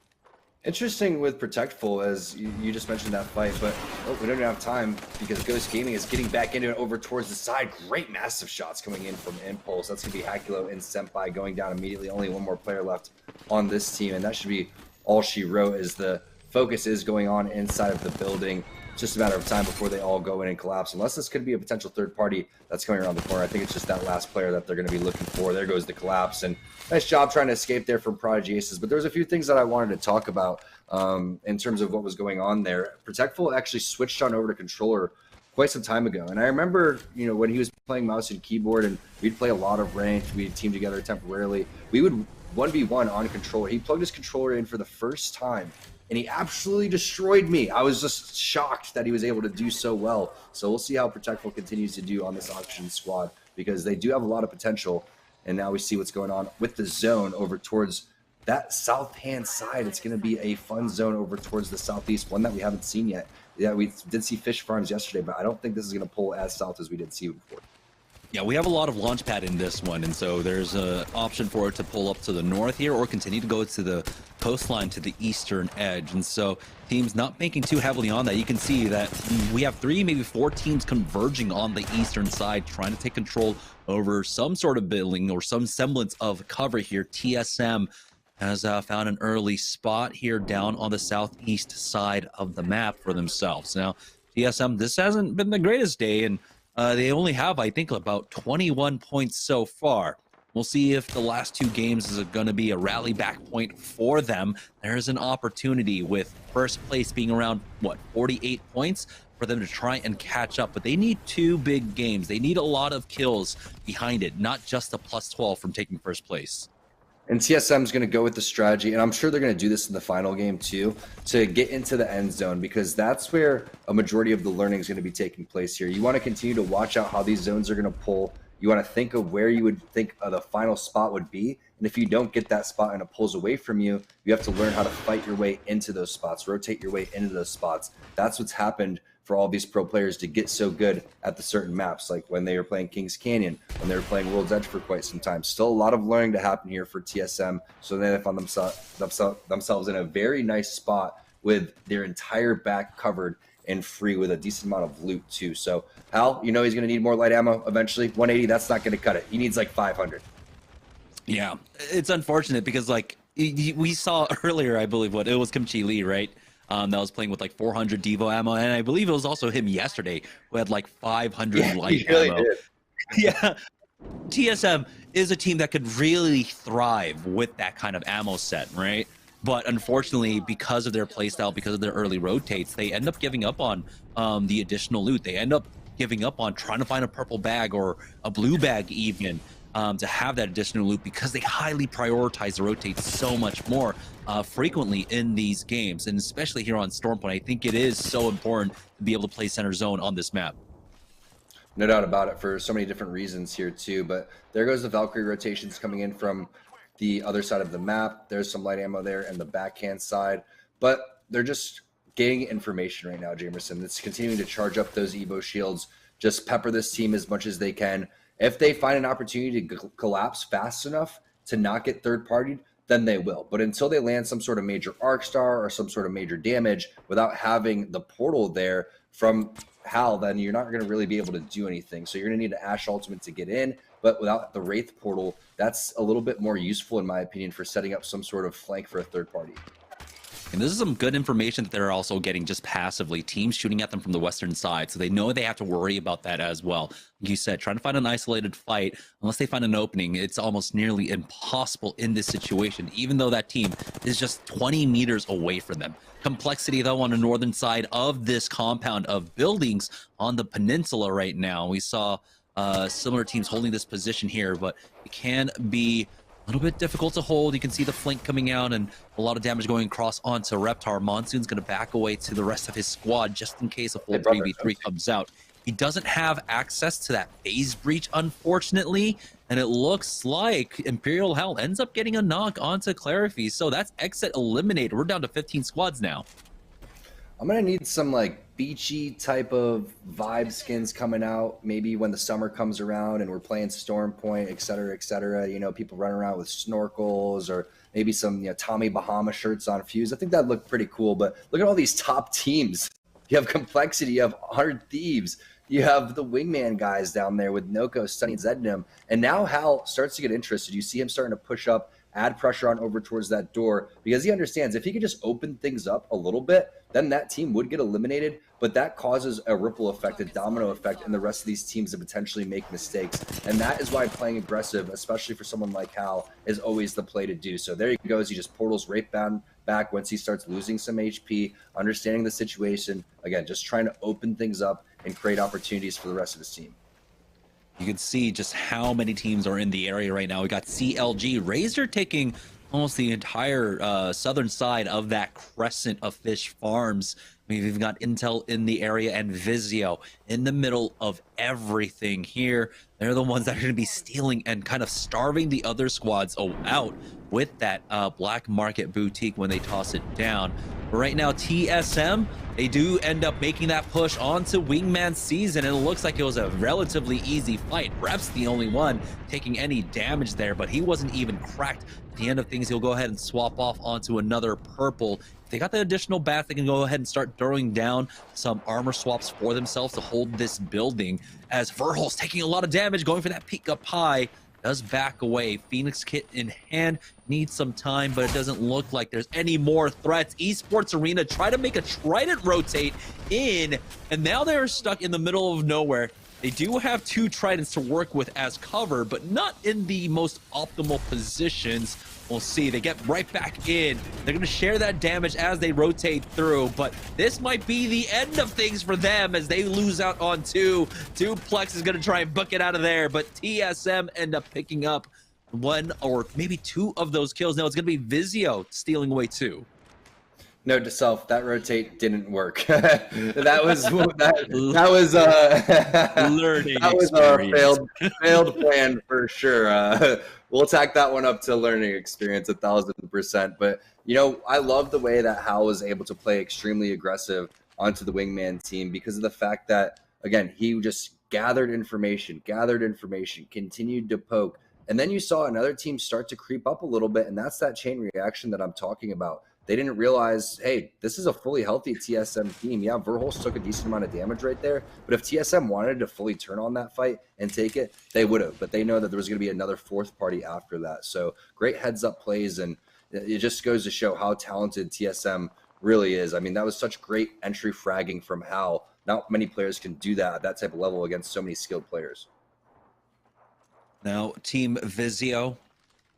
Interesting with Protectful, as you just mentioned that fight, but we don't even have time because Ghost Gaming is getting back into it over towards the side. Great massive shots coming in from Impulse. That's going to be Hakulo and Senpai going down immediately. Only one more player left on this team, and that should be all she wrote as the focus is going on inside of the building. It's just a matter of time before they all go in and collapse, unless this could be a potential third party that's coming around the corner. I think it's just that last player that they're going to be looking for. There goes the collapse, and nice job trying to escape there from Prodigy Aces. But there's a few things that I wanted to talk about in terms of what was going on there. Protectful actually switched on over to controller quite some time ago, and I remember, you know, when he was playing mouse and keyboard, and we'd play a lot of ranked, we'd team together temporarily. We would 1v1 on controller. He plugged his controller in for the first time, and he absolutely destroyed me. I was just shocked that he was able to do so well. So we'll see how Protectful continues to do on this auction squad, because they do have a lot of potential. And now we see what's going on with the zone over towards that south-hand side. It's going to be a fun zone over towards the southeast, one that we haven't seen yet. Yeah, we did see fish farms yesterday, but I don't think this is going to pull as south as we did see before. Yeah, we have a lot of launch pad in this one, and so there's an option for it to pull up to the north here or continue to go to the coastline to the eastern edge. And so teams not banking too heavily on that. You can see that we have 3, maybe 4 teams converging on the eastern side, trying to take control over some sort of building or some semblance of cover here. TSM has found an early spot here down on the southeast side of the map for themselves. Now, TSM, this hasn't been the greatest day, and they only have, I think, about 21 points so far. We'll see if the last 2 games is going to be a rally back point for them. There's an opportunity with first place being around, 48 points for them to try and catch up. But they need 2 big games. They need a lot of kills behind it, not just a plus 12 from taking first place. And TSM is going to go with the strategy, and I'm sure they're going to do this in the final game too, to get into the end zone, because that's where a majority of the learning is going to be taking place here. You want to continue to watch out how these zones are going to pull. You want to think of where you would think the final spot would be, and if you don't get that spot and it pulls away from you, you have to learn how to fight your way into those spots, rotate your way into those spots. That's what's happened for all these pro players to get so good at the certain maps, like when they were playing Kings Canyon, when they were playing World's Edge for quite some time. Still a lot of learning to happen here for TSM, so they found themselves in a very nice spot with their entire back covered and free with a decent amount of loot too. So Hal, you know he's going to need more light ammo eventually. 180, that's not going to cut it. He needs like 500. Yeah, it's unfortunate because like we saw earlier, I believe it was Kimchi Lee, right? That was playing with like 400 Devo ammo, and I believe it was also him yesterday who had like 500 light really ammo. Did. Yeah, TSM is a team that could really thrive with that kind of ammo set, right? But unfortunately, because of their playstyle, because of their early rotates, they end up giving up on the additional loot. They end up giving up on trying to find a purple bag or a blue bag even, to have that additional loot, because they highly prioritize the rotate so much more frequently in these games, and especially here on Stormpoint. I think it is so important to be able to play center zone on this map. No doubt about it, for so many different reasons here too. But there goes the Valkyrie rotations coming in from the other side of the map. There's some light ammo there and the backhand side, but they're just getting information right now, Jamerson. It's continuing to charge up those Evo shields, just pepper this team as much as they can. If they find an opportunity to collapse fast enough to not get third-partied, then they will. But until they land some sort of major arc star or some sort of major damage without having the portal there from Hal, then you're not going to really be able to do anything. So you're going to need an Ashe ultimate to get in, but without the Wraith portal, that's a little bit more useful in my opinion for setting up some sort of flank for a third party. And this is some good information that they're also getting just passively. Teams shooting at them from the western side, so they know they have to worry about that as well. Like you said, trying to find an isolated fight, unless they find an opening, it's almost nearly impossible in this situation, even though that team is just 20 meters away from them. Complexity, though, on the northern side of this compound of buildings on the peninsula right now. We saw similar teams holding this position here, but it can be a little bit difficult to hold. You can see the flank coming out and a lot of damage going across onto Reptar. Monsoon's going to back away to the rest of his squad just in case a full 3v3 comes out. He doesn't have access to that phase breach, unfortunately, and it looks like Imperial Hell ends up getting a knock onto Clarify. So that's exit eliminated. We're down to 15 squads now. I'm going to need some like beachy type of vibe skins coming out, maybe when the summer comes around and we're playing Stormpoint, et cetera, you know, people running around with snorkels or maybe some, you know, Tommy Bahama shirts on Fuse. I think that'd look pretty cool. But look at all these top teams. You have Complexity, you have 100 Thieves, you have the Wingman guys down there with Noko, Sunny, and Zednum. And now Hal starts to get interested. You see him starting to push up, add pressure on over towards that door, because he understands if he could just open things up a little bit, then that team would get eliminated, but that causes a ripple effect, a domino effect, and the rest of these teams to potentially make mistakes. And that is why playing aggressive, especially for someone like Hal, is always the play to do. So there he goes. He just portals right back once he starts losing some HP, understanding the situation. Again, just trying to open things up and create opportunities for the rest of his team. You can see just how many teams are in the area right now. We got CLG, Razor taking almost the entire southern side of that crescent of fish farms. We've even got Intel in the area and VIZIO in the middle of everything here. They're the ones that are going to be stealing and kind of starving the other squads out with that black market boutique when they toss it down. But right now, TSM, they do end up making that push onto Wingman season, and it looks like it was a relatively easy fight. Rep's the only one taking any damage there, but he wasn't even cracked. At the end of things, he'll go ahead and swap off onto another purple. If they got the additional bats, they can go ahead and start throwing down some armor swaps for themselves to hold this building, as Verhol's taking a lot of damage, going for that peek up high. Does back away. Phoenix kit in hand, needs some time, but it doesn't look like there's any more threats. Esports Arena try to make a trident rotate in, and now they're stuck in the middle of nowhere. They do have two tridents to work with as cover, but not in the most optimal positions. We'll see. They get right back in. They're going to share that damage as they rotate through, but this might be the end of things for them as they lose out on two. Duplex is going to try and book it out of there, but TSM end up picking up one or maybe two of those kills. No, it's going to be VIZIO stealing away two. Note to self, that rotate didn't work. that was learning that was our failed plan for sure. We'll tack that one up to learning experience 1000%. But you know, I love the way that Hal was able to play extremely aggressive onto the Wingman team because of the fact that, again, he just gathered information, continued to poke, and then you saw another team start to creep up a little bit, and that's that chain reaction that I'm talking about. They didn't realize, hey, this is a fully healthy TSM team. Yeah, Verholz took a decent amount of damage right there, but if TSM wanted to fully turn on that fight and take it, they would have. But they know that there was going to be another fourth party after that. So great heads-up plays, and it just goes to show how talented TSM really is. I mean, that was such great entry fragging from Hal. Not many players can do that at that type of level against so many skilled players. Now, Team VIZIO,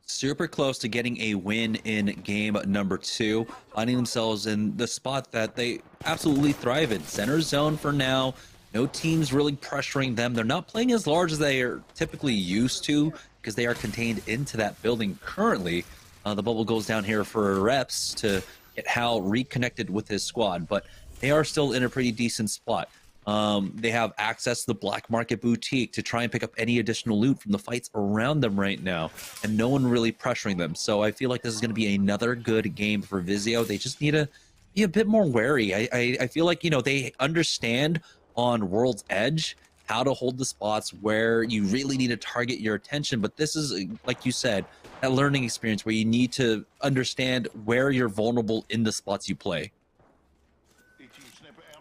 super close to getting a win in game number 2, finding themselves in the spot that they absolutely thrive in. Center zone for now. No teams really pressuring them. They're not playing as large as they are typically used to because they are contained into that building currently. The bubble goes down here for reps to get Hal reconnected with his squad, but they are still in a pretty decent spot. They have access to the black market boutique to try and pick up any additional loot from the fights around them right now, and no one really pressuring them. So I feel like this is going to be another good game for VIZIO. They just need to be a bit more wary. I feel like, you know, they understand on World's Edge how to hold the spots where you really need to target your attention, but this is, like you said, that learning experience where you need to understand where you're vulnerable in the spots you play.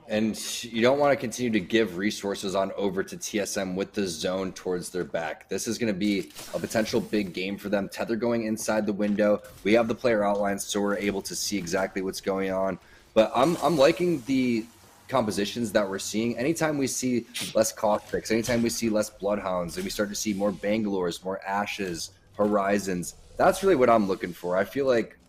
And you don't want to continue to give resources on over to TSM with the zone towards their back. This is going to be a potential big game for them. Tether going inside the window. We have the player outlines, so we're able to see exactly what's going on. But I'm liking the compositions that we're seeing. Anytime we see less Caustics, anytime we see less Bloodhounds, and we start to see more Bangalores, more Ashes, Horizons, that's really what I'm looking for. I feel like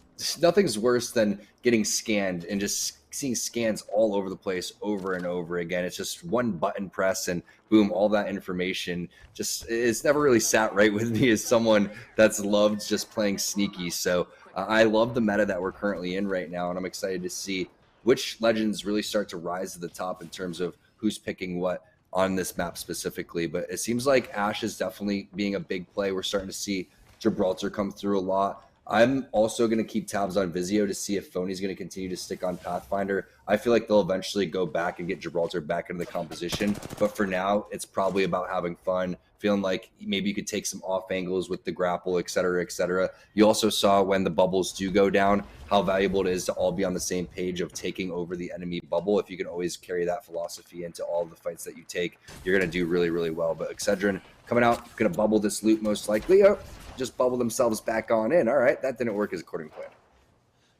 nothing's worse than getting scanned and just seeing scans all over the place over and over again. It's just one button press and boom, all that information just, it's never really sat right with me as someone that's loved just playing sneaky. So I love the meta that we're currently in right now, and I'm excited to see which legends really start to rise to the top in terms of who's picking what on this map specifically. But it seems like Ash is definitely being a big play. We're starting to see Gibraltar come through a lot. I'm also going to keep tabs on VIZIO to see if Phony's going to continue to stick on Pathfinder. I feel like they'll eventually go back and get Gibraltar back into the composition. But for now, it's probably about having fun, feeling like maybe you could take some off angles with the grapple, et cetera, et cetera. You also saw when the bubbles do go down, how valuable it is to all be on the same page of taking over the enemy bubble. If you can always carry that philosophy into all the fights that you take, you're going to do really, really well. But Excedrin coming out, going to bubble this loot most likely. Oh, just bubble themselves back on in. All right, that didn't work as according to plan.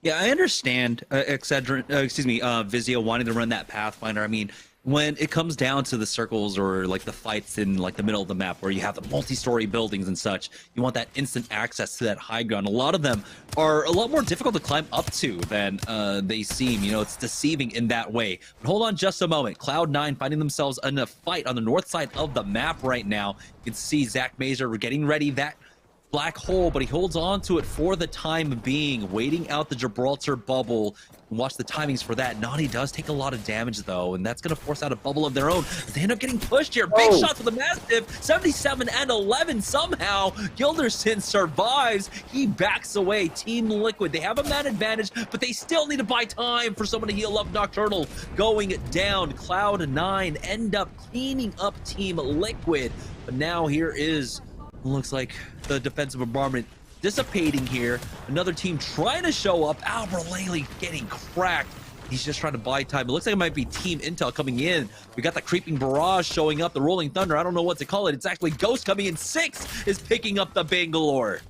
Yeah, I understand VIZIO wanting to run that Pathfinder. I mean, when it comes down to the circles or like the fights in like the middle of the map where you have the multi-story buildings and such, you want that instant access to that high ground. A lot of them are a lot more difficult to climb up to than they seem. You know, it's deceiving in that way. But hold on just a moment. Cloud9 finding themselves in a fight on the north side of the map right now. You can see Zach Mazer getting ready that black hole, but he holds on to it for the time being, waiting out the Gibraltar bubble. Watch the timings for that. Nani does take a lot of damage though, and that's going to force out a bubble of their own. They end up getting pushed here. Big shots for the Mastiff. 77 and 11 somehow. Gilderson survives. He backs away. Team Liquid, they have a man advantage, but they still need to buy time for someone to heal up. Nocturnal going down. Cloud9 end up cleaning up Team Liquid, but now here is, looks like the defensive bombardment dissipating here. Another team trying to show up. Albralele getting cracked. He's just trying to buy time. It looks like it might be Team Intel coming in. We got the creeping barrage showing up, the rolling thunder. I don't know what to call it. It's actually Ghost coming in. 6 is picking up the Bangalore.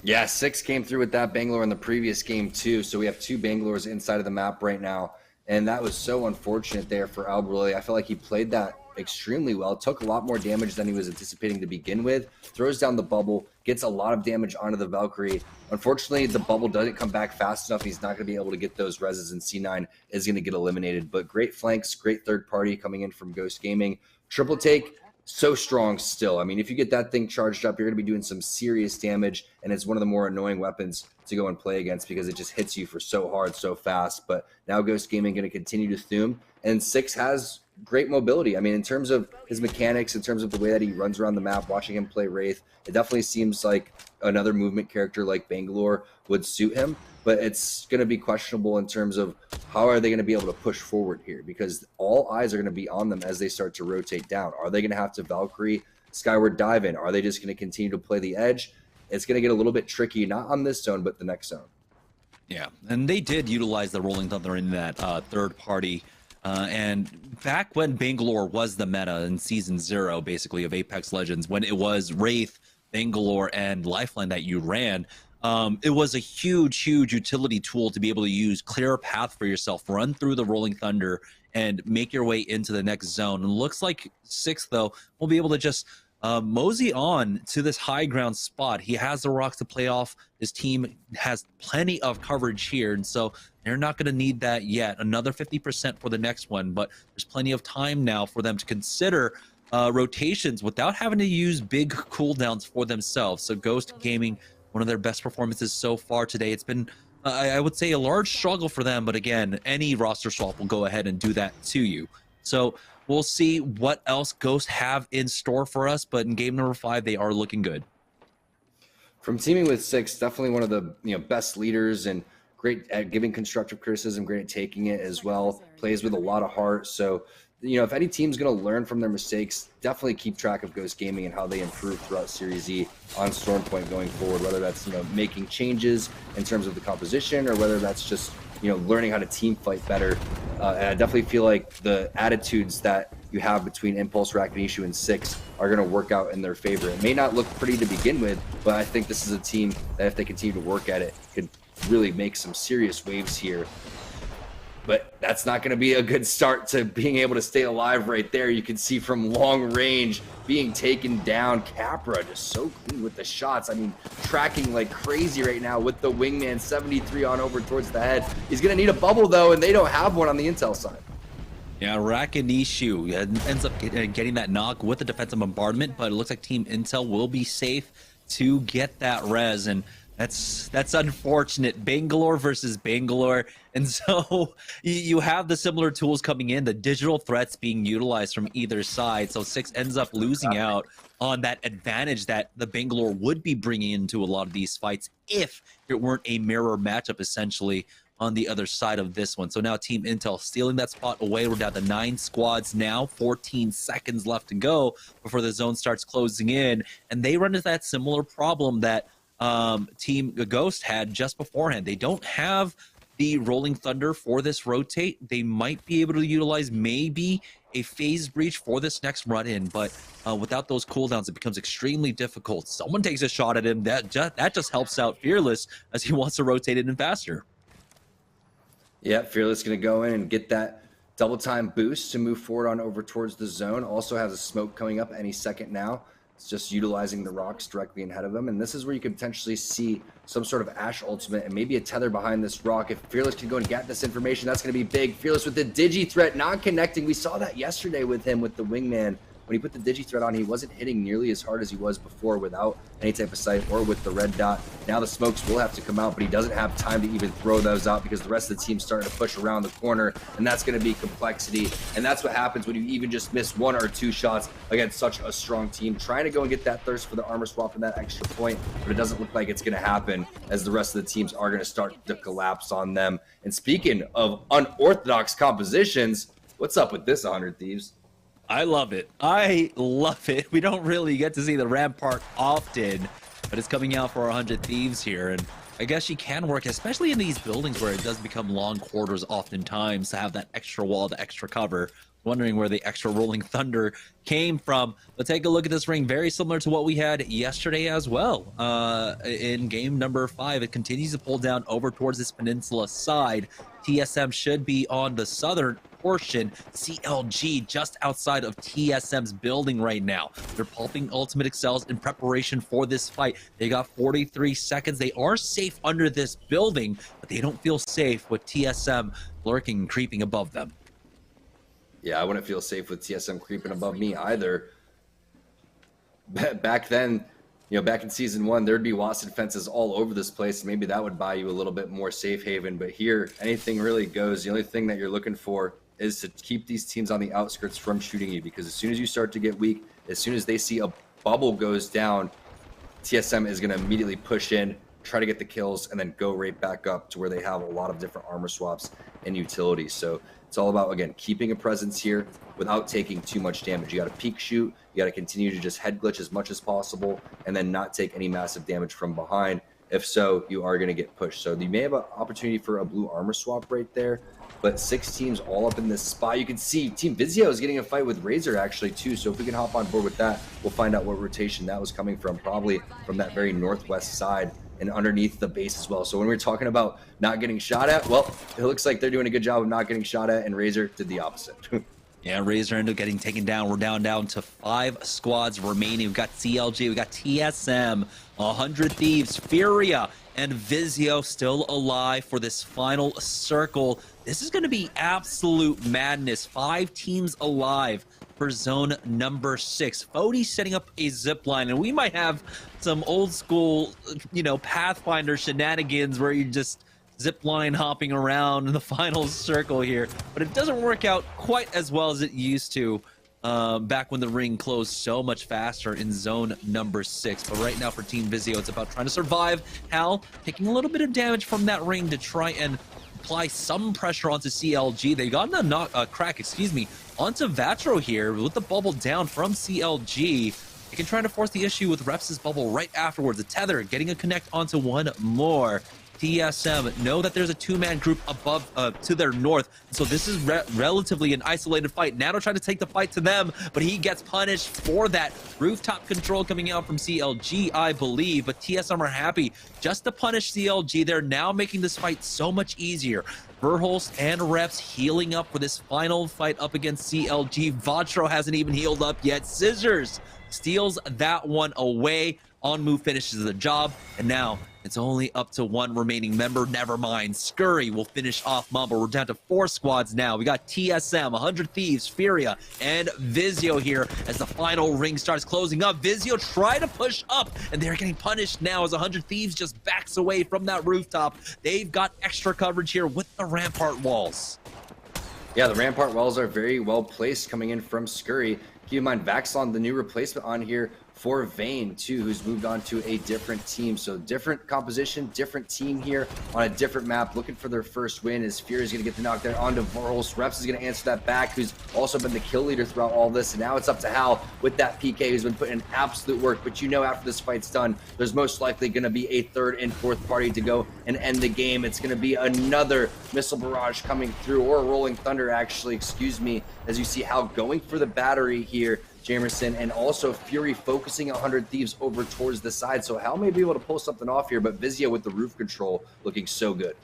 Yeah, 6 came through with that Bangalore in the previous game too. So we have 2 Bangalores inside of the map right now. And that was so unfortunate there for Albralele. I feel like he played that extremely well. Took a lot more damage than he was anticipating to begin with. Throws down the bubble, gets a lot of damage onto the Valkyrie. Unfortunately, the bubble doesn't come back fast enough. He's not going to be able to get those reses, and C9 is going to get eliminated. But great flanks, great third party coming in from Ghost Gaming. Triple take, so strong still. I mean, if you get that thing charged up, you're going to be doing some serious damage, and it's one of the more annoying weapons to go and play against because it just hits you for so hard, so fast. But now Ghost Gaming going to continue to Thume, and 6 has great mobility. I mean, in terms of his mechanics, in terms of the way that he runs around the map, watching him play Wraith, it definitely seems like another movement character like Bangalore would suit him, but it's going to be questionable in terms of how are they going to be able to push forward here, because all eyes are going to be on them as they start to rotate down. Are they going to have to Valkyrie Skyward dive in? Are they just going to continue to play the edge? It's going to get a little bit tricky, not on this zone, but the next zone. Yeah, and they did utilize the Rolling Thunder in that third party. And back when Bangalore was the meta in Season 0, basically, of Apex Legends, when it was Wraith, Bangalore, and Lifeline that you ran, it was a huge utility tool to be able to use, clear a path for yourself, run through the Rolling Thunder, and make your way into the next zone. And it looks like 6, though, will be able to just mosey on to this high ground spot. He has the rocks to play off. His team has plenty of coverage here, and so they're not going to need that yet. Another 50% for the next one, but there's plenty of time now for them to consider rotations without having to use big cooldowns for themselves. So Ghost Gaming, one of their best performances so far today. It's been, I would say, a large struggle for them, but again, any roster swap will go ahead and do that to you. So we'll see what else Ghost have in store for us, but in game number 5, they are looking good. From teaming with 6, definitely one of the best leaders and great at giving constructive criticism, great at taking it as well, plays with a lot of heart. So, if any team's going to learn from their mistakes, definitely keep track of Ghost Gaming and how they improve throughout Series E on Stormpoint going forward, whether that's, making changes in terms of the composition or whether that's just, learning how to team fight better. And I definitely feel like the attitudes that you have between Impulse, Rakanishu, and 6 are going to work out in their favor. It may not look pretty to begin with, but I think this is a team that if they continue to work at it, could really make some serious waves here. But that's not going to be a good start to being able to stay alive right there. You can see from long range being taken down. Capra just so clean with the shots. I mean, tracking like crazy right now with the wingman 73 on over towards the head. He's going to need a bubble, though, and they don't have one on the intel side. Yeah, Rakanishu ends up getting that knock with the defensive bombardment, but it looks like Team Intel will be safe to get that res, and that's unfortunate. Bangalore versus Bangalore, and so you have the similar tools coming in, the digital threats being utilized from either side, so 6 ends up losing out on that advantage that the Bangalore would be bringing into a lot of these fights if it weren't a mirror matchup essentially on the other side of this one. So now Team Intel stealing that spot away. We're down to 9 squads now, 14 seconds left to go before the zone starts closing in, and they run into that similar problem that Team Ghost had just beforehand. They don't have the Rolling Thunder for this rotate. They might be able to utilize maybe a phase breach for this next run in, but without those cooldowns, it becomes extremely difficult. Someone takes a shot at him. That just helps out Fearless as he wants to rotate it in faster. Yeah, Fearless going to go in and get that double time boost to move forward on over towards the zone. Also has a smoke coming up any second now. It's just utilizing the rocks directly ahead of him. And this is where you could potentially see some sort of Ashe ultimate and maybe a tether behind this rock. If Fearless can go and get this information, that's going to be big. Fearless with the Digi threat, not connecting. We saw that yesterday with him with the wingman. When he put the Digi threat on, he wasn't hitting nearly as hard as he was before without any type of sight or with the red dot. Now the smokes will have to come out, but he doesn't have time to even throw those out because the rest of the team's starting to push around the corner, and that's going to be complexity. And that's what happens when you even just miss 1 or 2 shots against such a strong team. Trying to go and get that thirst for the armor swap and that extra point, but it doesn't look like it's going to happen as the rest of the teams are going to start to collapse on them. And speaking of unorthodox compositions, what's up with this 100 Thieves? I love it. I love it. We don't really get to see the Rampart often, but it's coming out for 100 Thieves here. And I guess she can work, especially in these buildings where it does become long quarters oftentimes to have that extra wall, the extra cover. Wondering where the extra Rolling Thunder came from. But take a look at this ring. Very similar to what we had yesterday as well. In game number 5, it continues to pull down over towards this peninsula side. TSM should be on the southern portion. CLG just outside of TSM's building right now. They're pulping Ultimate Excels in preparation for this fight. They got 43 seconds. They are safe under this building, but they don't feel safe with TSM lurking and creeping above them. Yeah, I wouldn't feel safe with TSM creeping above me either. Back then, back in Season 1, there'd be Watson fences all over this place. Maybe that would buy you a little bit more safe haven. But here, anything really goes. The only thing that you're looking for is to keep these teams on the outskirts from shooting you. Because as soon as you start to get weak, as soon as they see a bubble goes down, TSM is going to immediately push in, try to get the kills, and then go right back up to where they have a lot of different armor swaps and utilities. So it's all about, again, keeping a presence here without taking too much damage. You got to peek shoot. You got to continue to just head glitch as much as possible and then not take any massive damage from behind. If so, you are going to get pushed. So you may have an opportunity for a blue armor swap right there, but 6 teams all up in this spot. You can see Team VIZIO is getting a fight with Razor actually too. So if we can hop on board with that, we'll find out what rotation that was coming from, probably from that very northwest side and underneath the base as well. So when we're talking about not getting shot at, well, it looks like they're doing a good job of not getting shot at, and Razor did the opposite. Yeah, Razor ended up getting taken down. We're down to 5 squads remaining. We've got CLG, we got TSM, 100 Thieves, Furia, and VIZIO still alive for this final circle. This is going to be absolute madness. 5 teams alive for zone number 6. Fody setting up a zip line, and we might have some old school, Pathfinder shenanigans where you just zip line hopping around in the final circle here, but it doesn't work out quite as well as it used to back when the ring closed so much faster in zone number 6. But right now for Team VIZIO, it's about trying to survive. Hal taking a little bit of damage from that ring to try and apply some pressure onto CLG. They got a crack, onto Vatro here with the bubble down from CLG. They can try to force the issue with Reps' bubble right afterwards. The Tether getting a connect onto one more. TSM know that there's a 2-man group above to their north, so this is relatively an isolated fight. Nano tried to take the fight to them, but he gets punished for that. Rooftop control coming out from CLG, I believe, but TSM are happy just to punish CLG. They're now making this fight so much easier. Verholst and Reps healing up for this final fight up against CLG. Vatro hasn't even healed up yet. Scissors steals that one away. On move finishes the job, and now it's only up to 1 remaining member. Never mind. Scurry will finish off Mumble. We're down to 4 squads now. We got TSM, 100 Thieves, Furia, and VIZIO here as the final ring starts closing up. VIZIO try to push up, and they're getting punished now as 100 Thieves just backs away from that rooftop. They've got extra coverage here with the rampart walls. Yeah, the rampart walls are very well placed coming in from Scurry. Keep in mind, Vaxlon, the new replacement on here for Vayne, too, who's moved on to a different team. So different composition, different team here on a different map, looking for their first win as Fury's going to get the knockdown onto Verholst. Reps is going to answer that back, who's also been the kill leader throughout all this. And now it's up to Hal with that PK, who's been putting in absolute work. But after this fight's done, there's most likely going to be a 3rd and 4th party to go and end the game. It's going to be another missile barrage coming through, or a rolling thunder, actually, as you see Hal going for the battery here, Jamerson, and also Fury focusing 100 Thieves over towards the side. So Hal may be able to pull something off here, but VIZIO with the roof control looking so good.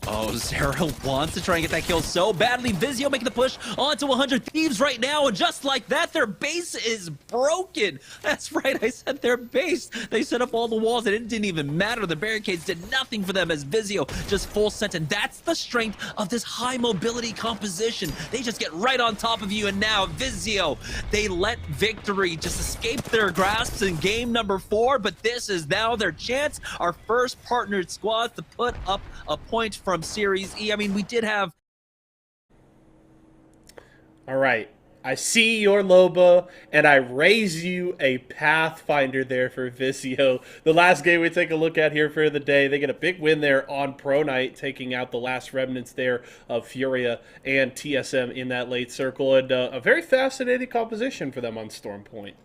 Oh, Zero wants to try and get that kill so badly. VIZIO making the push onto 100 Thieves right now, and just like that, their base is broken. That's right, I said their base. They set up all the walls, and it didn't even matter. The barricades did nothing for them as VIZIO just full sent, and that's the strength of this high mobility composition. They just get right on top of you, and now VIZIO, they let victory just escape their grasps in game number 4, but this is now their chance, our first partnered squad to put up a point from Series E. I mean, we did have... All right. I see your Loba, and I raise you a Pathfinder there for VIZIO. The last game we take a look at here for the day, they get a big win there on Pro Night, taking out the last remnants there of Furia and TSM in that late circle, and a very fascinating composition for them on Storm Point.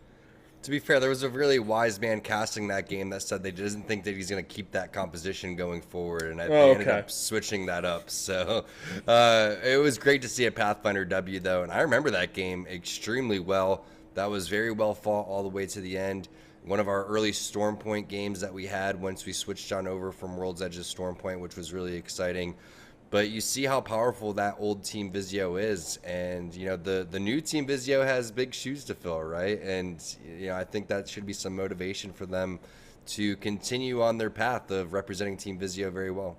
To be fair, there was a really wise man casting that game that said they doesn't think that he's going to keep that composition going forward, and they ended up switching that up. So it was great to see a Pathfinder W, though, and I remember that game extremely well. That was very well fought all the way to the end. One of our early Storm Point games that we had once we switched on over from World's Edge to Storm Point, which was really exciting. But you see how powerful that old Team VIZIO is, and the new Team VIZIO has big shoes to fill, right? And I think that should be some motivation for them to continue on their path of representing Team VIZIO very well.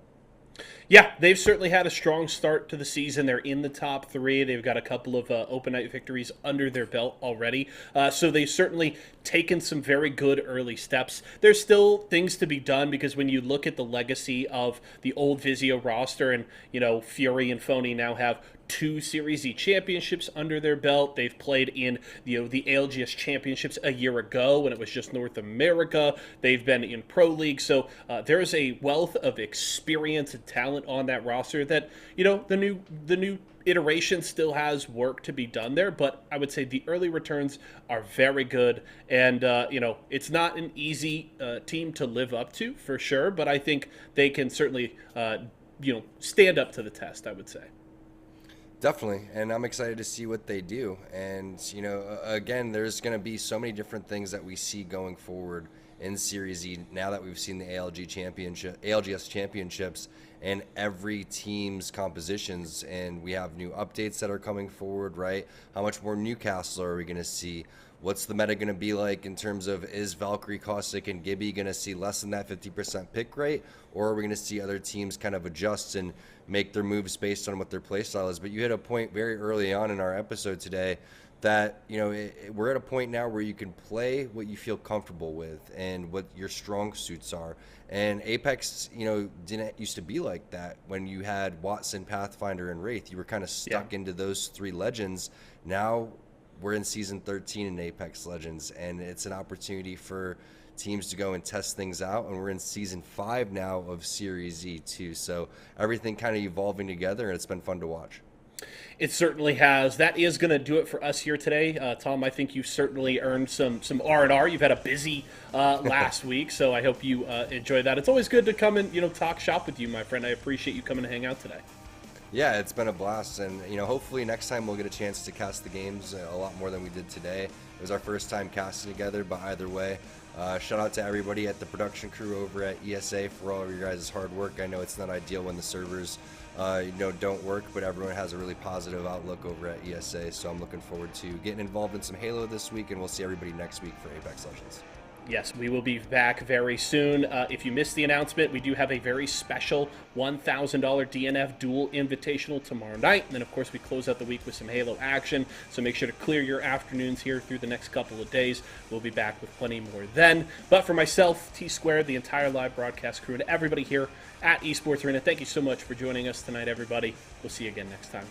Yeah, they've certainly had a strong start to the season. They're in the top 3. They've got a couple of open night victories under their belt already. So they've certainly taken some very good early steps. There's still things to be done, because when you look at the legacy of the old VIZIO roster, and Fury and Phony now have 2 Series E championships under their belt. They've played in the ALGS championships a year ago when it was just North America. They've been in Pro League, so there's a wealth of experience and talent on that roster that the new iteration still has work to be done there, but I would say the early returns are very good, and it's not an easy team to live up to for sure, but I think they can certainly stand up to the test, I would say. Definitely, and I'm excited to see what they do. And, you know, again, there's going to be so many different things that we see going forward in Series E now that we've seen the ALGS championships and every team's compositions, and we have new updates that are coming forward, right? How much more Newcastle are we going to see? What's the meta going to be like in terms of, is Valkyrie, Caustic, and Gibby going to see less than that 50% pick rate? Or are we going to see other teams kind of adjust and make their moves based on what their playstyle is? But you hit a point very early on in our episode today that, you know, we're at a point now where you can play what you feel comfortable with and what your strong suits are. And Apex, you know, didn't used to be like that. When you had Watson, Pathfinder, and Wraith, you were kind of stuck into those three legends. Now we're in season 13 in Apex Legends, and it's an opportunity for teams to go and test things out, and we're in season 5 now of Series E too. So everything kind of evolving together, and it's been fun to watch. It certainly has. That is going to do it for us here today. Tom, I think you certainly earned some R&R. You've had a busy last week, so I hope you enjoy that. It's always good to come and, you know, talk shop with you, my friend. I appreciate you coming to hang out today. Yeah, it's been a blast, and, you know, hopefully next time we'll get a chance to cast the games a lot more than we did today. It was our first time casting together, but either way, shout out to everybody at the production crew over at ESA for all of your guys' hard work. I know it's not ideal when the servers you know, don't work, but everyone has a really positive outlook over at ESA, so I'm looking forward to getting involved in some Halo this week, and we'll see everybody next week for Apex Legends. Yes, we will be back very soon. If you missed the announcement, we do have a very special $1,000 DNF Duel Invitational tomorrow night. And then, of course, we close out the week with some Halo action. So make sure to clear your afternoons here through the next couple of days. We'll be back with plenty more then. But for myself, T-Squared, the entire live broadcast crew, and everybody here at Esports Arena, thank you so much for joining us tonight, everybody. We'll see you again next time.